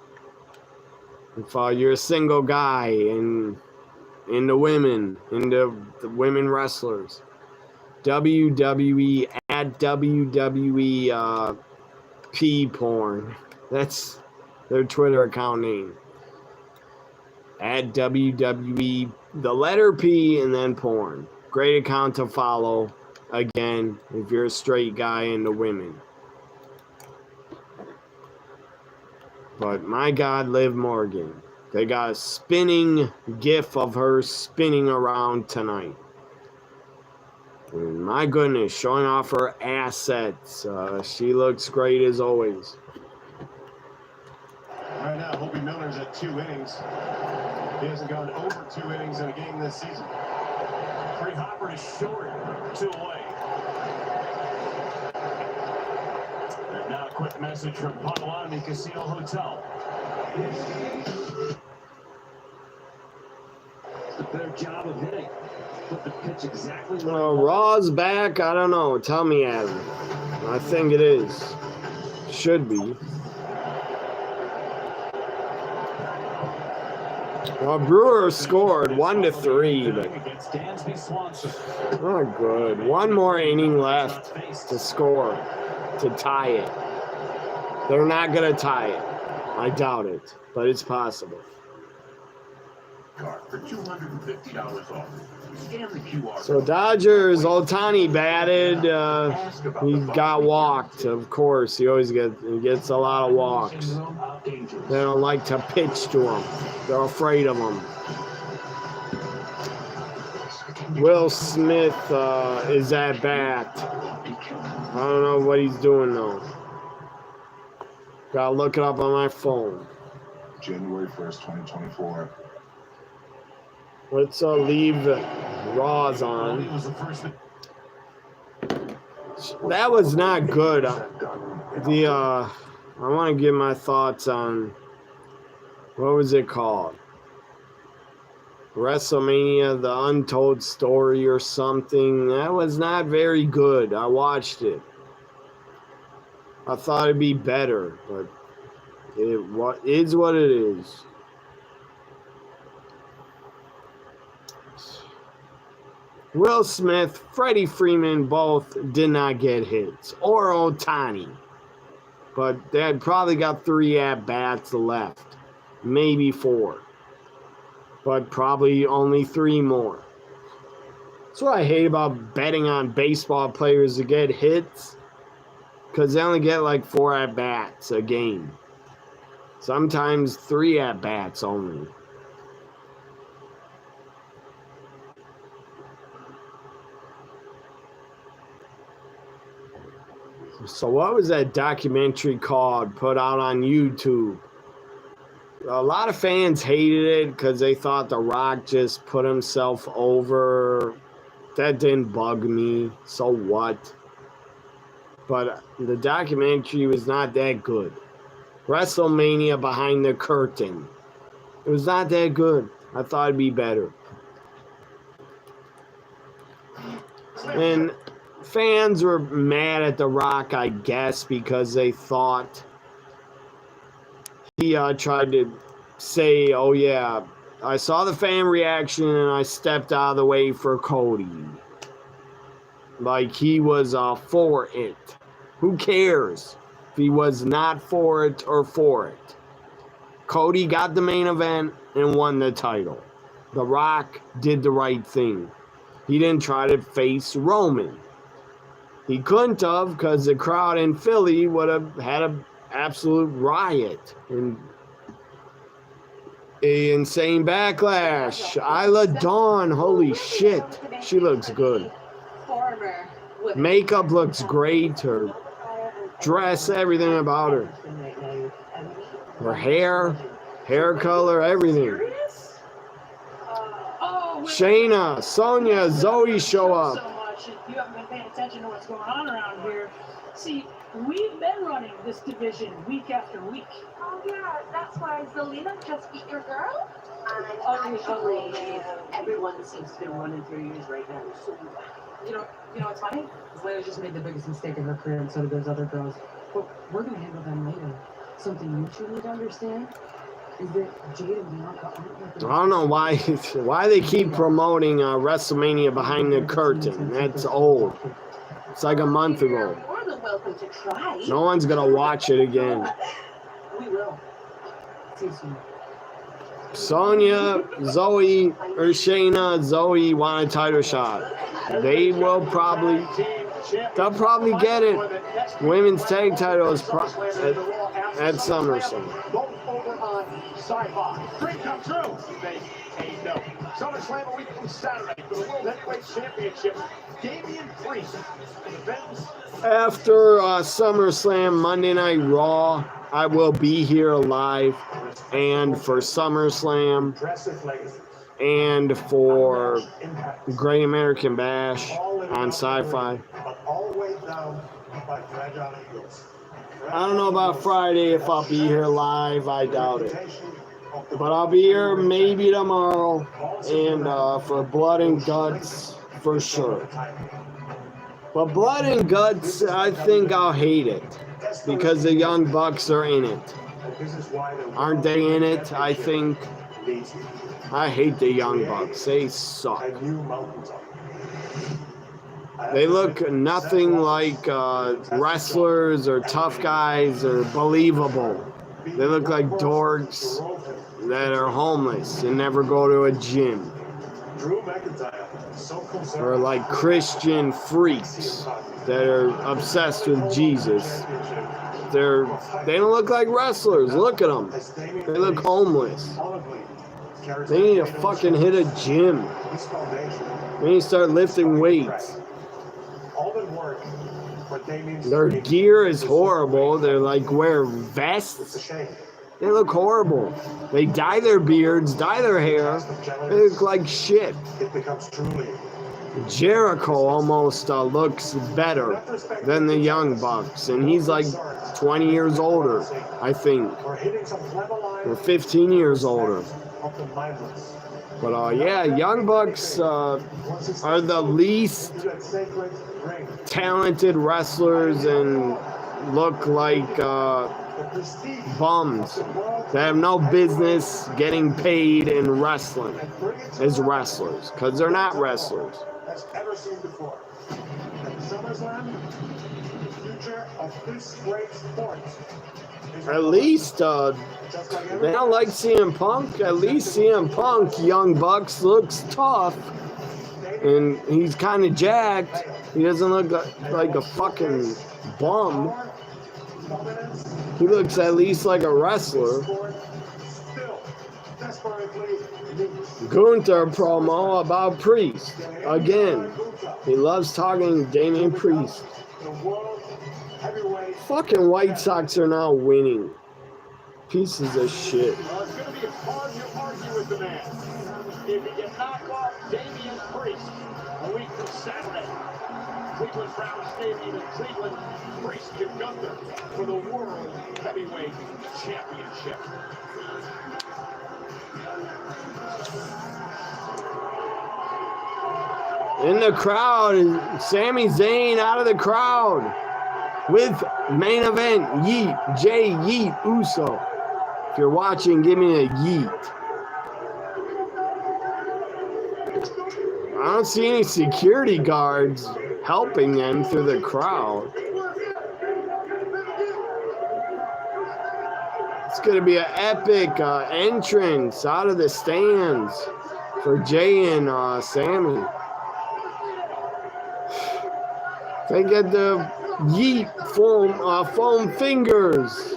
If you're a single guy and into women, into the women wrestlers. WWE at WWE P porn. That's their Twitter account name. At WWE, the letter P and then porn. Great account to follow. Again, if you're a straight guy into women. But my God, Liv Morgan. They got a spinning gif of her spinning around tonight. And my goodness, showing off her assets. She looks great as always. Right now, Hobie Miller's at 2 innings. He hasn't gone over 2 innings in a game this season. Free Hopper is short, 2 away. And now a quick message from Potawatomi Casino Hotel. A better job of hitting. Put the pitch exactly where Raw's back? I don't know. Tell me, Adam. I think it is. Should be. Well, Brewer scored 1-3, but not good. One more inning left to score, to tie it. They're not going to tie it. I doubt it, but it's possible. For $250 off. Scan the QR. So Dodgers, Ohtani batted. He got walked, of course. He gets a lot of walks. They don't like to pitch to him. They're afraid of him. Will Smith is at bat. I don't know what he's doing though. Gotta look it up on my phone. January 1st, 2024. Let's leave Raws on. That was not good. I want to give my thoughts on, what was it called? WrestleMania, The Untold Story or something. That was not very good. I watched it. I thought it'd be better, but it is what it is. Will Smith, Freddie Freeman both did not get hits. Or Ohtani. But they had probably got 3 at-bats left. Maybe 4. But probably only 3 more. That's what I hate about betting on baseball players to get hits. Because they only get like 4 at-bats a game. Sometimes 3 at-bats only. So what was that documentary called put out on YouTube? A lot of fans hated it because they thought The Rock just put himself over. That didn't bug me. So what? but the documentary was not that good. WrestleMania Behind the Curtain. It was not that good. I thought it'd be better. And fans were mad at The Rock, I guess, because they thought he tried to say, oh yeah, I saw the fan reaction and I stepped out of the way for Cody. Like he was for it. Who cares if he was not for it or for it? Cody got the main event and won the title. The Rock did the right thing. He didn't try to face Roman. He couldn't have, because the crowd in Philly would have had an absolute riot and an insane backlash. Isla Dawn, holy shit, she looks good. Makeup looks great. Her dress, everything about her. Her hair color, everything. Shayna, Sonya, Zoe show up. You haven't been paying attention to what's going on around here. See, we've been running this division week after week. Oh yeah, that's why Zelina just beat your girl? Actually, everyone seems to be running through you right now. So, you know what's funny? Zelina just made the biggest mistake in her career, and so did those other girls. But we're gonna handle them later. Something you two need to understand is that Jade and Bianca aren't. I don't know why they keep promoting WrestleMania Behind the Curtain. That's old. It's like a month ago. You're more than welcome to try. No one's gonna watch it again. We will. See you soon. Sonya, Zoe, or Shayna, Zoe want a title shot. They will probably, they'll probably get it. Women's tag titles at SummerSlam. Dream come true. They ain't no. SummerSlam a week from Saturday for the World Heavyweight Championship. Damian Priest defends. After SummerSlam, Monday Night Raw, I will be here live, and for SummerSlam, and for Great American Bash on Sci-Fi. I don't know about Friday if I'll be here live. I doubt it. But I'll be here maybe tomorrow, and for Blood and Guts, for sure. But Blood and Guts, I think I'll hate it, because the Young Bucks are in it. Aren't they in it? I think. I hate the Young Bucks. They suck. They look nothing like wrestlers or tough guys or believable. They look like dorks that are homeless and never go to a gym. Or like Christian freaks that are obsessed with Jesus. They don't look like wrestlers. Look at them. They look homeless. They need to fucking hit a gym. They need to start lifting weights. Their gear is horrible. They're like wear vests. They look horrible. They dye their beards, dye their hair. They look like shit. Jericho almost looks better than the Young Bucks, and he's like 20 years older, I think, or 15 years older. But yeah, Young Bucks are the least talented wrestlers and look like bums that have no business getting paid in wrestling as wrestlers, because they're not wrestlers. Ever seen before. And SummerSlam, the future of this great sport. At least they don't like CM Punk. At least CM Punk, Young Bucks, looks tough, and he's kind of jacked. He doesn't look like a fucking bum. He looks at least like a wrestler. Gunther promo about Priest. Again, he loves talking Damian Priest. Fucking White Sox are now winning. Pieces of shit. It's going to be hard to argue with the man. If he can knock off Damian Priest a week from Saturday, Cleveland Brown Stadium in Cleveland, Priest and Gunther for the World Heavyweight Championship. In the crowd, Sami Zayn out of the crowd with main event Yeet, Jay Yeet Uso. If you're watching, give me a yeet. I don't see any security guards helping them through the crowd. It's going to be an epic entrance out of the stands for Jay and Sammy. They get the yeet foam fingers.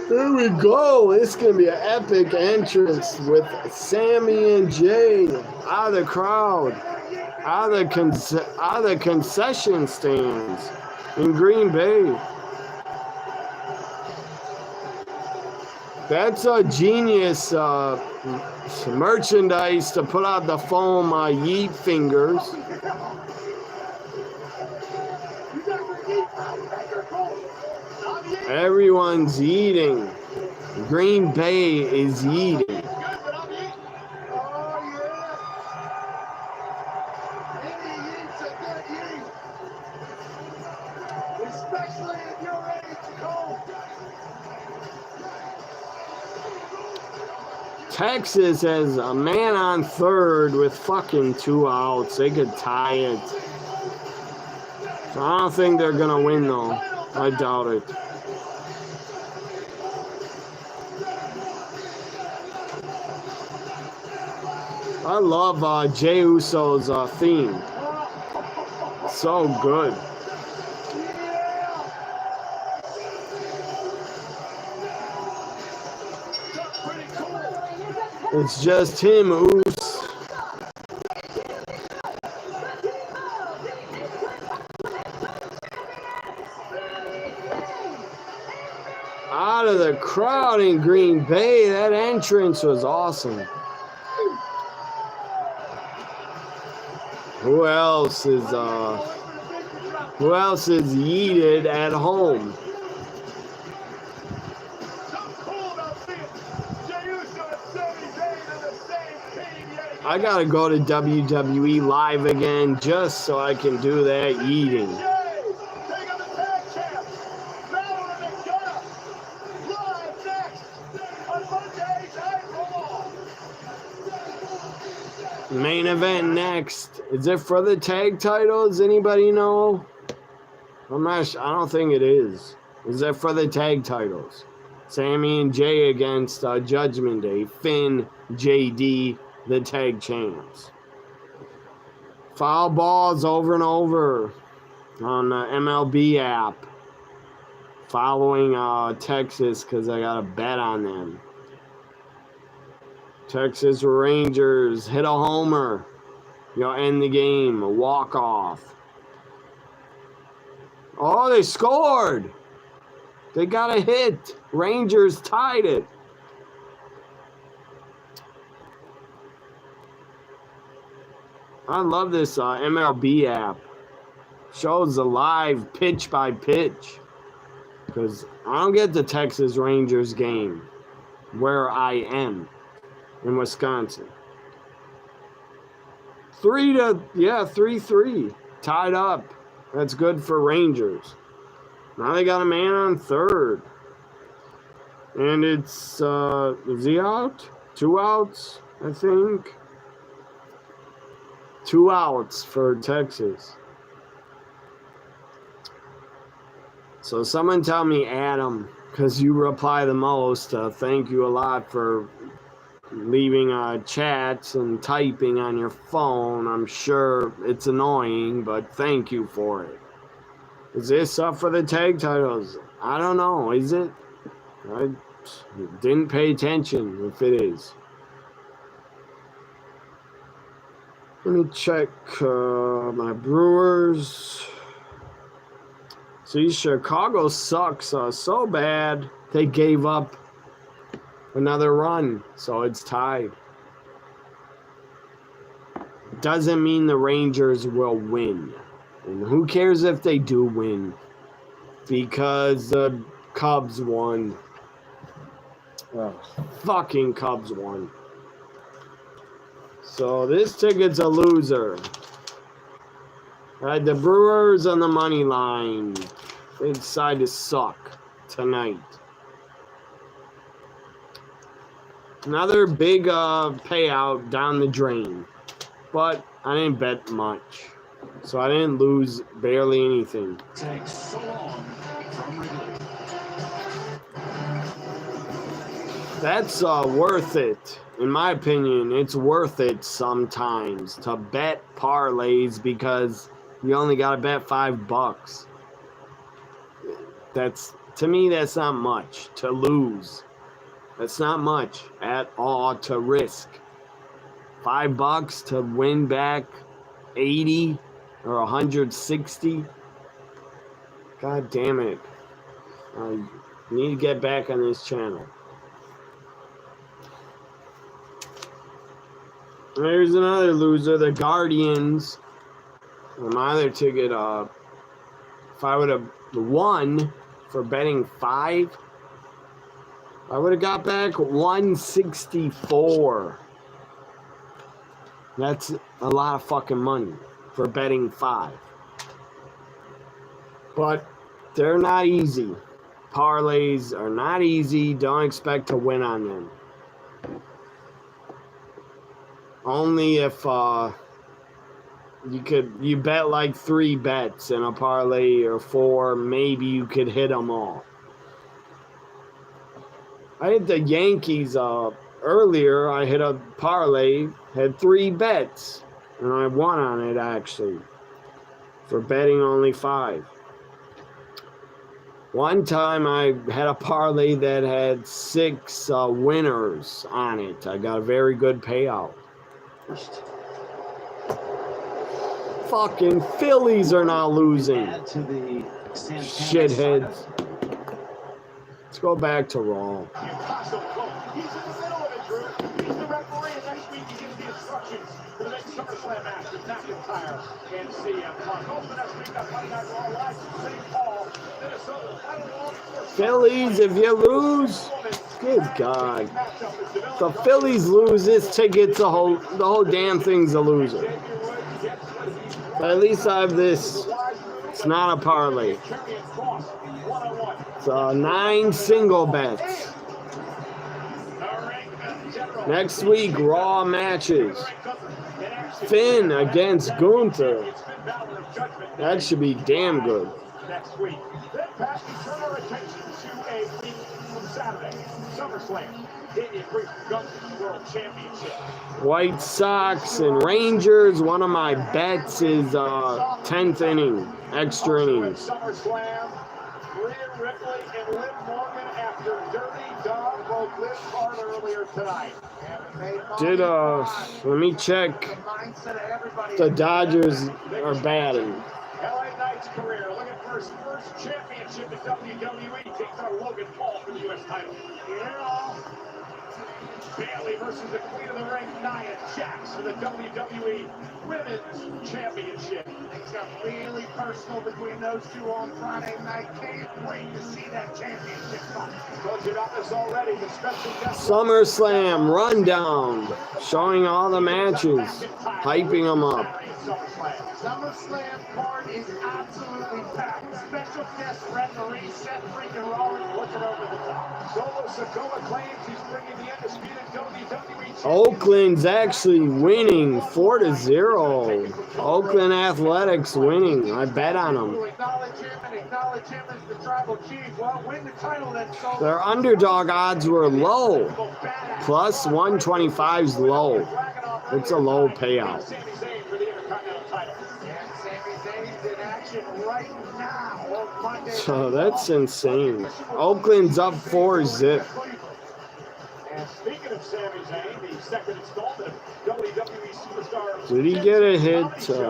There we go. It's going to be an epic entrance with Sammy and Jay out of the crowd, out of the concession stands in Green Bay. That's a genius merchandise to put out the foam yeet fingers. Everyone's eating. Green Bay is eating. Texas has a man on third with fucking 2 outs. They could tie it. So I don't think they're going to win, though. I doubt it. I love Jey Uso's theme. So good. It's just him, Uso. Out of the crowd in Green Bay, that entrance was awesome. Who else is yeeted at home? I gotta go to WWE Live again just so I can do that eating. Main event next. Is it for the tag titles? Anybody know? I'm not sure. I don't think it is. Is it for the tag titles? Sammy and Jay against Judgment Day. Finn, JD, the tag champs. Foul balls over and over on the MLB app. Following Texas because I got a bet on them. Texas Rangers hit a homer. You'll end the game. A walk-off. Oh, they scored. They got a hit. Rangers tied it. I love this MLB app. Shows the live pitch by pitch. Because I don't get the Texas Rangers game where I am. In Wisconsin. 3-3. Tied up. That's good for Rangers. Now they got a man on third. And it's, is he out? 2 outs, I think. 2 outs for Texas. So someone tell me, Adam, because you reply the most. Thank you a lot for leaving chats and typing on your phone. I'm sure it's annoying, but thank you for it. Is this up for the tag titles? I don't know. Is it? I didn't pay attention if it is. Let me check my Brewers. See, Chicago sucks so bad they gave up another run, so it's tied. Doesn't mean the Rangers will win. And who cares if they do win? Because the Cubs won. Fucking Cubs won. So this ticket's a loser. I had the Brewers on the money line. They decide to suck tonight. Another big payout down the drain. But I didn't bet much. So I didn't lose barely anything. Takes so long from Wrigley. That's worth it. In my opinion, it's worth it sometimes to bet parlays because you only got to bet $5. To me, that's not much to lose. That's not much at all to risk. $5 to win back 80 or 160. God damn it. I need to get back on this channel. There's another loser, the Guardians. My other ticket, if I would have won for betting 5, I would have got back 164. That's a lot of fucking money for betting 5. But they're not easy. Parlays are not easy. Don't expect to win on them. Only if you bet like 3 bets in a parlay or 4, maybe you could hit them all. I hit the Yankees earlier. I hit a parlay, had 3 bets, and I won on it actually for betting only 5. One time I had a parlay that had 6 winners on it. I got a very good payout. Fucking Phillies are not losing. Shitheads. Let's go back to Raw. Newcastle close. He's in the middle of it, Drew. He's the referee, and next week he gives the instructions for the next SummerSlam match with McIntyre and CM Punk. Also next week, got Monday Night Raw live from St. Paul, Minnesota. Phillies, if you lose, good God. The Phillies lose, this ticket's the whole damn thing's a loser. But at least I have this. It's not a parlay. It's 9 single bets. Next week, Raw matches. Finn against Gunther. That should be damn good. Next week. Then pass we turn our attention to a week from Saturday. SummerSlam. Damian Priest Gunther World Championship. White Sox and Rangers. One of my bets is 10th inning, extra innings. SummerSlam. Rhea Ripley and Liv Morgan after Dirty Dog broke Liv hard earlier tonight. Let me check. The Dodgers are batting. LA Knight's career. Look at first championship in WWE. Takes out Logan Paul for the U.S. title. Yeah. Bailey versus the Queen of the Ring, Nia Jax for the WWE Women's Championship. Things got really personal between those two on Friday night. Can't wait to see that championship fight. Told you about this already. The special guest SummerSlam rundown, showing all the matches, hyping them up. SummerSlam card is absolutely packed. Special guest referee Seth freaking Rollins looking over the top. Solo Sikoa claims he's bringing the undisputed WWE. Oakland's actually winning 4-0. Oakland Athletics winning. I bet on them. Their underdog odds were low. Plus 125's low. It's a low payout. So that's insane. Oakland's up 4-0. And speaking of of Sami Zayn, the second installment of WWE Superstar. Did he get a hit? Sami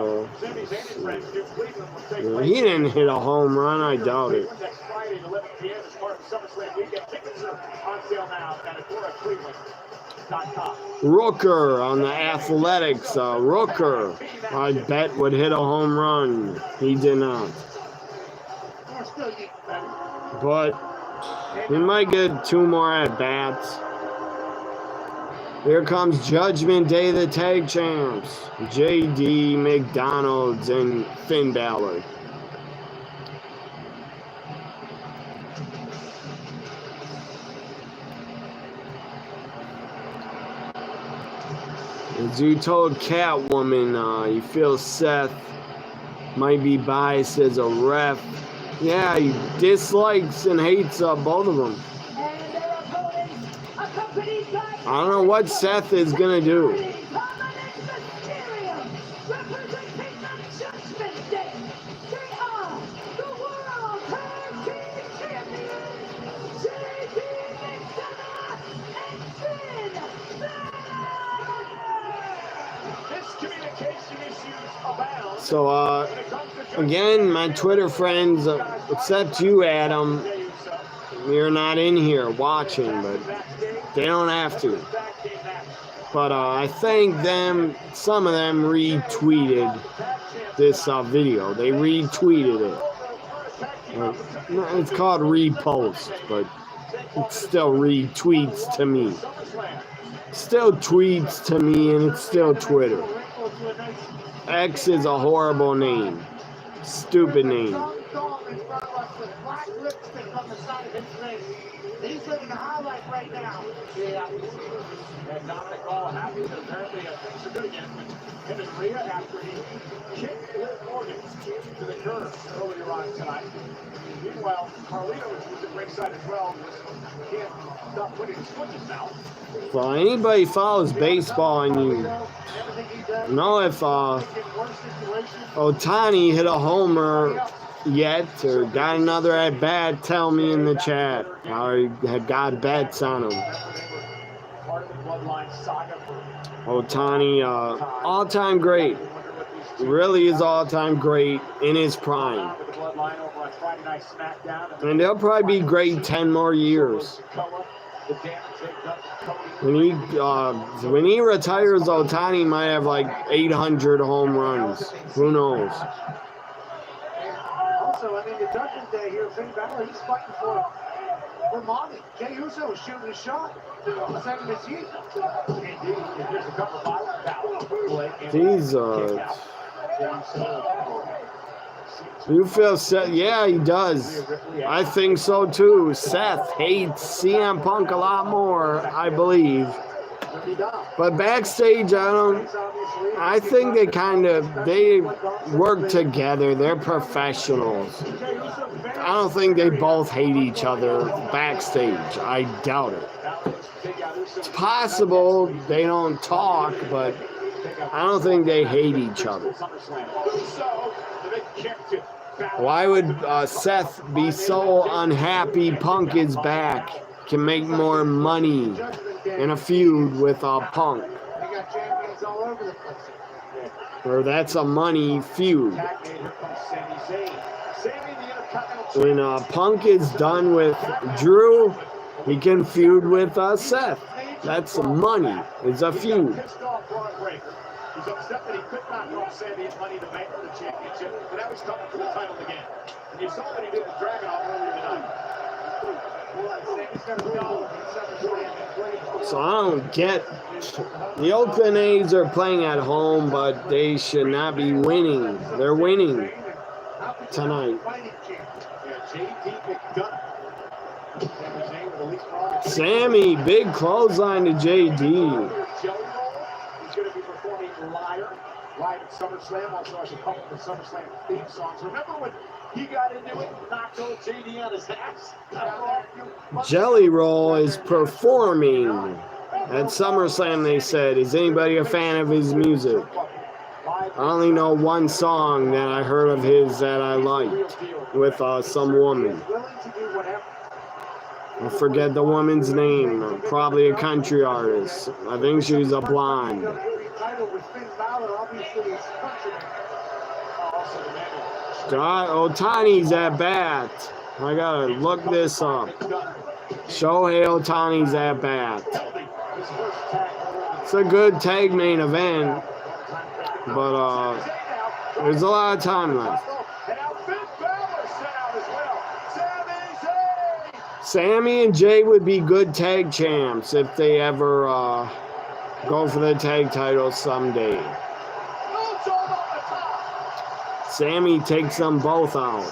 Zayn and friends do Cleveland will take place. He didn't hit a home run, I doubt it. Next Friday at 11 p.m. as part of SummerSlam weekend. Tickets are on sale now at AgoraCleveland.com. Rooker on the Athletics. Rooker, I bet, would hit a home run. He did not. But he might get 2 more at-bats. Here comes Judgment Day, the tag champs. JD, McDonald's, and Finn Balor. As you told Catwoman, you feel Seth might be biased as a ref. Yeah, he dislikes and hates both of them. And their opponents, accompanied by I don't know what Seth is going to do. Mysterio, representing the Judgment Day. They are the World Tag Team Champions, JD McDonagh and Finn Balor. Miscommunication issues abound. So, again, my Twitter friends, except you, Adam, you're not in here watching, but they don't have to. But I think some of them retweeted this video. They retweeted it. It's called repost, but it still retweets to me. Still tweets to me, and it's still Twitter. X is a horrible name. Stupid name. He's living a highlight right now. Yeah. And Dominic all happy that apparently things are good again with him and Rhea after he kicked Liv Morgan to the curb earlier on tonight. Meanwhile, Carlito was at ringside as well. Can't stop putting his foot in his mouth. Well, anybody follows baseball and you know if Ohtani hit a homer yet or got another at bat, tell me in the chat. I had got bets on him. Ohtani, all-time great. Really is all-time great in his prime. And they'll probably be great 10 more years. When he retires, Ohtani might have like 800 home runs. Who knows? Also, I mean, the Judgment Day here, Finn Balor, he's fighting for mommy. Jey Uso is shooting a shot to send him his heat. Indeed, here's a couple of Balor. These, you feel Seth? Yeah, he does. I think so too. Seth hates CM Punk a lot more, I believe. But backstage, I think they work together. They're professionals. I don't think they both hate each other backstage. I doubt it. It's possible they don't talk, but I don't think they hate each other. Why would Seth be so unhappy Punk is back? Can make more money in a feud with Punk. Or that's a money feud. When Punk is done with Drew, he can feud with Seth. That's money. It's a feud. He's upset that he could not help Sandy and Money to Bank for the championship, but now he's coming for the title again. And you saw what he did with Dragunov earlier tonight. So I don't get. The Oakland A's are playing at home, but they should not be winning. They're winning tonight. Sammy, big clothesline to JD. Live at SummerSlam, also has a couple of SummerSlam theme songs. Remember when he got into it, knocked old JD on his ass? Jelly Roll is performing at SummerSlam, they said. Is anybody a fan of his music? I only know one song that I heard of his that I liked with some woman. I forget the woman's name. Probably a country artist. I think she's a blonde. God, Otani's at bat. I gotta look this up. Shohei Otani's at bat. It's a good tag main event, but there's a lot of time left. Sammy and Jay would be good tag champs if they ever go for the tag title someday. Sammy takes them both out.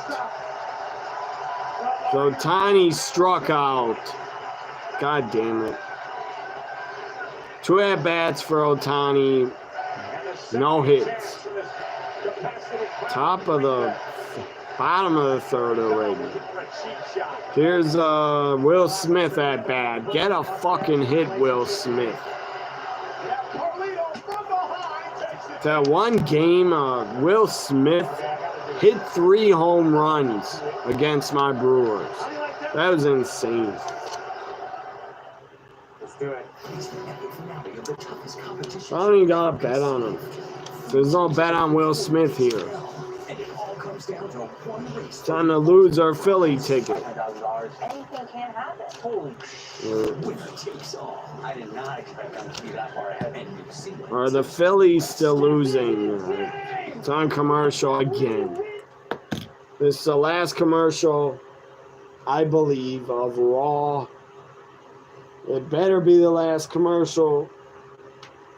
So Tiny struck out. God damn it. 2 at-bats for Otani. No hits. Bottom of the third already. Here's Will Smith at bat. Get a fucking hit, Will Smith. That one game, Will Smith hit 3 home runs against my Brewers. That was insane. Let's do it. I don't even got a bet on him. There's no bet on Will Smith here. It's time to lose our Philly ticket. Anything can happen. Holy shit. I did not expect them to be that far ahead. Are the Phillies still losing? It's on commercial again. This is the last commercial, I believe, of Raw. It better be the last commercial.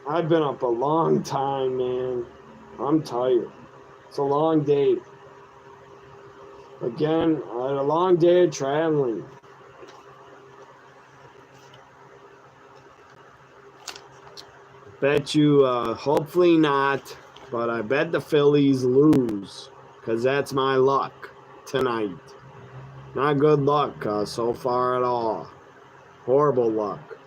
I've been up a long time, man. I'm tired. It's a long day. Again, I had a long day of traveling. Bet you, hopefully not, but I bet the Phillies lose, because that's my luck tonight. Not good luck so far at all. Horrible luck.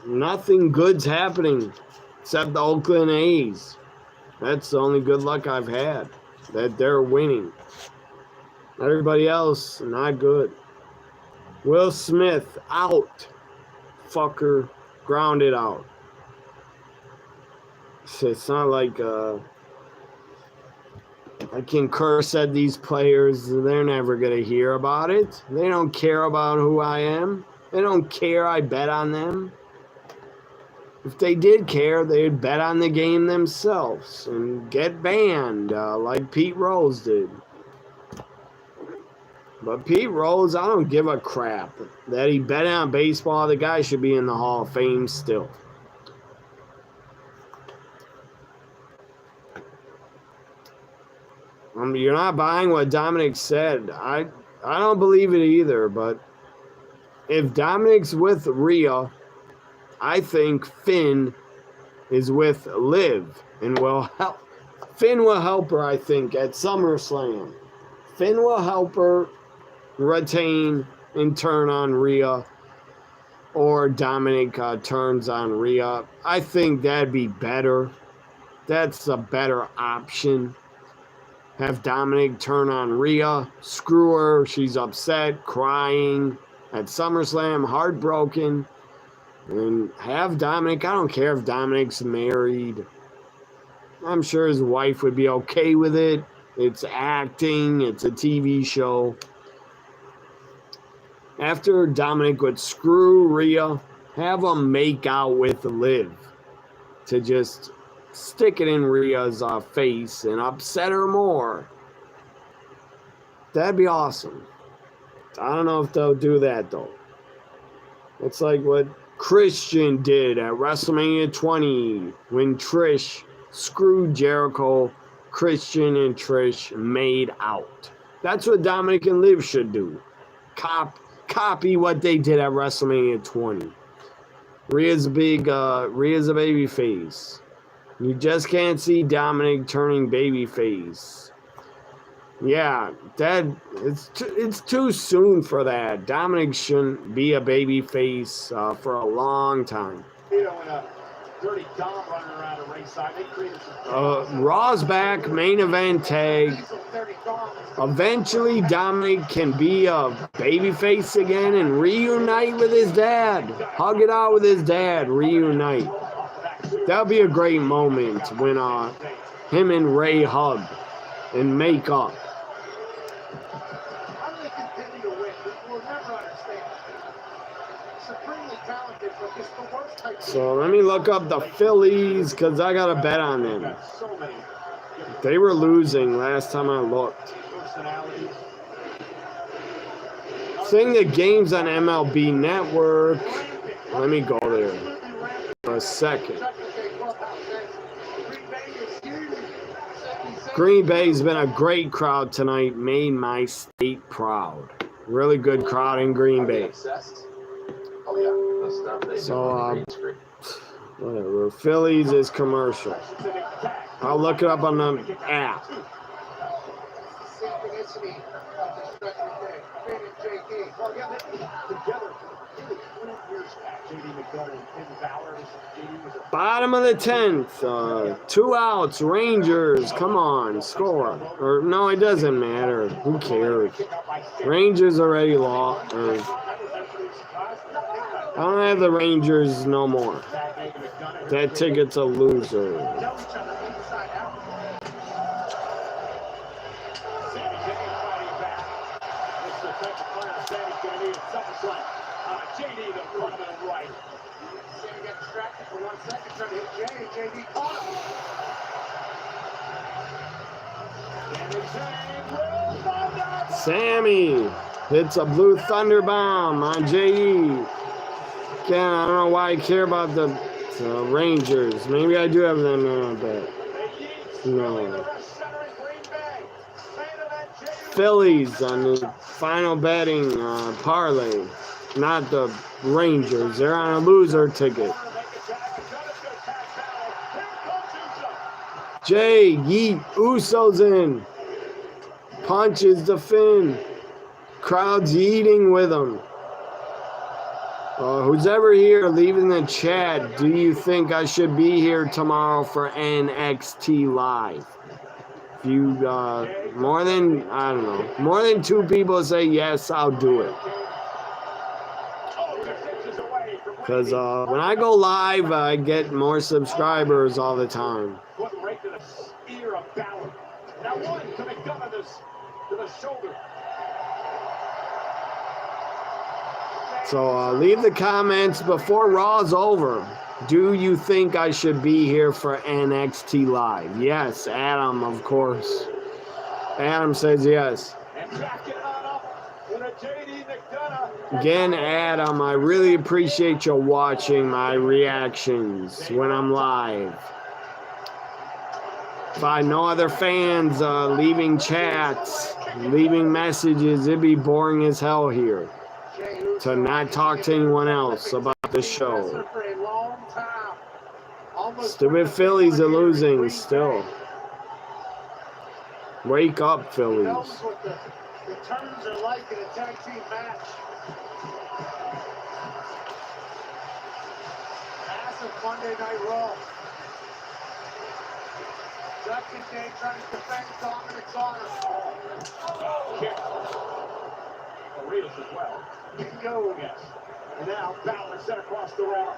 Nothing good's happening except the Oakland A's. That's the only good luck I've had, that they're winning. Everybody else, not good. Will Smith, out. Fucker, grounded out. It's not like I can curse at these players. They're never going to hear about it. They don't care about who I am. They don't care I bet on them. If they did care, they'd bet on the game themselves and get banned like Pete Rose did. But Pete Rose, I don't give a crap that he bet on baseball. The guy should be in the Hall of Fame still. You're not buying what Dominic said. I don't believe it either, but if Dominic's with Rhea, I think Finn is with Liv and will help. Finn will help her, I think, at SummerSlam. Finn will help her retain and turn on Rhea, or Dominic turns on Rhea. I think that'd be better. That's a better option. Have Dominic turn on Rhea, screw her, she's upset, crying at SummerSlam, heartbroken, and have Dominic, I don't care if Dominic's married. I'm sure his wife would be okay with it. It's acting, it's a TV show. After Dominic would screw Rhea, have him make out with Liv to just stick it in Rhea's face and upset her more. That'd be awesome. I don't know if they'll do that, though. It's like what Christian did at WrestleMania 20 when Trish screwed Jericho. Christian and Trish made out. That's what Dominic and Liv should do. Copy what they did at WrestleMania 20. Rhea's a baby face. You just can't see Dominic turning babyface. Yeah, it's too soon for that. Dominic shouldn't be a babyface for a long time. Raw's back, main event tag. Eventually, Dominic can be a babyface again and reunite with his dad. Hug it out with his dad. Reunite. That'll be a great moment when him and Ray hug and make up. So let me look up the Phillies because I got a bet on them. They were losing last time I looked. Seeing the games on MLB Network. Let me go there for a second. Green Bay's been a great crowd tonight. Made my state proud. Really good crowd in Green Bay. So, whatever. Phillies is commercial. I'll look it up on the app. Bottom of the 10th. 2 outs. Rangers. Come on. Score. Or no, it doesn't matter. Who cares? Rangers already lost. I don't have the Rangers no more. That ticket's a loser. Sammy hits a blue thunder bomb on JD. Again, I don't know why I care about the Rangers. Maybe I do have them in a bet. No. Phillies on the final betting parlay. Not the Rangers. They're on a loser ticket. Jay Yeet Uso's in. Punches the Finn. Crowd's eating with him. Who's ever here, leave in the chat. Do you think I should be here tomorrow for NXT Live? If you, more than 2 people say yes, I'll do it. Because when I go live, I get more subscribers all the time. So leave the comments before Raw's over. Do you think I should be here for NXT Live? Yes, Adam, of course. Adam says yes. Again, Adam, I really appreciate you watching my reactions when I'm live. If I had no other fans leaving chats, leaving messages, it'd be boring as hell here. To not talk to anyone else about the show. Stupid Phillies are losing still. Wake up, Phillies. The turns are like in a tag team match. Massive Monday Night Raw. Judgment Day trying to defend Dominic's honor. Kick. Arias as well. Bingo, yes. And now Balor set across the route.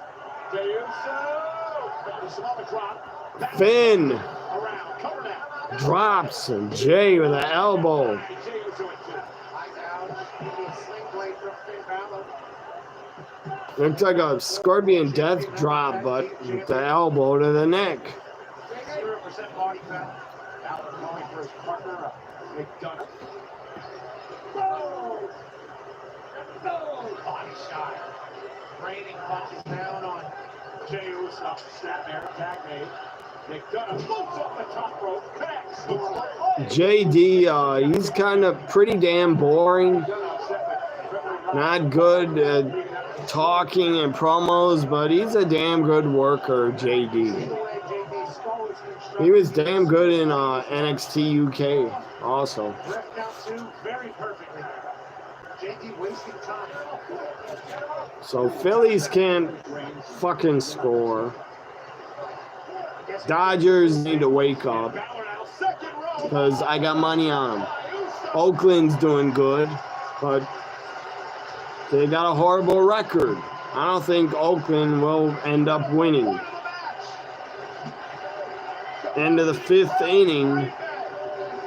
Jey Uso. Drop. Finn. Around. Cover now. Drops and Jay with an elbow. Looks like a Scorpion Death drop, but with the elbow to the neck. 0% body fat. Balor going for his partner. McDonough. Body shot. Raining punches down on Jey Uso. Snap there. Tag made. McDonough moves off the top rope. Connects. JD, he's kind of pretty damn boring. Not good at talking and promos, but he's a damn good worker, JD. He was damn good in NXT UK also. So Phillies can't fucking score. Dodgers need to wake up. because I got money on them. Oakland's doing good, but they got a horrible record. I don't think Oakland will end up winning. End of the 5th inning,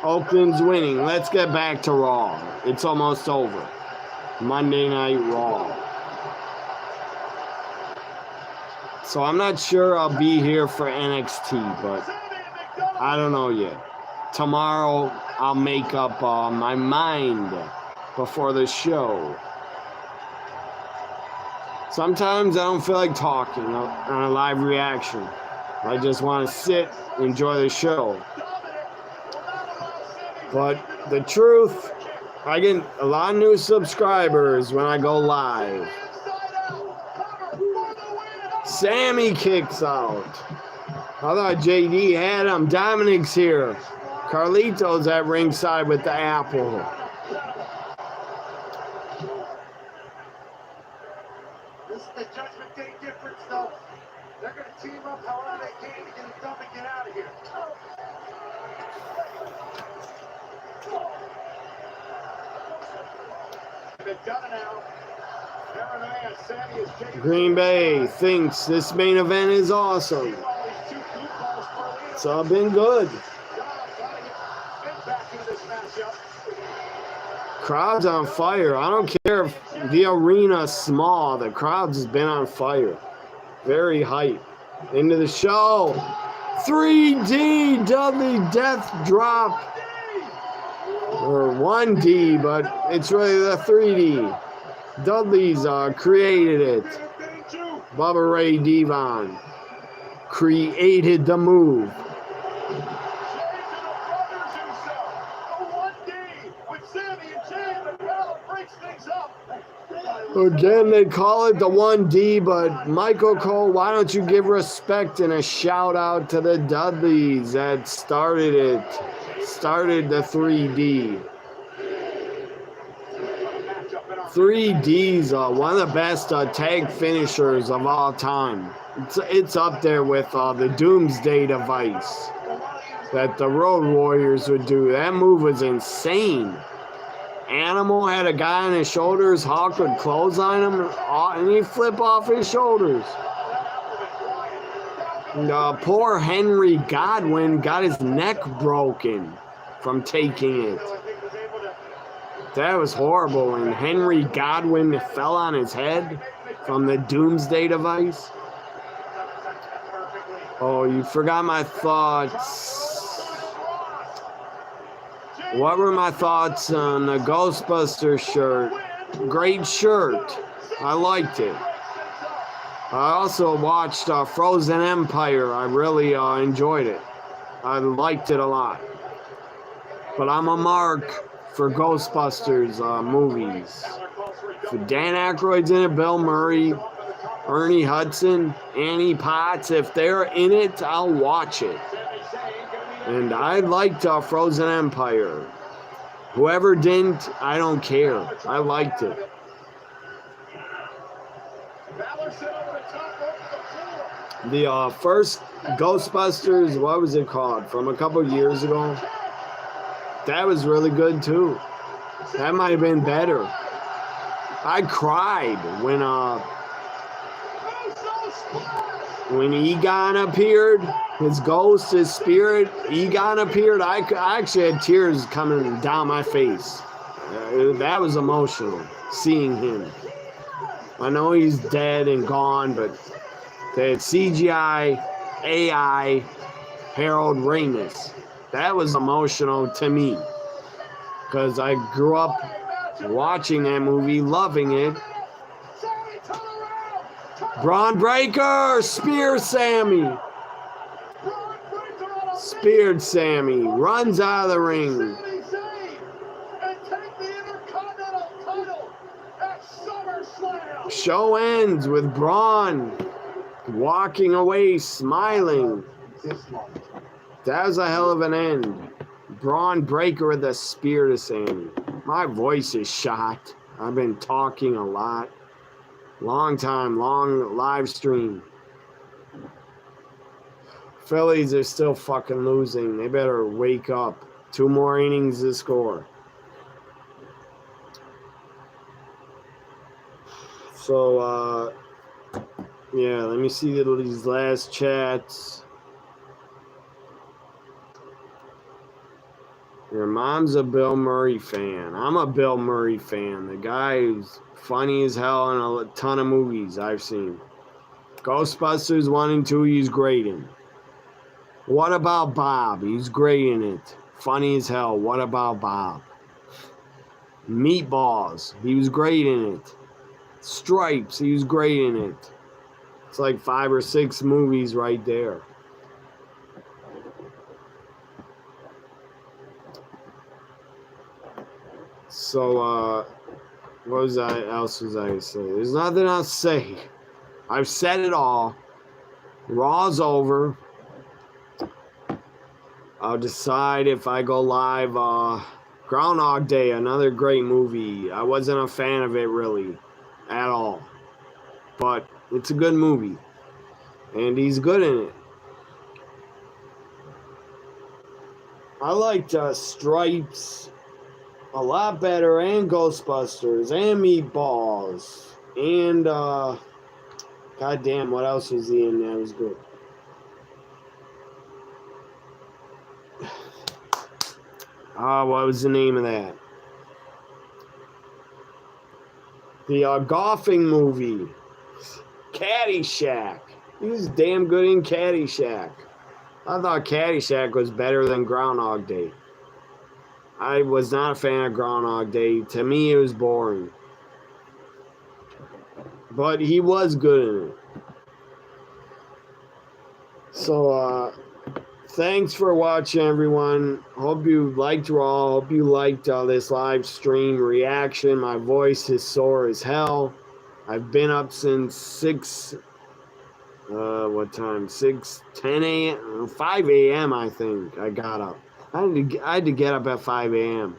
Oakland's winning. Let's get back to Raw. It's almost over. Monday Night Raw. So I'm not sure I'll be here for NXT, but I don't know yet. Tomorrow I'll make up my mind before the show. Sometimes I don't feel like talking on a live reaction. I just want to sit, enjoy the show. But the truth, I get a lot of new subscribers when I go live. Sammy kicks out. I thought JD had him. Dominic's here. Carlito's at ringside with the apple. This is the Judgment Day difference, though. They're going to team up however they can to get it done and get out of here. They've got it now. Green Bay thinks this main event is awesome. It's all been good. Crowd's on fire. I don't care if the arena's small. The crowd's has been on fire. Very hype. Into the show. 3D Dudley Death Drop. Or 1D, but it's really the 3D. Dudley's created it. Bubba Ray Devon created the move. Again, they call it the 1D, but Michael Cole, why don't you give respect and a shout out to the Dudleys that started it, started the 3D. 3D's one of the best tag finishers of all time. It's up there with the Doomsday Device that the Road Warriors would do. That move was insane. Animal had a guy on his shoulders. Hawk would clothesline him, and he'd flip off his shoulders. And, poor Henry Godwin got his neck broken from taking it. That was horrible. And Henry Godwin fell on his head from the Doomsday Device. Oh, you forgot my thoughts. What were my thoughts on the Ghostbusters shirt? Great shirt. I liked it. I also watched Frozen Empire. I really enjoyed it. I liked it a lot. But I'm a mark for Ghostbusters movies. For Dan Aykroyd's in it, Bill Murray, Ernie Hudson, Annie Potts. If they're in it, I'll watch it. And I liked Frozen Empire. Whoever didn't, I don't care. I liked it. The first Ghostbusters, what was it called? From a couple years ago. That was really good too. That might have been better. I cried when Egon appeared, his ghost, his spirit, Egon appeared. I actually had tears coming down my face. That was emotional, seeing him. I know he's dead and gone, but that CGI, AI, Harold Ramis, that was emotional to me. Because I grew up watching that movie, loving it. Braun Breaker, spear Sammy. Speared Sammy, runs out of the ring. Show ends with Braun walking away, smiling. That was a hell of an end. Braun Breaker with a spear to Sammy. My voice is shot. I've been talking a lot. Long time, long live stream. Phillies are still fucking losing. They better wake up. 2 more innings to score. So, yeah, let me see these last chats. Your mom's a Bill Murray fan. I'm a Bill Murray fan. The guy is funny as hell in a ton of movies I've seen. Ghostbusters 1 and 2, he's great in. What About Bob? He's great in it. Funny as hell. What About Bob? Meatballs. He was great in it. Stripes. He was great in it. It's like 5 or 6 movies right there. So, what else was I going to say? There's nothing else to say. I've said it all. Raw's over. I'll decide if I go live. Groundhog Day, another great movie. I wasn't a fan of it really at all. But it's a good movie. And he's good in it. I liked Stripes a lot better, and Ghostbusters, and Meatballs, and goddamn, what else was he in that was good? What was the name of that? The golfing movie, Caddyshack. He was damn good in Caddyshack. I thought Caddyshack was better than Groundhog Day. I was not a fan of Groundhog Day. To me, it was boring. But he was good in it. So, thanks for watching, everyone. Hope you liked Raw. Hope you liked this live stream reaction. My voice is sore as hell. I've been up since 6, what time? 10 a.m., 5 a.m. I think I got up. I had to get up at 5 a.m.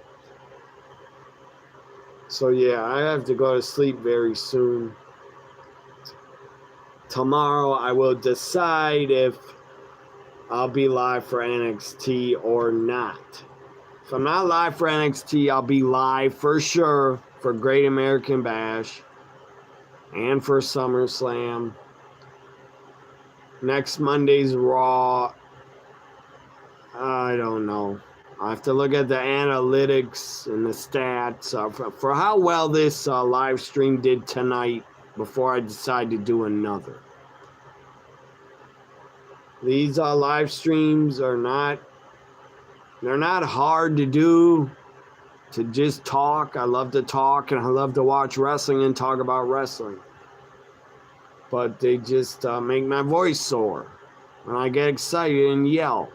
So, yeah, I have to go to sleep very soon. Tomorrow, I will decide if I'll be live for NXT or not. If I'm not live for NXT, I'll be live for sure for Great American Bash and for SummerSlam. Next Monday's Raw, I don't know. I have to look at the analytics and the stats for how well this live stream did tonight before I decide to do another. These live streams are they're not hard to do, to just talk. I love to talk and I love to watch wrestling and talk about wrestling. But they just make my voice sore when I get excited and yell.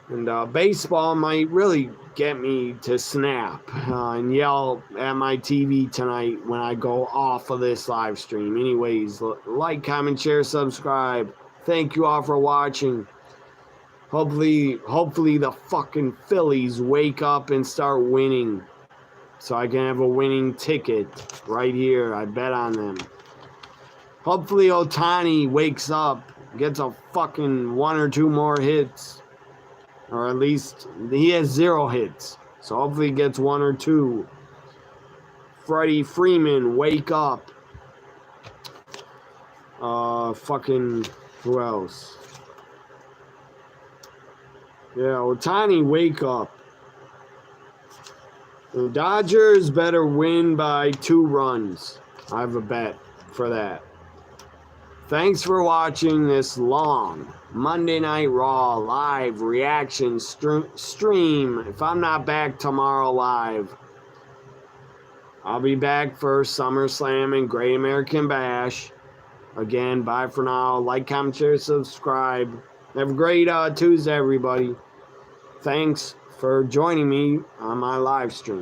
And baseball might really get me to snap and yell at my TV tonight when I go off of this live stream. Anyways, like, comment, share, subscribe. Thank you all for watching. Hopefully the fucking Phillies wake up and start winning, so I can have a winning ticket right here. I bet on them. Hopefully Ohtani wakes up, gets a fucking 1 or 2 more hits. Or at least he has 0 hits. So hopefully he gets 1 or 2. Freddie Freeman, wake up. Fucking, who else? Yeah, Ohtani, wake up. The Dodgers better win by 2 runs. I have a bet for that. Thanks for watching this long Monday Night Raw live reaction stream. If I'm not back tomorrow live, I'll be back for SummerSlam and Great American Bash. Again, bye for now. Like, comment, share, subscribe. Have a great Tuesday, everybody. Thanks for joining me on my live stream.